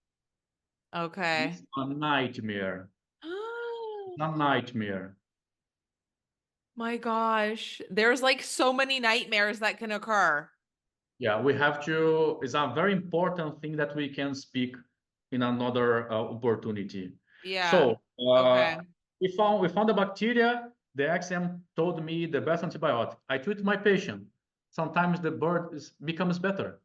Okay. It's a nightmare. It's a nightmare. My gosh. There's like so many nightmares that can occur. Yeah, we have to. It's a very important thing that we can speak in another opportunity. Yeah. So Okay. we found the bacteria. The XM told me the best antibiotic. I treat my patient. Sometimes the bird becomes better.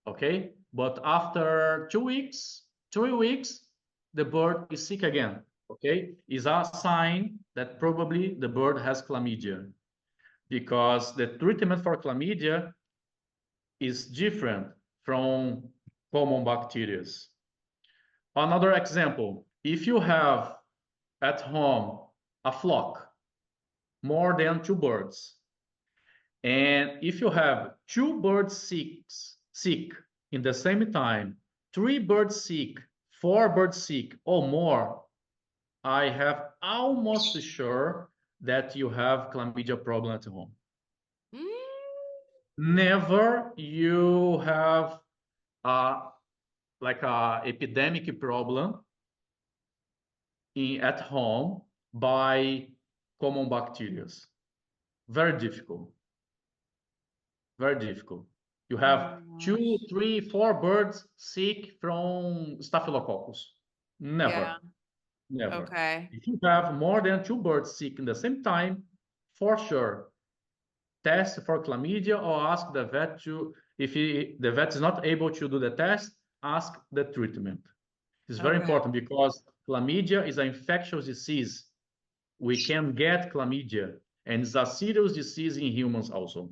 Okay, but after 2 weeks, 3 weeks, the bird is sick again. Okay, is a sign that probably the bird has chlamydia, because the treatment for chlamydia is different from common bacteria. Another example, if you have at home a flock, more than 2 birds, and if you have 2 birds sick in the same time, 3 birds sick, 4 birds sick or more, I have almost sure that you have chlamydia problem at home. Never you have like a epidemic problem at home by common bacteria. Very difficult. Very difficult. You have 2, 3, 4 birds sick from Staphylococcus. Never. Yeah. Never. Okay. If you have more than 2 birds sick in the same time, for sure, test for chlamydia or ask the vet to, if the vet is not able to do the test, ask the treatment. It's very important because chlamydia is an infectious disease. We can get chlamydia, and it's a serious disease in humans also.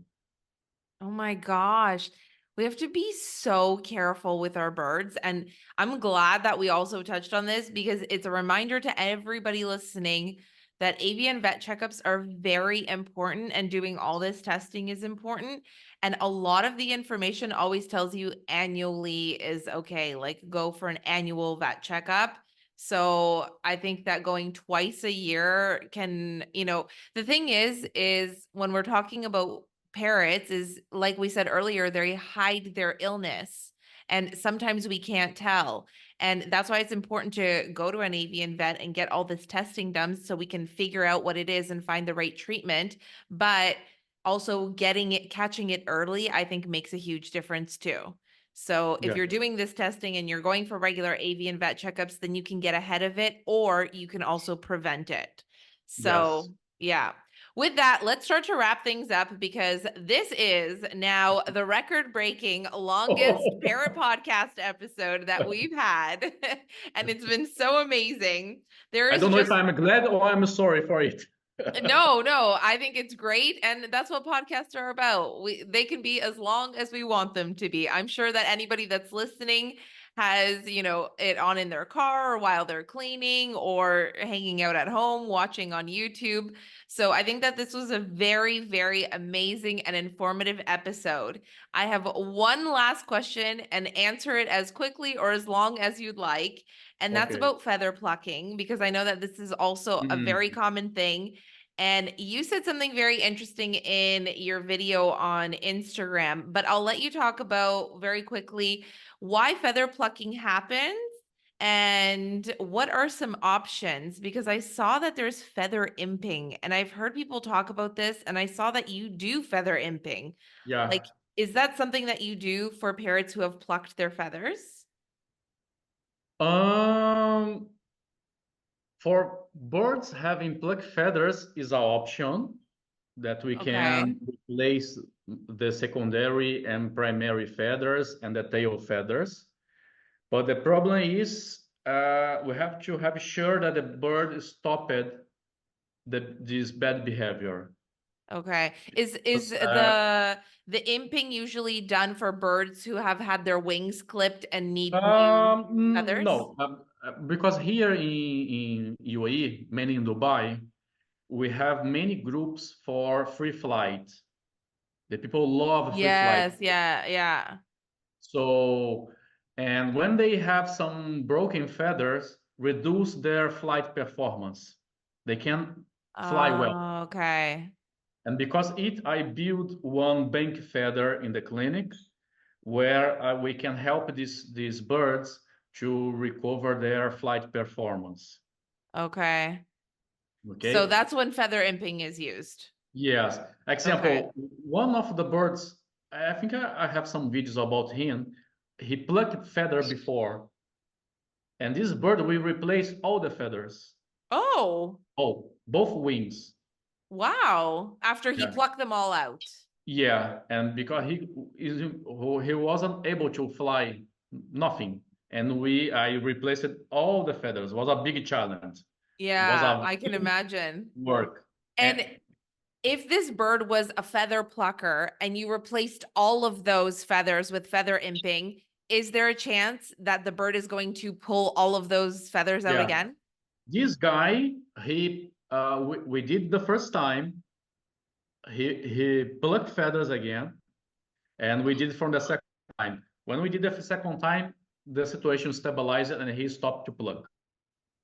Oh my gosh. We have to be so careful with our birds. And I'm glad that we also touched on this because it's a reminder to everybody listening that avian vet checkups are very important and doing all this testing is important. And a lot of the information always tells you annually is okay, like go for an annual vet checkup. So I think that going twice a year can, the thing is when we're talking about parrots, is like we said earlier, they hide their illness. And sometimes we can't tell. And that's why it's important to go to an avian vet and get all this testing done so we can figure out what it is and find the right treatment. But also catching it early, I think makes a huge difference too. So if Yeah. you're doing this testing and you're going for regular avian vet checkups, then you can get ahead of it, or you can also prevent it. Yes. So yeah. With that, let's start to wrap things up because this is now the record-breaking longest parrot podcast episode that we've had. And it's been so amazing. There I is don't know if just I'm glad or I'm sorry for it. no, I think it's great, and that's what podcasts are about. They can be as long as we want them to be. I'm sure that anybody that's listening has, it on in their car or while they're cleaning or hanging out at home, watching on YouTube. So I think that this was a very, very amazing and informative episode. I have one last question, and answer it as quickly or as long as you'd like. And that's Okay. about feather plucking, because I know that this is also a very common thing. And you said something very interesting in your video on Instagram, but I'll let you talk about very quickly why feather plucking happens and what are some options, because I saw that there's feather imping and I've heard people talk about this, and I saw that you do feather imping. Yeah. Like, is that something that you do for parrots who have plucked their feathers? Um, for birds having plucked feathers is an option that we Okay. can replace the secondary and primary feathers and the tail feathers. But the problem is we have to have sure that the bird stopped this bad behavior. Okay. Is Uh, the imping usually done for birds who have had their wings clipped and need new feathers? no, because here in UAE, mainly in Dubai, we have many groups for free flight. The people love free flight. Yes, yeah. So, and when they have some broken feathers, reduce their flight performance. They can fly well. Okay. And because I build one bank feather in the clinic where we can help these birds to recover their flight performance. Okay. So Okay. that's when feather imping is used. Yes. Okay. Example, one of the birds, I think I have some videos about him. He plucked feather before, and this bird will replace all the feathers. Oh, Oh, both wings. wow. After he Yeah. plucked them all out. Yeah, and because he wasn't able to fly nothing, and I replaced all the feathers. It was a big challenge. It was Yeah, a I can big imagine. work. And And if this bird was a feather plucker and you replaced all of those feathers with feather imping, is there a chance that the bird is going to pull all of those feathers out yeah, again? this guy, we did the first time. He plucked feathers again, and we did from the second time. When we did the second time, the situation stabilized and he stopped to pluck.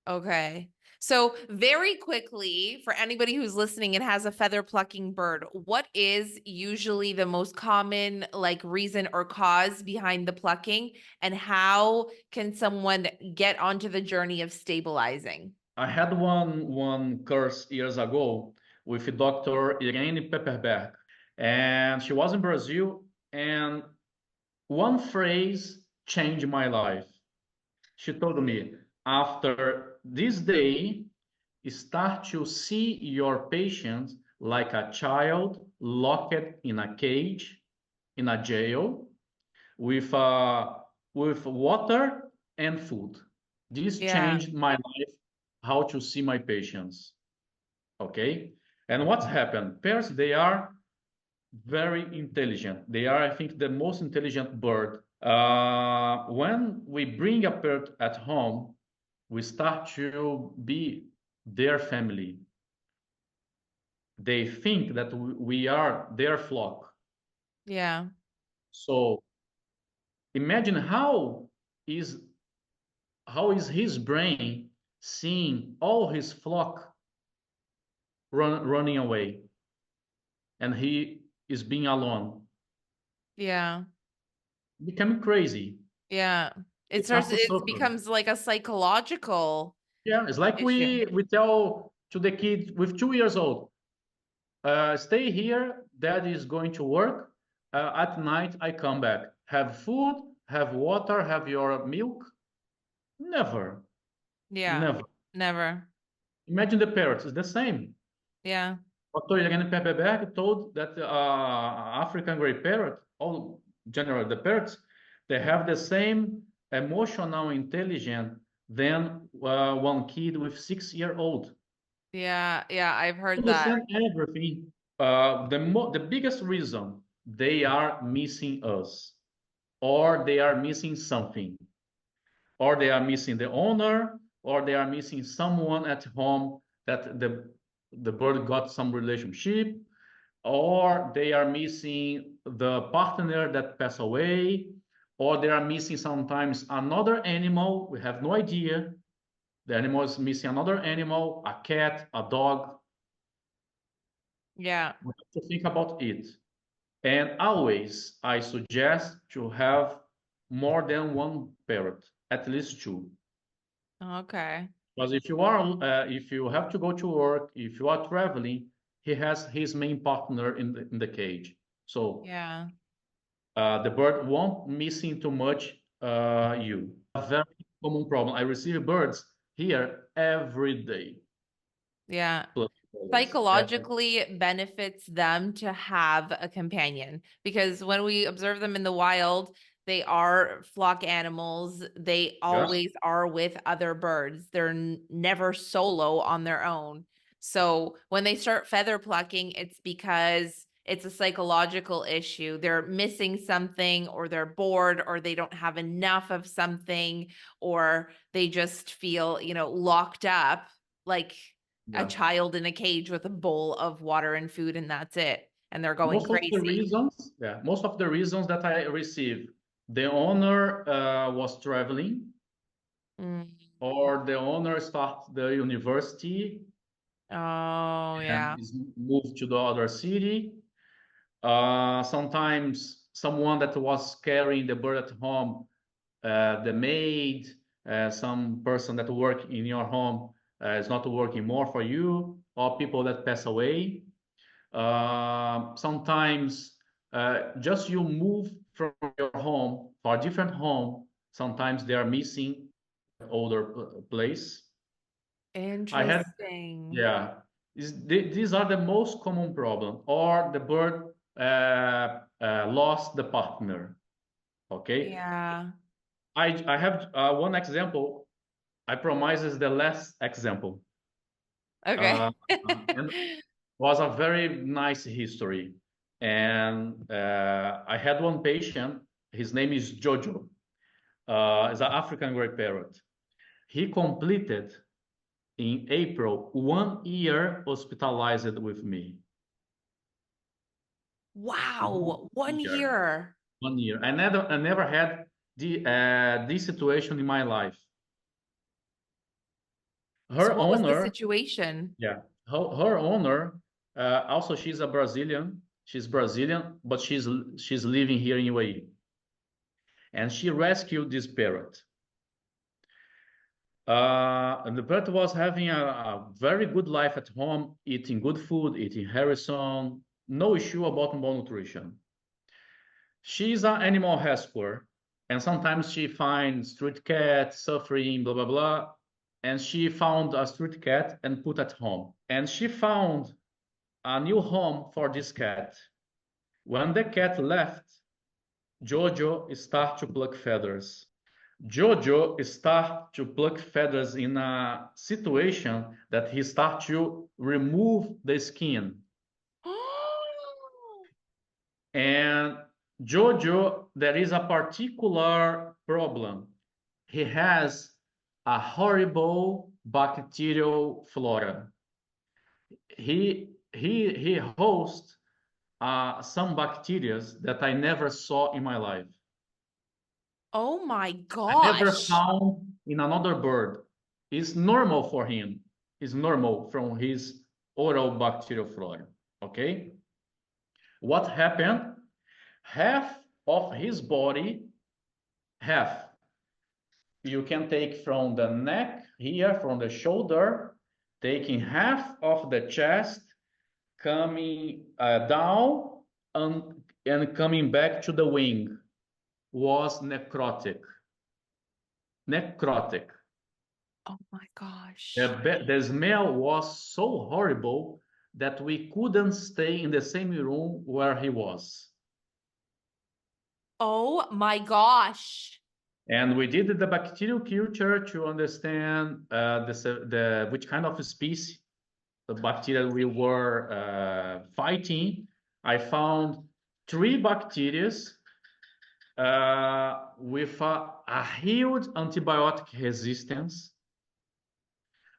Okay. So very quickly, for anybody who's listening and has a feather plucking bird, what is usually the most common reason or cause behind the plucking, and how can someone get onto the journey of stabilizing? I had one course years ago with Dr. Irene Pepperberg, and she was in Brazil, and one phrase changed my life. She told me, after this day, start to see your patient like a child locked in a cage, in a jail, with water and food. This Yeah. changed my life, how to see my patients. Okay. And what's happened? Parrots, they are very intelligent. They are, I think, the most intelligent bird. When we bring a parrot at home, we start to be their family. They think that we are their flock. Yeah. So imagine how is how is his brain seeing all his flock running away, and he is being alone, Yeah. becoming crazy. Yeah. He starts to It suffer. becomes like a psychological Yeah, it's like issue. we tell to the kid with 2 years old, stay here, dad is going to work. At night, I come back. Have food, have water, have your milk. Never, Yeah. never. Never. Imagine the parrots, it's the same. Yeah. Dr. Irene Pepperberg told that African gray parrot, all generally the parrots, they have the same emotional intelligence than one kid with 6 year old. Yeah. Yeah. I've heard that. Understand everything. The biggest reason they are missing us, or they are missing something, or they are missing the owner, or they are missing someone at home that the bird got some relationship, or they are missing the partner that passed away, or they are missing sometimes another animal. We have no idea. The animal is missing another animal, a cat, a dog. Yeah. We have to think about it. And always, I suggest to have more than one parrot, at least two. Okay. Because if you have to go to work, if you are traveling, he has his main partner in the cage. So Yeah. the bird won't missing too much you. A very common problem. I receive birds here every day. Yeah. Plus colors. Psychologically, it benefits them to have a companion because when we observe them in the wild, they are flock animals. They Yes. always are with other birds. They're never solo on their own. So when they start feather plucking, it's because it's a psychological issue. They're missing something, or they're bored, or they don't have enough of something, or they just feel, locked up. Like a Yeah. child in a cage with a bowl of water and food, and that's it. And they're going crazy. Most of the reasons that I receive, the owner was traveling, Mm. or the owner start the university Oh, and yeah. is moved to the other city. Sometimes someone that was carrying the bird at home, the maid, some person that work in your home is not working more for you, or people that pass away. Sometimes just you move from your home for a different home. Sometimes they are missing older place. I had, Interesting. yeah, these are the most common problem, or the bird lost the partner. Okay, Yeah. I have one example. I promise is the last example. Okay. And was a very nice history. And I had one patient. His name is Jojo. Is an African gray parrot. He completed in April 1 year hospitalized with me. Wow. 1 year. Year. 1 year. I never had this situation in my life. So Her what was the owner, situation? yeah, her owner, also she's a Brazilian. She's Brazilian, but she's living here in UAE. And she rescued this parrot. And the parrot was having a very good life at home, eating good food, eating Harrison, no issue about malnutrition. She's an animal rescuer, and sometimes she finds street cat suffering, blah blah blah. And she found a street cat and put at home. And she found a new home for this cat. When the cat left, Jojo started to pluck feathers. Jojo start to pluck feathers in a situation that he start to remove the skin. And Jojo, there is a particular problem. He has a horrible bacterial flora. He hosts some bacteria that I never saw in my life. Oh my I never gosh. found in another bird. It's normal for him. It's normal from his oral bacterial flora. Okay. What happened? Half of his body, half, you can take from the neck here, from the shoulder, taking half of the chest, coming down and coming back to the wing, was necrotic. Necrotic. Oh my gosh. The smell was so horrible that we couldn't stay in the same room where he was. Oh my gosh. And we did the bacterial culture to understand which kind of species the bacteria we were fighting. I found 3 bacteria with a huge antibiotic resistance.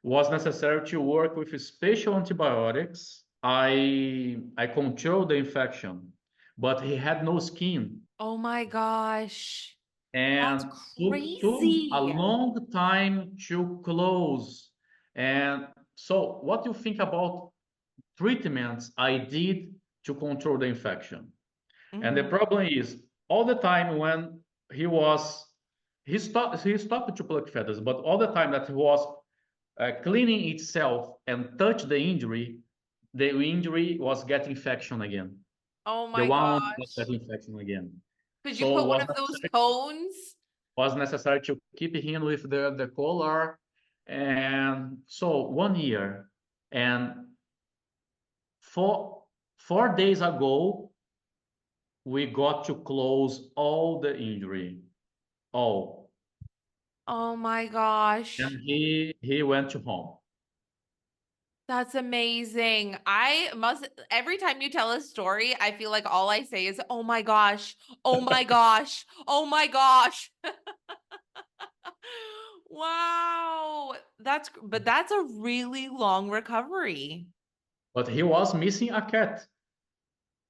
Was necessary to work with special antibiotics. I controlled the infection, but he had no skin. Oh my gosh. That's And took a crazy. long time to close. And so what do you think about treatments I did to control the infection? And the Mhm. problem is all the time when he stopped to pluck feathers, but all the time that he was cleaning itself and touched the injury was getting infection again. Oh The my wound was gosh. getting infection again. Could you So put one of those cones? was necessary to keep him with the collar. And so 1 year. And 4 days ago, we got to close all the injury. All. Oh my gosh. And he went to home. That's amazing. Every time you tell a story, I feel like all I say is, oh my gosh, oh my gosh, oh my gosh. Wow. But that's a really long recovery But he was missing a cat.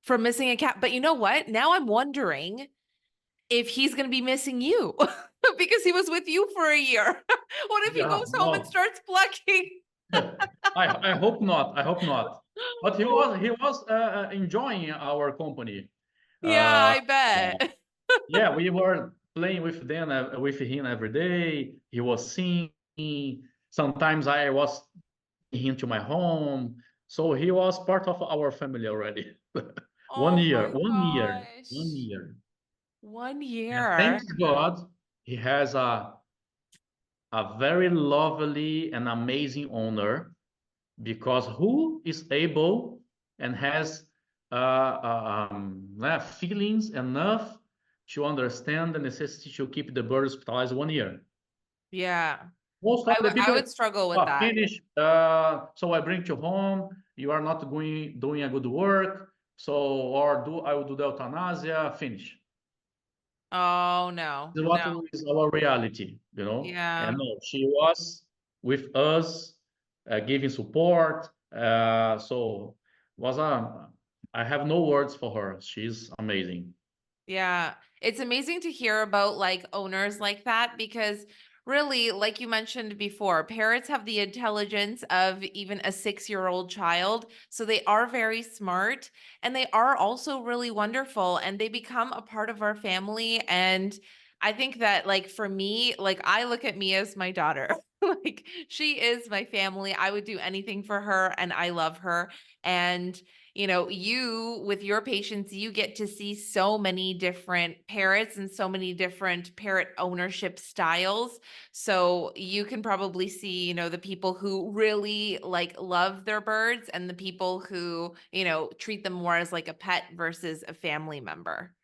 from missing a cat. But you know what? Now I'm wondering if he's going to be missing you because he was with you for a year. What if he Yeah, goes home and no. starts plucking? I hope not. I hope not. But he was enjoying our company. Yeah, Uh, I bet. yeah, we were playing with him every day. He was singing. Sometimes I was taking him to my home. So he was part of our family already. one Oh year, my 1 year, one gosh. year. One And year. thanks God, he has a very lovely and amazing owner, because who is able and has feelings enough to understand the necessity to keep the bird hospitalized 1 year. Yeah. Most of the I people would struggle with that. finish. So I bring you home. You are not doing a good work. So I will do the euthanasia. Finish. Oh no. This is No. what is our reality, you know. Yeah. And no, she was with us, giving support. So was a. I have no words for her. She's amazing. Yeah. It's amazing to hear about like owners like that because really, like you mentioned before, parrots have the intelligence of even a 6-year-old child. So they are very smart and they are also really wonderful and they become a part of our family. And I think that like for me, like I look at me as my daughter. Like she is my family. I would do anything for her and I love her. And you with your patients, you get to see so many different parrots and so many different parrot ownership styles. So you can probably see, the people who really like love their birds and the people who, treat them more as like a pet versus a family member.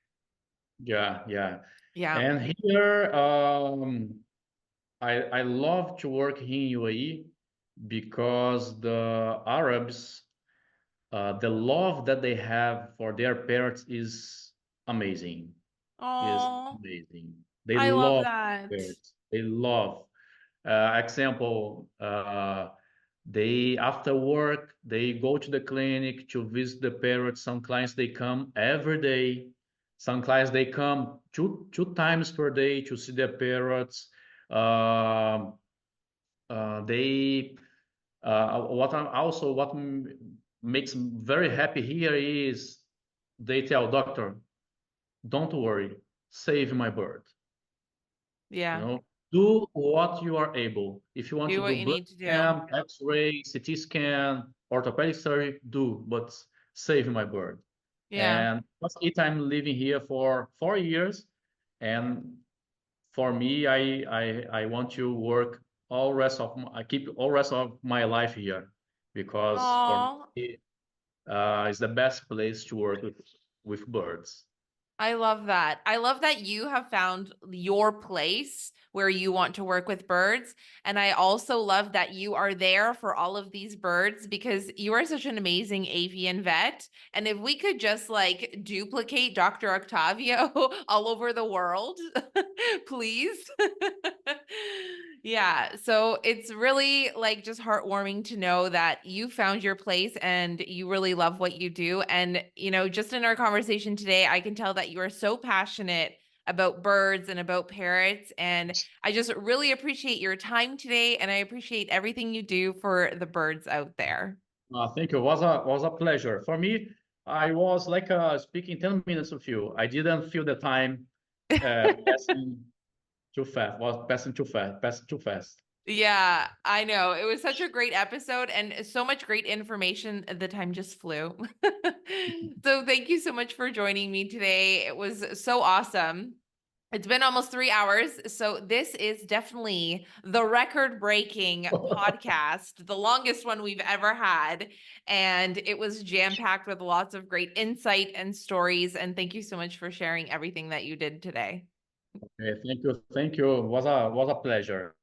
Yeah, yeah. Yeah. And here, I love to work here in UAE because the Arabs, the love that they have for their parrots is amazing. Is Oh, amazing. They I love love that. parrots. They love. Example, they after work they go to the clinic to visit the parrots. Some clients they come every day. Some clients, they come two times per day to see their parrots. What makes me very happy here is they tell doctor, don't worry, save my bird. Yeah. Do what you are able. If you want Do to what do you blood need to do. scan, X-ray, CT scan, orthopedic surgery, do, but save my bird. Yeah. And that's it. I'm living here for 4 years, and for me, I want to work I keep all rest of my life here, because for Oh, me, it's the best place to work with birds. I love that. I love that you have found your place where you want to work with birds. And I also love that you are there for all of these birds because you are such an amazing avian vet. And if we could just like duplicate Dr. Octavio all over the world, please. Yeah, so it's really like just heartwarming to know that you found your place and you really love what you do. And, just in our conversation today, I can tell that you are so passionate about birds and about parrots. And I just really appreciate your time today. And I appreciate everything you do for the birds out there. Thank you. Was a pleasure for me. I was like speaking 10 minutes with you. I didn't feel the time passing too fast. Was passing too fast. Passing too fast. Yeah, I know. It was such a great episode and so much great information. The time just flew. So thank you so much for joining me today. It was so awesome. It's been almost 3 hours. So this is definitely the record-breaking podcast, the longest one we've ever had. And it was jam-packed with lots of great insight and stories. And thank you so much for sharing everything that you did today. Okay, thank you. Thank you. Was a pleasure.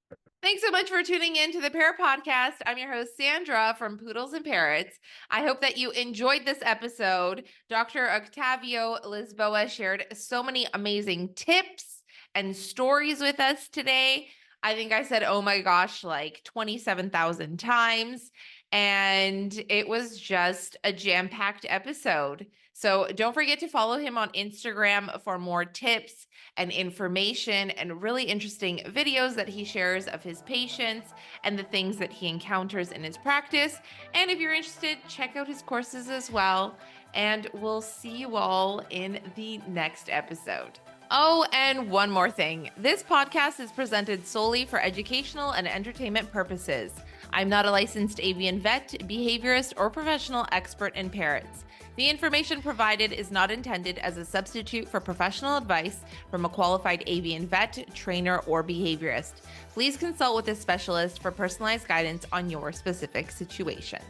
Thanks so much for tuning in to the Parrot Podcast. I'm your host, Sandra from Poodles and Parrots. I hope that you enjoyed this episode. Dr. Octavio Lisboa shared so many amazing tips and stories with us today. I think I said, oh my gosh, like 27,000 times. And it was just a jam-packed episode. So don't forget to follow him on Instagram for more tips and information and really interesting videos that he shares of his patients and the things that he encounters in his practice. And if you're interested, check out his courses as well. And we'll see you all in the next episode. Oh, and one more thing. This podcast is presented solely for educational and entertainment purposes. I'm not a licensed avian vet, behaviorist, or professional expert in parrots. The information provided is not intended as a substitute for professional advice from a qualified avian vet, trainer, or behaviorist. Please consult with a specialist for personalized guidance on your specific situation.